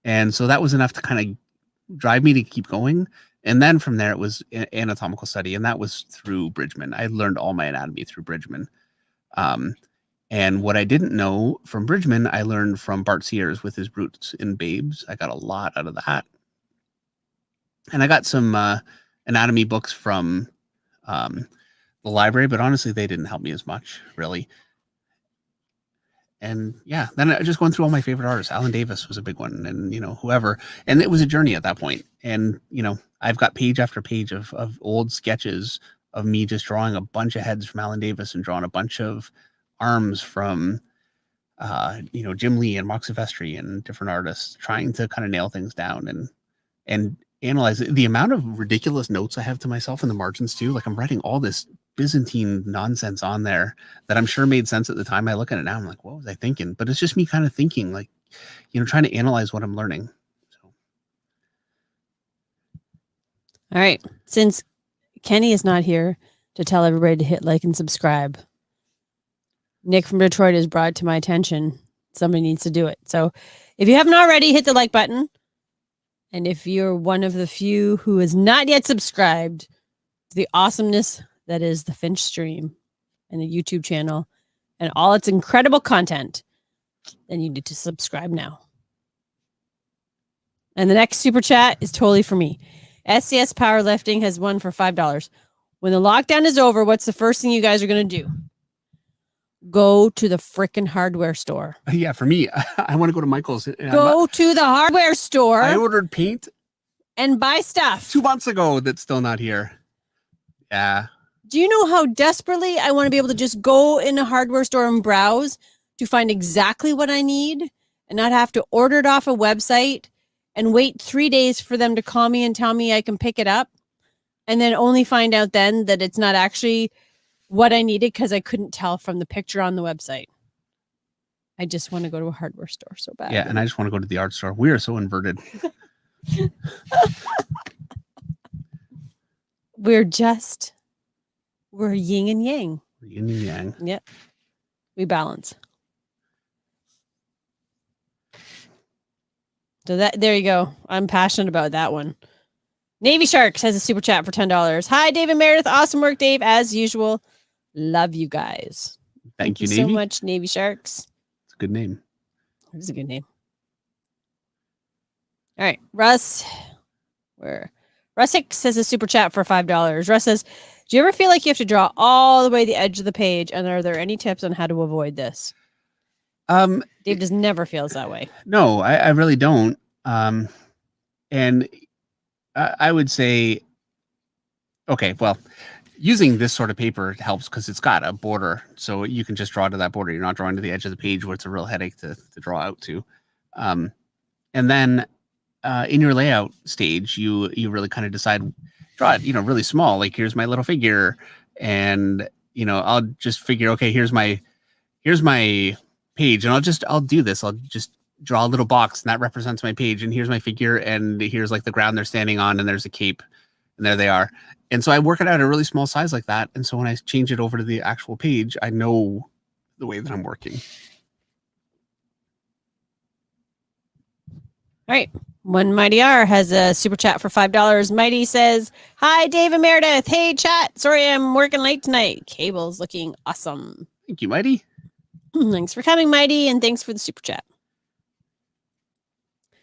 And so that was enough to kind of drive me to keep going. And then from there, it was anatomical study. And that was through Bridgman. I learned all my anatomy through Bridgman. And what I didn't know from Bridgman, I learned from Bart Sears with his Brutes and Babes. I got a lot out of that. And I got some anatomy books from the library, but honestly, they didn't help me as much, really. And yeah, then I just going through all my favorite artists. Alan Davis was a big one, and whoever. And it was a journey at that point. And I've got page after page of old sketches of me just drawing a bunch of heads from Alan Davis and drawing a bunch of arms from Jim Lee and Mark Silvestri and different artists, trying to kind of nail things down and analyze it. The amount of ridiculous notes I have to myself in the margins too. Like I'm writing all this Byzantine nonsense on there that I'm sure made sense at the time. I look at it now, I'm like, what was I thinking? But it's just me kind of thinking, like, trying to analyze what I'm learning. So. All right. Since Kenny is not here to tell everybody to hit like and subscribe, Nick from Detroit has brought to my attention somebody needs to do it. So if you haven't already, hit the like button. And if you're one of the few who is not yet subscribed to the awesomeness that is the Finch stream and the YouTube channel and all its incredible content, then you need to subscribe now. And the next super chat is totally for me. SCS Powerlifting has won for $5. When the lockdown is over, what's the first thing you guys are going to do? Go to the frickin' hardware store. Yeah, for me, I want to go to Michael's. Go to the hardware store. I ordered paint and buy stuff 2 months ago that's still not here. Yeah. Do you know how desperately I want to be able to just go in a hardware store and browse to find exactly what I need and not have to order it off a website and wait 3 days for them to call me and tell me I can pick it up and then only find out then that it's not actually what I needed because I couldn't tell from the picture on the website. I just want to go to a hardware store so bad. Yeah, and I just want to go to the art store. We are so inverted. We're yin and yang. We're yin and yang. Yep. We balance. So there you go. I'm passionate about that one. Navy Sharks has a super chat for $10. Hi, Dave and Meredith. Awesome work, Dave. As usual. Love you guys. Thank you, so Navy. much, Navy Sharks. It's a good name. It is a good name. All right. Russ Hicks says a super chat for $5. Russ says, do you ever feel like you have to draw all the way to the edge of the page? And are there any tips on how to avoid this? Dave just never feels that way. No, I really don't. And I would say, okay, well, using this sort of paper helps because it's got a border. So you can just draw to that border. You're not drawing to the edge of the page where it's a real headache to draw out to. And then in your layout stage, you really kind of decide, draw it, really small. Like here's my little figure. And, I'll just figure, okay, here's my page. And I'll do this. I'll just draw a little box and that represents my page. And here's my figure. And here's like the ground they're standing on. And there's a cape. And there they are. And so I work it out at a really small size like that. And so when I change it over to the actual page, I know the way that I'm working. All right. One Mighty R has a super chat for $5. Mighty says, hi, Dave and Meredith. Hey, chat. Sorry, I'm working late tonight. Cable's looking awesome. Thank you, Mighty. Thanks for coming, Mighty. And thanks for the super chat.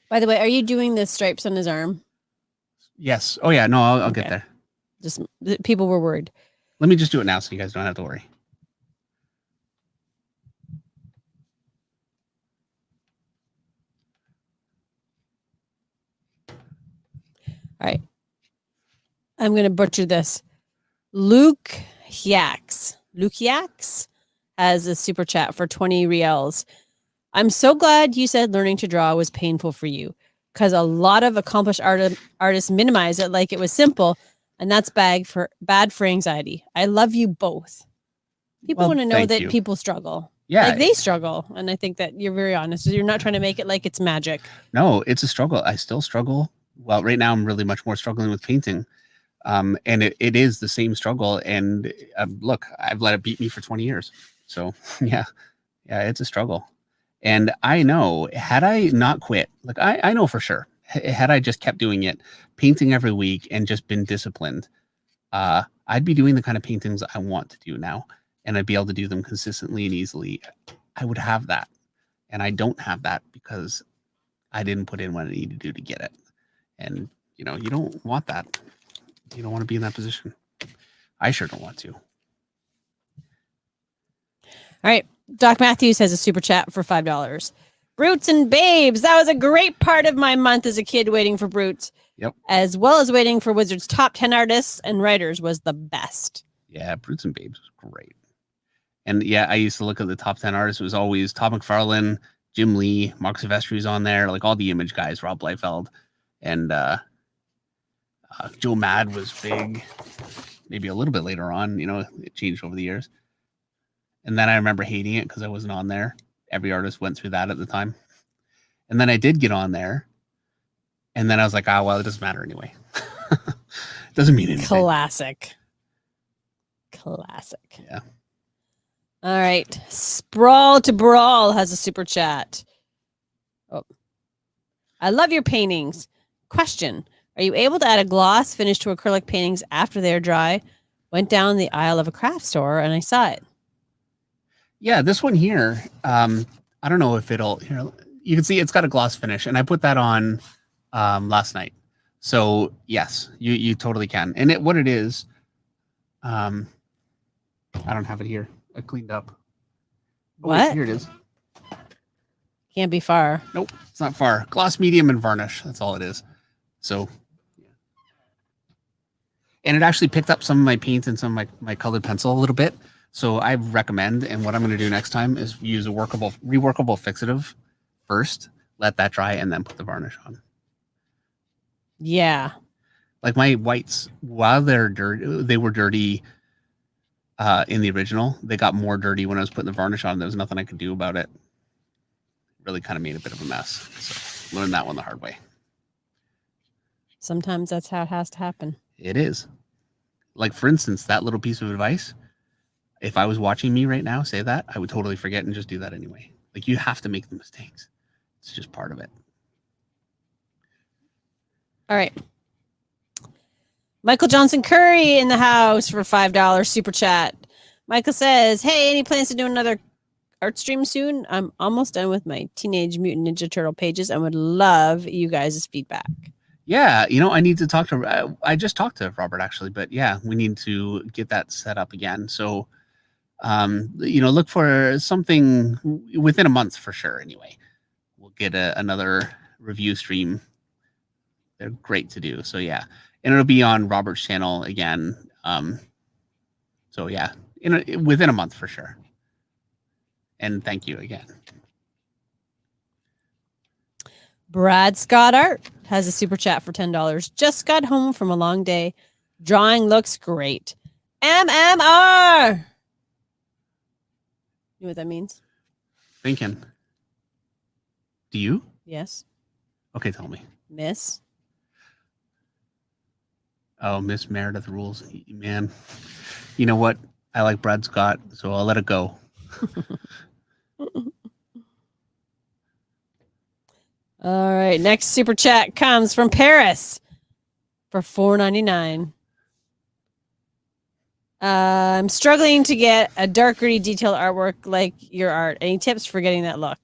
By the way, are you doing the stripes on his arm? Yes. Oh, yeah. No, I'll get there. Just people were worried. Let me just do it now so you guys don't have to worry. All right. I'm going to butcher this. Luke Yax has a super chat for 20 reals. I'm so glad you said learning to draw was painful for you, because a lot of accomplished artists minimize it like it was simple, and that's bad for anxiety. I love you both. People want to know that people struggle. Yeah. Like they struggle. And I think that you're very honest. You're not trying to make it like it's magic. No, it's a struggle. I still struggle. Well, right now I'm really much more struggling with painting. And it is the same struggle. And look, I've let it beat me for 20 years. So yeah, it's a struggle. And I know, had I not quit, like I know for sure, had I just kept doing it, painting every week and just been disciplined, I'd be doing the kind of paintings I want to do now. And I'd be able to do them consistently and easily. I would have that. And I don't have that because I didn't put in what I needed to do to get it. And, you don't want that. You don't want to be in that position. I sure don't want to. All right. Doc Matthews has a super chat for $5. Brutes and Babes. That was a great part of my month as a kid waiting for Brutes. Yep. As well as waiting for Wizards' top 10 artists and writers was the best. Yeah, Brutes and Babes was great. And yeah, I used to look at the top 10 artists. It was always Todd McFarlane, Jim Lee, Mark Silvestri's on there, like all the Image guys, Rob Liefeld, and Joe Mad was big. Maybe a little bit later on, it changed over the years. And then I remember hating it because I wasn't on there. Every artist went through that at the time. And then I did get on there. And then I was like, well, it doesn't matter anyway. It doesn't mean anything. Classic. Yeah. All right. Sprawl to Brawl has a super chat. Oh. I love your paintings. Question. Are you able to add a gloss finish to acrylic paintings after they're dry? Went down the aisle of a craft store and I saw it. Yeah, this one here, I don't know if you can see it's got a gloss finish, and I put that on last night. So yes, you totally can. And what it is, I don't have it here. I cleaned up. Oh, What? Wait, here it is. Can't be far. Nope, it's not far. Gloss, medium, and varnish. That's all it is. So, yeah. And it actually picked up some of my paint and some of my colored pencil a little bit. So I recommend, and what I'm going to do next time is use a reworkable fixative first, let that dry, and then put the varnish on. Yeah. Like my whites, while they were dirty in the original, they got more dirty when I was putting the varnish on. There was nothing I could do about it. Really kind of made a bit of a mess. So learned that one the hard way. Sometimes that's how it has to happen. It is. Like, for instance, that little piece of advice, if I was watching me right now say that, I would totally forget and just do that anyway. Like, you have to make the mistakes. It's just part of it. All right. Michael Johnson Curry in the house for $5 super chat. Michael says, hey, any plans to do another art stream soon? I'm almost done with my Teenage Mutant Ninja Turtle pages and would love you guys' feedback. Yeah, I need to talk to, I just talked to Robert actually, but yeah, we need to get that set up again. So, look for something within a month for sure. Anyway, we'll get another review stream. They're great to do. So yeah, and it'll be on Robert's channel again. So yeah, within a month for sure. And thank you again. Brad Scott Art has a super chat for $10. Just got home from a long day. Drawing looks great. MMR. You know what that means? Thinking. Do you? Yes. Okay, tell me. Miss. Oh, Miss Meredith rules. Man, you know what? I like Brad Scott, so I'll let it go. All right. Next super chat comes from Paris for $4.99. I'm struggling to get a dark, gritty, detailed artwork like your art. Any tips for getting that look?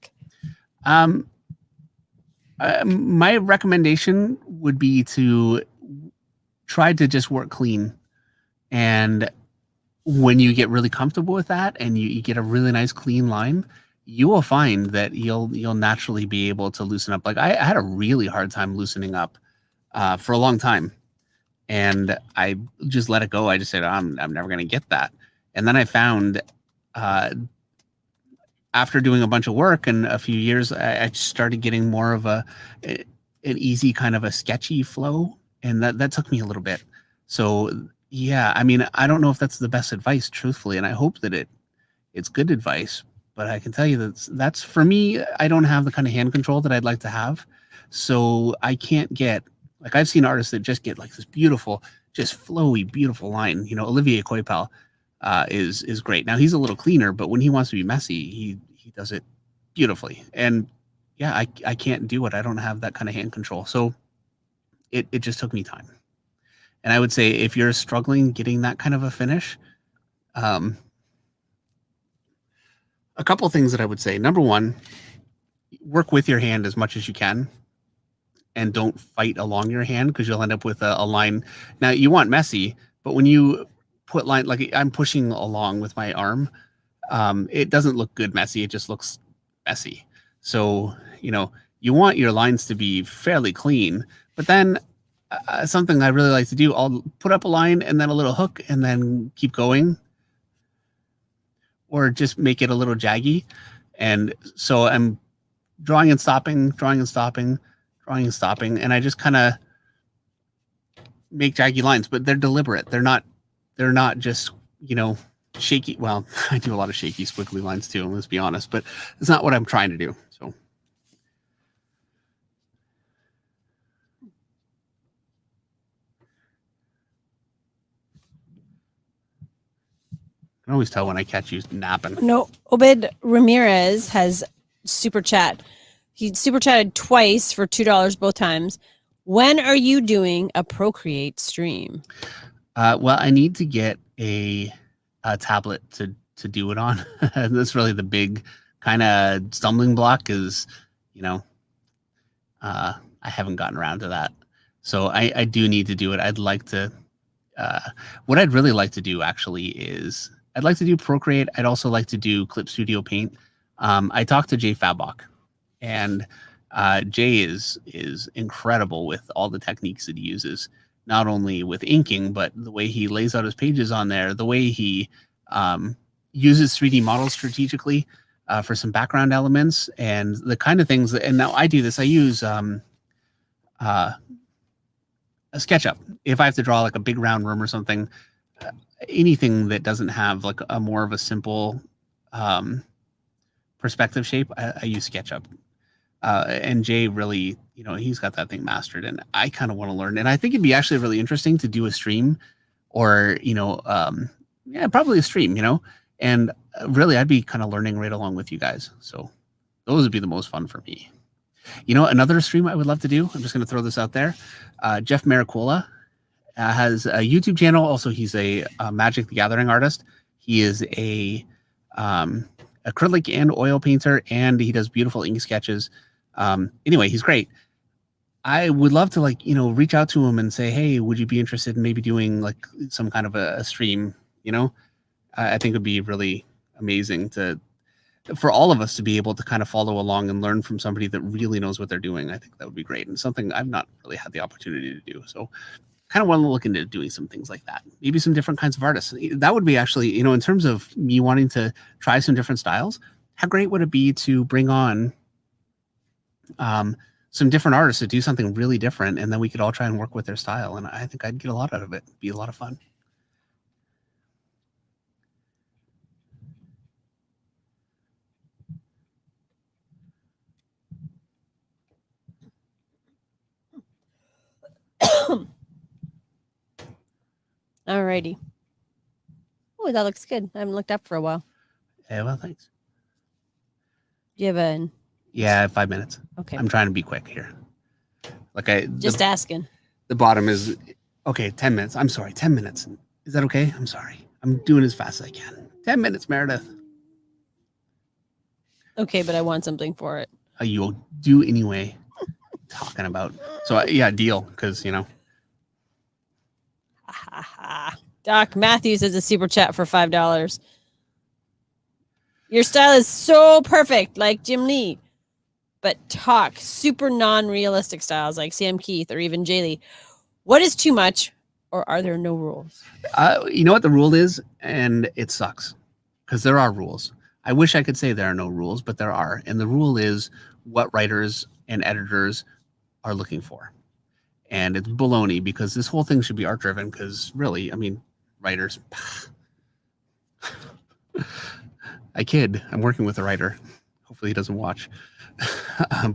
My recommendation would be to try to just work clean. And when you get really comfortable with that and you get a really nice clean line, you will find that you'll naturally be able to loosen up. Like I had a really hard time loosening up for a long time. and I just let it go. I just said, I'm never going to get that. And then I found, after doing a bunch of work and a few years, I started getting more of an easy kind of a sketchy flow. And that took me a little bit. So yeah, I mean, I don't know if that's the best advice, truthfully. And I hope that it's good advice, but I can tell you that's for me, I don't have the kind of hand control that I'd like to have. So I can't get, like, I've seen artists that just get like this beautiful, just flowy, beautiful line. You know, Olivier Coipel is great. Now he's a little cleaner, but when he wants to be messy, he does it beautifully. And yeah, I can't do it. I don't have that kind of hand control. So it just took me time. And I would say if you're struggling getting that kind of a finish, a couple of things that I would say. Number one, work with your hand as much as you can. And don't fight along your hand, because you'll end up with a line. Now you want messy, but when you put line, like I'm pushing along with my arm, it doesn't look good messy. It just looks messy. So, you know, you want your lines to be fairly clean, but then something I really like to do, I'll put up a line and then a little hook and then keep going, or just make it a little jaggy. And so I'm drawing and stopping, drawing and stopping, drawing and stopping, and I just kind of make jaggy lines, but they're deliberate. They're not just, you know, shaky. Well, I do a lot of shaky squiggly lines too, let's be honest, but it's not what I'm trying to do. So I can always tell when I catch you napping. No, Obed Ramirez has super chat. He super chatted twice for $2 both times. When are you doing a Procreate stream? Well, I need to get a tablet to do it on. That's really the big kind of stumbling block is, you know, I haven't gotten around to that. So I do need to do it. I'd like to, what I'd really like to do actually is I'd like to do Procreate. I'd also like to do Clip Studio Paint. I talked to Jay Fabok, and Jay is incredible with all the techniques that he uses, not only with inking, but the way he lays out his pages on there, the way he uses 3D models strategically for some background elements, and the kind of things that, and now I do this, I use a SketchUp. If I have to draw like a big round room or something, anything that doesn't have like a more of a simple perspective shape, I use SketchUp. And Jay really, you know, he's got that thing mastered, and I kind of want to learn. And I think it'd be actually really interesting to do a stream, or, you know, yeah, probably a stream, you know, and really I'd be kind of learning right along with you guys. So those would be the most fun for me. You know, another stream I would love to do, I'm just going to throw this out there. Jeff Maricola has a YouTube channel. Also, he's a Magic the Gathering artist. He is a acrylic and oil painter, and he does beautiful ink sketches. Anyway, he's great. I would love to, like, you know, reach out to him and say, hey, would you be interested in maybe doing like some kind of a stream? You know, I think it'd be really amazing for all of us to be able to kind of follow along and learn from somebody that really knows what they're doing. I think that would be great, and something I've not really had the opportunity to do. So kind of want to look into doing some things like that. Maybe some different kinds of artists. That would be actually, you know, in terms of me wanting to try some different styles, how great would it be to bring on some different artists to do something really different, and then we could all try and work with their style. And I think I'd get a lot out of it. It'd be a lot of fun. Alrighty. Oh, that looks good. I haven't looked up for a while. Yeah, well, thanks. Do you have an? Yeah, 5 minutes. Okay. I'm trying to be quick here. Like Just asking. The bottom is okay. 10 minutes. I'm sorry. 10 minutes. Is that okay? I'm sorry. I'm doing as fast as I can. 10 minutes, Meredith. Okay, but I want something for it. You'll do anyway. Talking about. So yeah, deal, because you know. Doc Matthews has a super chat for $5. Your style is so perfect, like Jim Lee, but talk super non-realistic styles like Sam Keith or even Jay Lee. What is too much? or are there no rules? You know what the rule is, and it sucks because there are rules. I wish I could say there are no rules, but there are, and the rule is what writers and editors are looking for, and it's baloney because this whole thing should be art driven. Because really, I mean, writers. I kid. I'm working with a writer. Hopefully, he doesn't watch.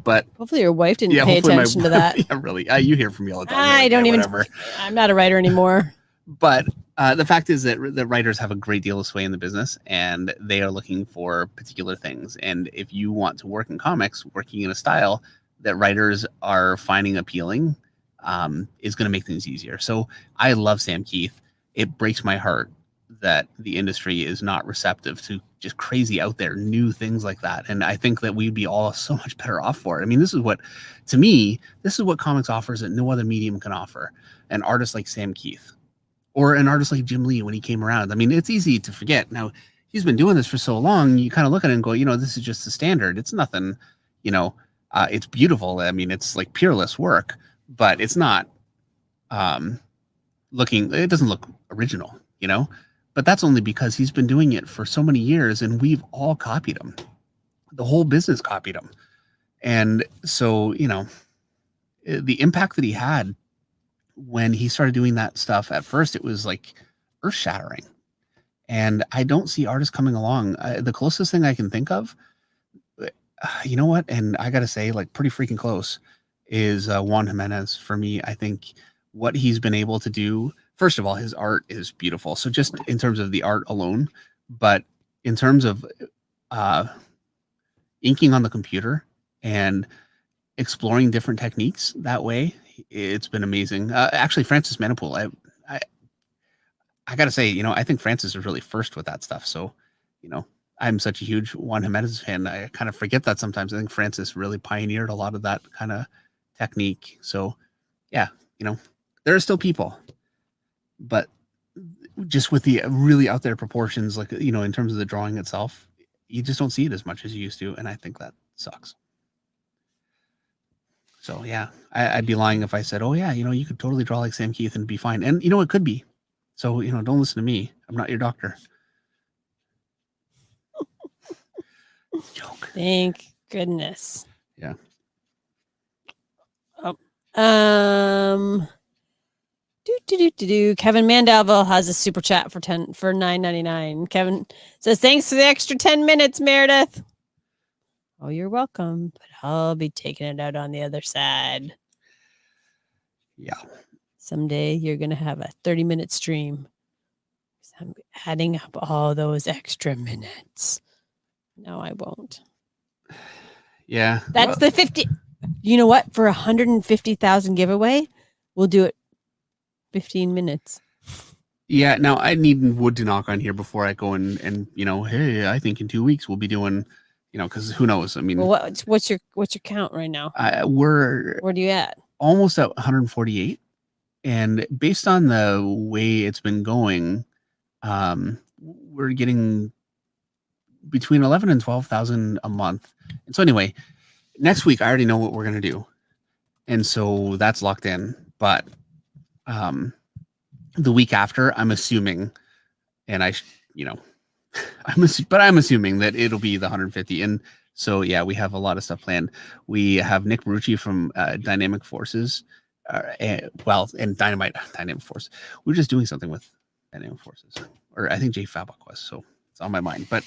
But Hopefully your wife didn't pay hopefully attention to that. Yeah, really. You hear from me all the time. You're I like, don't "Yeah, even. whatever." I'm not a writer anymore. But the fact is that the writers have a great deal of sway in the business, and they are looking for particular things. And if you want to work in comics, working in a style that writers are finding appealing, is going to make things easier. So I love Sam Keith. It breaks my heart that the industry is not receptive to just crazy out there new things like that. And I think that we'd be all so much better off for it. I mean, this is what comics offers that no other medium can offer. An artist like Sam Keith, or an artist like Jim Lee when he came around. I mean, it's easy to forget. Now, he's been doing this for so long, you kind of look at it and go, this is just the standard. It's nothing, it's beautiful. I mean, it's like peerless work, but it's not it doesn't look original, But that's only because he's been doing it for so many years, and we've all copied him. The whole business copied him. And so, the impact that he had when he started doing that stuff, at first it was like earth shattering. And I don't see artists coming along. The closest thing I can think of, you know what? And I got to say, like, pretty freaking close is Juan Jimenez for me. I think what he's been able to do, first of all, his art is beautiful. So just in terms of the art alone, but in terms of inking on the computer and exploring different techniques that way, it's been amazing. Actually, Francis Manipool, I gotta say, I think Francis is really first with that stuff. So, I'm such a huge Juan Jimenez fan. I kind of forget that sometimes. I think Francis really pioneered a lot of that kind of technique. So, yeah, there are still people, but just with the really out there proportions, like, in terms of the drawing itself, you just don't see it as much as you used to. And I think that sucks. So yeah, I'd be lying if I said, oh yeah, you could totally draw like Sam Keith and be fine. And it could be. So, don't listen to me. I'm not your doctor. Joke. Thank goodness. Yeah. Oh. Kevin Mandeville has a super chat for $9.99. Kevin says, thanks for the extra 10 minutes, Meredith. Oh, you're welcome, but I'll be taking it out on the other side. Yeah. Someday you're going to have a 30-minute stream. I'm adding up all those extra minutes. No, I won't. Yeah. That's the 50. You know what? For 150,000 giveaway, we'll do it 15 minutes. Yeah. Now I need wood to knock on here before I go and hey, I think in 2 weeks we'll be doing, because who knows? I mean, well, what's your count right now? Where do you at? Almost at 148. And based on the way it's been going, we're getting between 11 and 12,000 a month. And so anyway, next week I already know what we're going to do. And so that's locked in. But the week after, I'm assuming, and I'm assuming that it'll be the 150. And so, yeah, we have a lot of stuff planned. We have Nick Marucci from Dynamic Forces, and Dynamite Force. We're just doing something with Dynamic Forces, or I think Jay Fabok was, so it's on my mind. But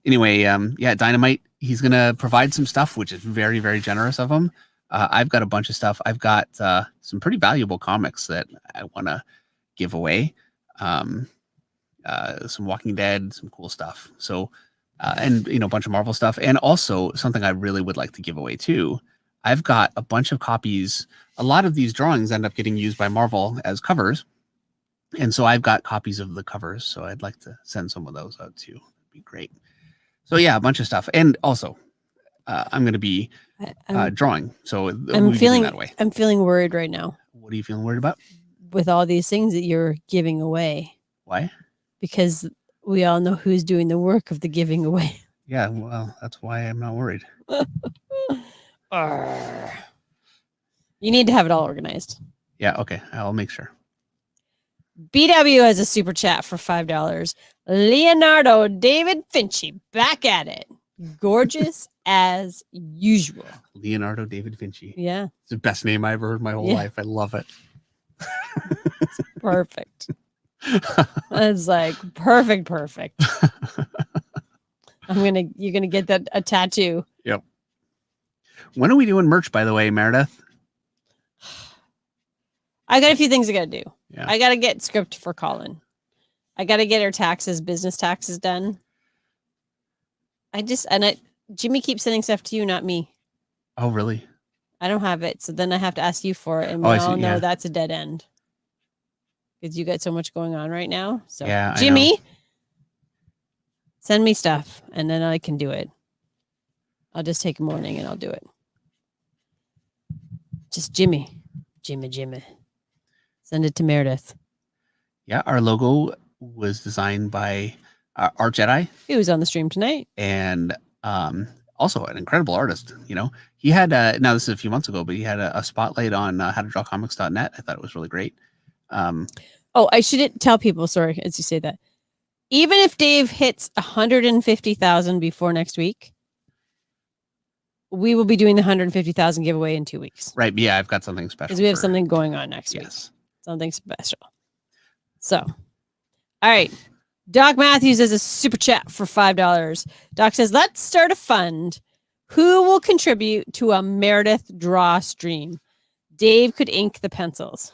anyway, Dynamite, he's going to provide some stuff, which is very, very generous of him. I've got a bunch of stuff. I've got some pretty valuable comics that I want to give away. Some Walking Dead, some cool stuff. So, and a bunch of Marvel stuff, and also something I really would like to give away too. I've got a bunch of copies. A lot of these drawings end up getting used by Marvel as covers, and so I've got copies of the covers. So I'd like to send some of those out too. It'd be great. So yeah, a bunch of stuff, and also I'm going to be drawing. So I'm feeling that way. I'm feeling worried right now. What are you feeling worried about? With all these things that you're giving away. Why? Because we all know who's doing the work of the giving away. Yeah, well, that's why I'm not worried. You need to have it all organized. Yeah, okay. I'll make sure. BW has a super chat for $5. Leonardo David Finchy back at it. Gorgeous as usual. Leonardo David Vinci. Yeah, It's the best name I ever heard in my whole Yeah. life. I love it. perfect. It's like perfect. You're gonna get that a tattoo. Yep. When are we doing merch, by the way, Meredith? I got a few things I gotta do. Yeah. I gotta get script for Colin. I gotta get her business taxes done. Jimmy keeps sending stuff to you, not me. Oh, really? I don't have it, so then I have to ask you for it, and Oh, we I see, all know yeah. that's a dead end because you got so much going on right now. So, Yeah, I Jimmy, know. send me stuff, and then I can do it. I'll just take a morning and I'll do it. Just Jimmy. Send it to Meredith. Yeah, our logo was designed by Art Jedi, He was on the stream tonight. and also an incredible artist. You know, he had now this is a few months ago, but he had a spotlight on howtodrawcomics.net. I thought it was really great. Oh, I shouldn't tell people. Sorry, as you say that. Even if Dave hits 150,000 before next week, we will be doing the 150,000 giveaway in 2 weeks Right? Yeah, I've got something special. because we have for- something going on next week. Yes. Something special. So, all right. Doc Matthews has a super chat for $5. Doc says, let's start a fund. Who will contribute to a Meredith draw stream? Dave could ink the pencils.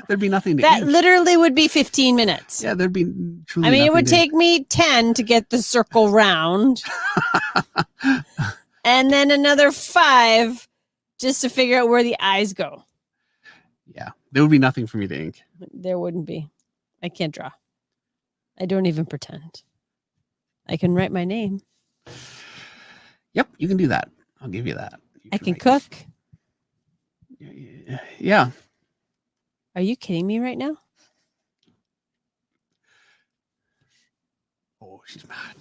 There'd be nothing to That ink. literally would be 15 minutes. Yeah, there'd be truly. I mean, it nothing would to- take me 10 to get the circle round. And then another 5 just to figure out where the eyes go. Yeah, there would be nothing for me to ink. There wouldn't be. I can't draw. I don't even pretend. I can write my name. Yep, you can do that. I'll give you that. You I can write- cook. Yeah. Are you kidding me right now? Oh, she's mad.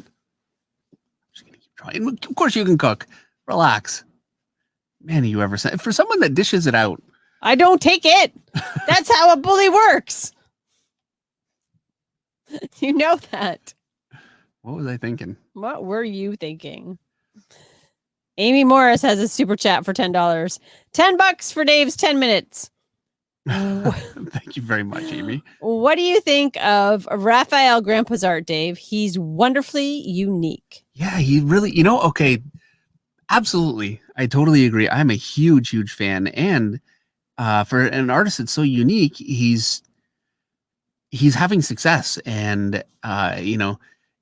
She's gonna keep trying. Of course, you can cook. Relax. Man, you ever said for someone that dishes it out? I don't take it. That's how a bully works. You know that. What was I thinking? What were you thinking? Amy Morris has a super chat for $10. $10 for Dave's 10 minutes. Thank you very much, Amy. What do you think of Raphael Grandpa's art, Dave? He's wonderfully unique. Yeah, he really, okay. Absolutely. I totally agree. I'm a huge fan. And for an artist that's so unique, he's having success, and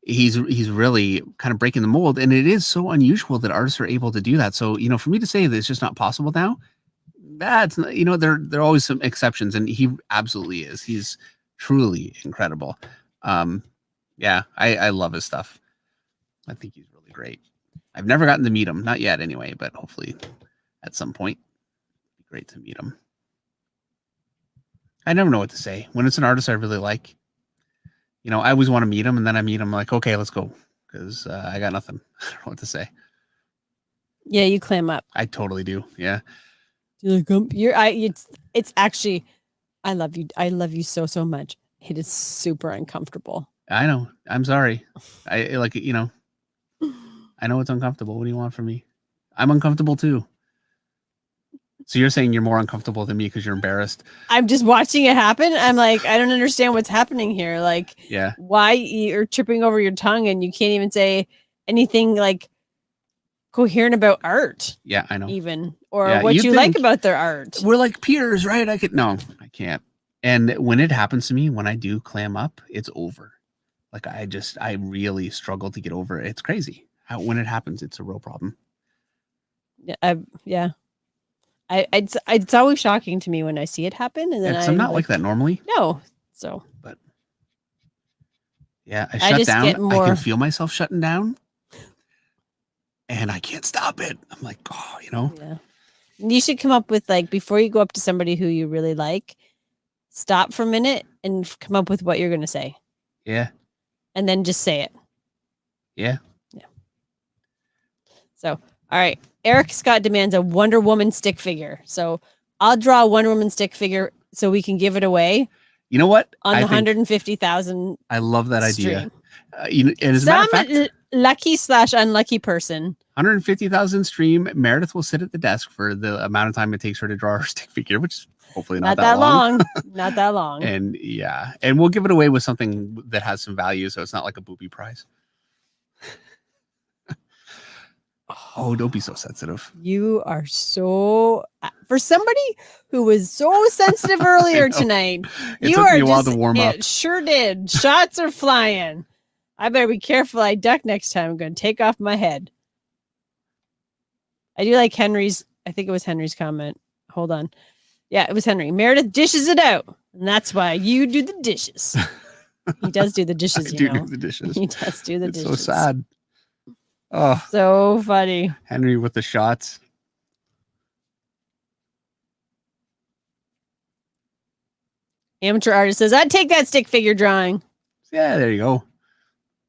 he's really kind of breaking the mold, and it is so unusual that artists are able to do that. So for me to say that it's just not possible now, that's there are always some exceptions, and he absolutely is. He's truly incredible. Yeah, I love his stuff. I think he's really great. I've never gotten to meet him, not yet anyway, but hopefully at some point it'd be great to meet him. I never know what to say when it's an artist I really like. I always want to meet him, and then I meet him like, okay, let's go, because I got nothing. I don't know what to say. Yeah, you clam up. I totally do. Yeah. It's actually, I love you. I love you so much. It is super uncomfortable. I know. I'm sorry. I know it's uncomfortable. What do you want from me? I'm uncomfortable too. So you're saying you're more uncomfortable than me because you're embarrassed? I'm just watching it happen. I'm like, I don't understand what's happening here. Like, Yeah. Why you're tripping over your tongue and you can't even say anything like coherent about art, Yeah, I know. even, or Yeah, what you'd you like think- about their art. We're like peers, right? No, I can't. And when it happens to me, when I do clam up, it's over. Like I really struggle to get over it. It's crazy. When it happens, it's a real problem. Yeah. It's always shocking to me when I see it happen, and then I'm not like that normally. No, so Yeah, I I shut just down. get I more- can feel myself shutting down, and I can't stop it. I'm like, yeah. You should come up with, like, before you go up to somebody who you really like, stop for a minute and come up with what you're going to say, yeah, and then just say it. yeah. So, all right. Eric Scott demands a Wonder Woman stick figure. So I'll draw a Wonder Woman stick figure so we can give it away. You know what? on the I think 150,000 I love that idea. stream. And as a matter of fact, lucky/unlucky person. 150,000 stream. Meredith will sit at the desk for the amount of time it takes her to draw her stick figure, which is hopefully not that long. Not that long. And yeah, and we'll give it away with something that has some value, so it's not like a booby prize. Oh, don't be so sensitive. You are so, for somebody who was so sensitive earlier tonight. It You took are me a while just, to warm up. It sure did. Shots are flying. I better be careful. I duck next time. I'm going to take off my head. I do like Henry's. I think it was Henry's comment. Hold on. Yeah, it was Henry. Meredith dishes it out, and that's why you do the dishes. He does do the dishes. I You do know, the dishes. he does do the It's dishes. so sad. Oh, So funny. Henry with the shots. Amateur artist says, "I'd take that stick figure drawing." Yeah, there you go.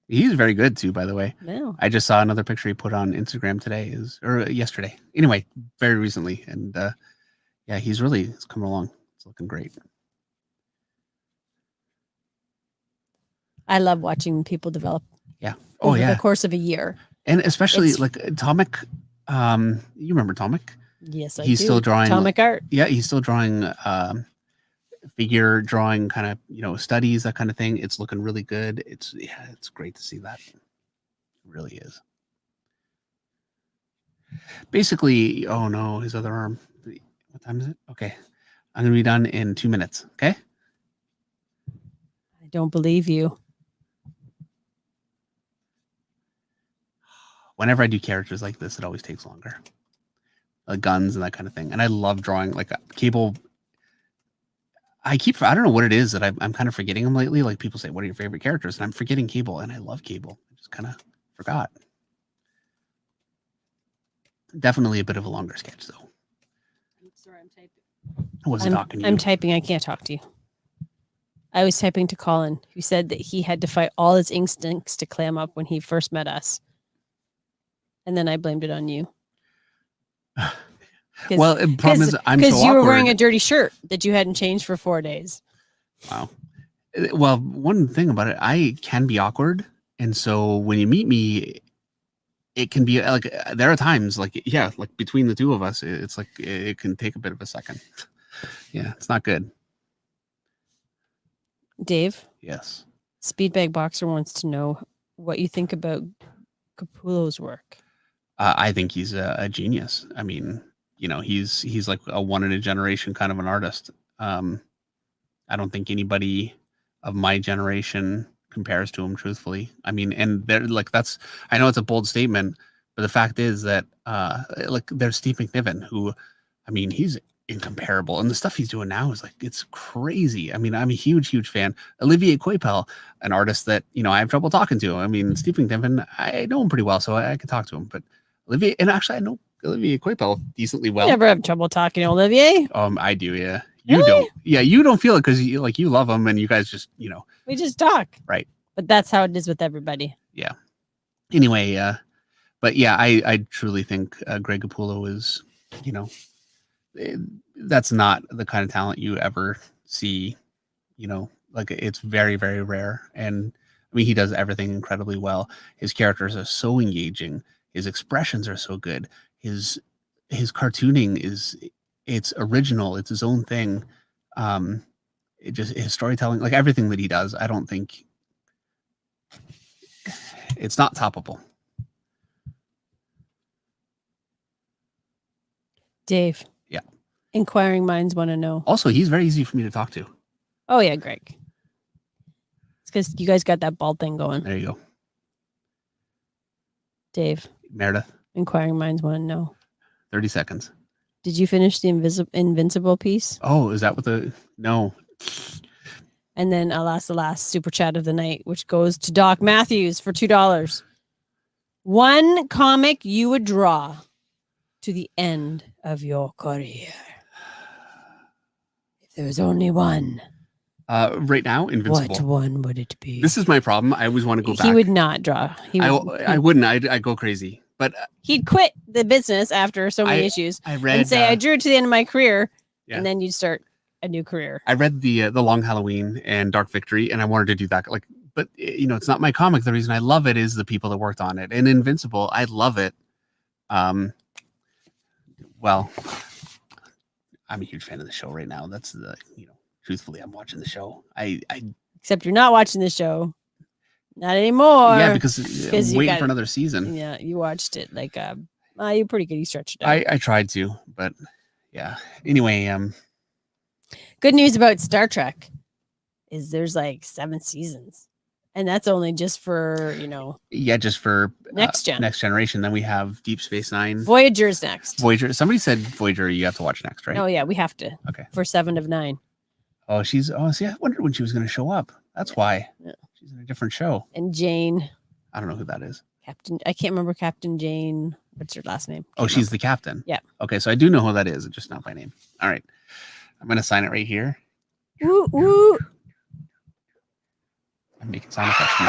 He's very good too, by the way. No. I just saw another picture he put on Instagram today, or yesterday. Anyway, very recently, and yeah, he's coming along. It's looking great. I love watching people develop. Yeah. Over yeah. the course of a year. And especially It's- like Atomic. You remember Atomic? Yes, I He's do. still drawing Atomic art. Yeah, he's still drawing figure drawing kind of, studies, that kind of thing. It's looking really good. It's great to see that. It really is. Basically, oh no, his other arm. What time is it? Okay. I'm gonna be done in 2 minutes. Okay. I don't believe you. Whenever I do characters like this, it always takes longer. Guns and that kind of thing. And I love drawing like Cable. I don't know what it is that I'm kind of forgetting them lately. Like people say, what are your favorite characters? And I'm forgetting Cable, and I love Cable. I just kind of forgot. Definitely a bit of a longer sketch though. I'm sorry, I'm typing. I wasn't talking to you. I'm typing. I can't talk to you. I was typing to Colin, who said that he had to fight all his instincts to clam up when he first met us. And then I blamed it on you. Well, the problem is I'm so because you were wearing a awkward. dirty shirt that you hadn't changed for 4 days. Wow. Well, one thing about it, I can be awkward. And so when you meet me, it can be like, there are times like between the two of us, it's like, it can take a bit of a second. Yeah, it's not good. Dave, Yes. Speedbag Boxer wants to know what you think about Capullo's work. I think he's a genius. I mean, he's like a one in a generation kind of an artist. I don't think anybody of my generation compares to him, truthfully. I mean, and they're like, I know it's a bold statement, but the fact is that like there's Steve McNiven, who, I mean, he's incomparable, and the stuff he's doing now is like, it's crazy. I mean, I'm a huge fan. Olivier Coipel, an artist that I have trouble talking to. I mean, Steve McNiven, I know him pretty well, so I can talk to him. But Olivier, and actually I know Olivier Coipel decently well. You never have trouble talking to Olivier. I do, yeah. You Really? don't. Yeah, you don't feel it because you love him, and you guys just We just talk. Right. But that's how it is with everybody. Yeah. Anyway, but yeah, I truly think Greg Capullo is, that's not the kind of talent you ever see. Like it's very, very rare. And I mean, he does everything incredibly well. His characters are so engaging. His expressions are so good. His cartooning it's original. It's his own thing. His storytelling, like everything that he does, I don't think it's not toppable. Dave. Yeah. Inquiring minds want to know. Also, he's very easy for me to talk to. Oh yeah, Greg. It's because you guys got that bald thing going. There you go. Dave. Meredith, Inquiring minds want to know. 30 seconds. Did you finish the Invincible piece? Oh, is that what no. And then I'll ask the last super chat of the night, which goes to Doc Matthews for $2. One comic you would draw to the end of your career. If there was only one, Right now, Invincible. what one would it be? This is my problem. I always want to go back. He would not draw. I wouldn't. I'd go crazy. But He'd quit the business after so many issues I read. and say, I drew it to the end of my career. Yeah. And then you'd start a new career. I read the Long Halloween and Dark Victory, and I wanted to do that. Like, but you know, it's not my comic. The reason I love it is the people that worked on it. And Invincible, I love it. Well, I'm a huge fan of the show right now. That's truthfully, I'm watching the show. Except you're not watching the show. Not anymore. Yeah, because I'm you waiting for another season. Yeah, you watched it like you're pretty good. You stretched it out. I tried to, but yeah. Anyway, good news about Star Trek is there's like 7 seasons. And that's only just for, just for next generation. Then we have Deep Space Nine. Voyager's next. Voyager. Somebody said Voyager you have to watch next, right? Oh yeah, we have to. Okay. For 7 of 9. Oh, see, I wondered when she was going to show up. That's why. Yeah. She's in a different show. And Jane. I don't know who that is. I can't remember Captain Jane. What's her last name? Oh, she's the captain. Yeah. Okay, so I do know who that is, just not by name. All right. I'm going to sign it right here. Woo, woo. I'm making sound effects.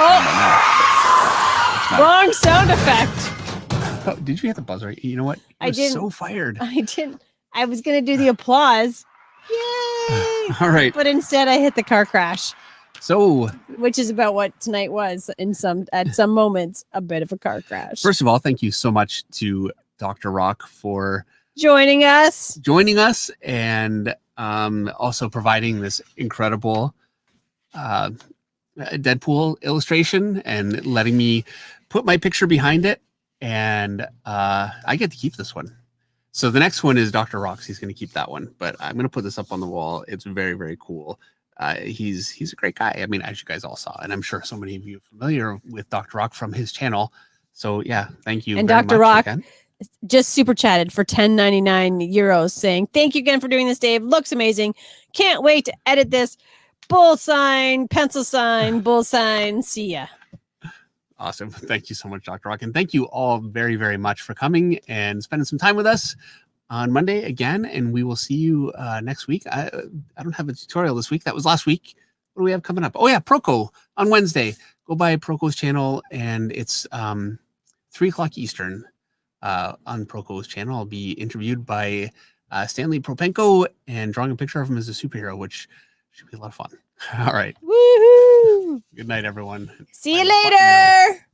Wrong sound effect. Oh, did you hit the buzzer? You know what? I didn't. So fired. I didn't. I was going to do the applause. Yay. All right. But instead I hit the car crash. So, which is about what tonight was at some moments, a bit of a car crash. First of all, thank you so much to Dr. Rocke for joining us and also providing this incredible Deadpool illustration and letting me put my picture behind it. And I get to keep this one. So the next one is Dr. Rocke's. He's going to keep that one, but I'm going to put this up on the wall. It's very, very cool. He's a great guy. I mean, as you guys all saw, and I'm sure so many of you are familiar with Dr. Rocke from his channel. So yeah, thank you. And very Dr. much Rocke again. Just super chatted for 10.99 euros saying, thank you again for doing this, Dave. Looks amazing. Can't wait to edit this. Bull sign, pencil sign, bull sign. See ya. Awesome. Thank you so much, Dr. Rocke. And thank you all very, very much for coming and spending some time with us on Monday again. And we will see you next week. I don't have a tutorial this week. That was last week. What do we have coming up? Oh yeah, Proco on Wednesday. Go by Proco's channel, and it's 3:00 Eastern on Proco's channel. I'll be interviewed by Stanley Propenko and drawing a picture of him as a superhero, which should be a lot of fun. All right. Woohoo! Good night, everyone. See you later.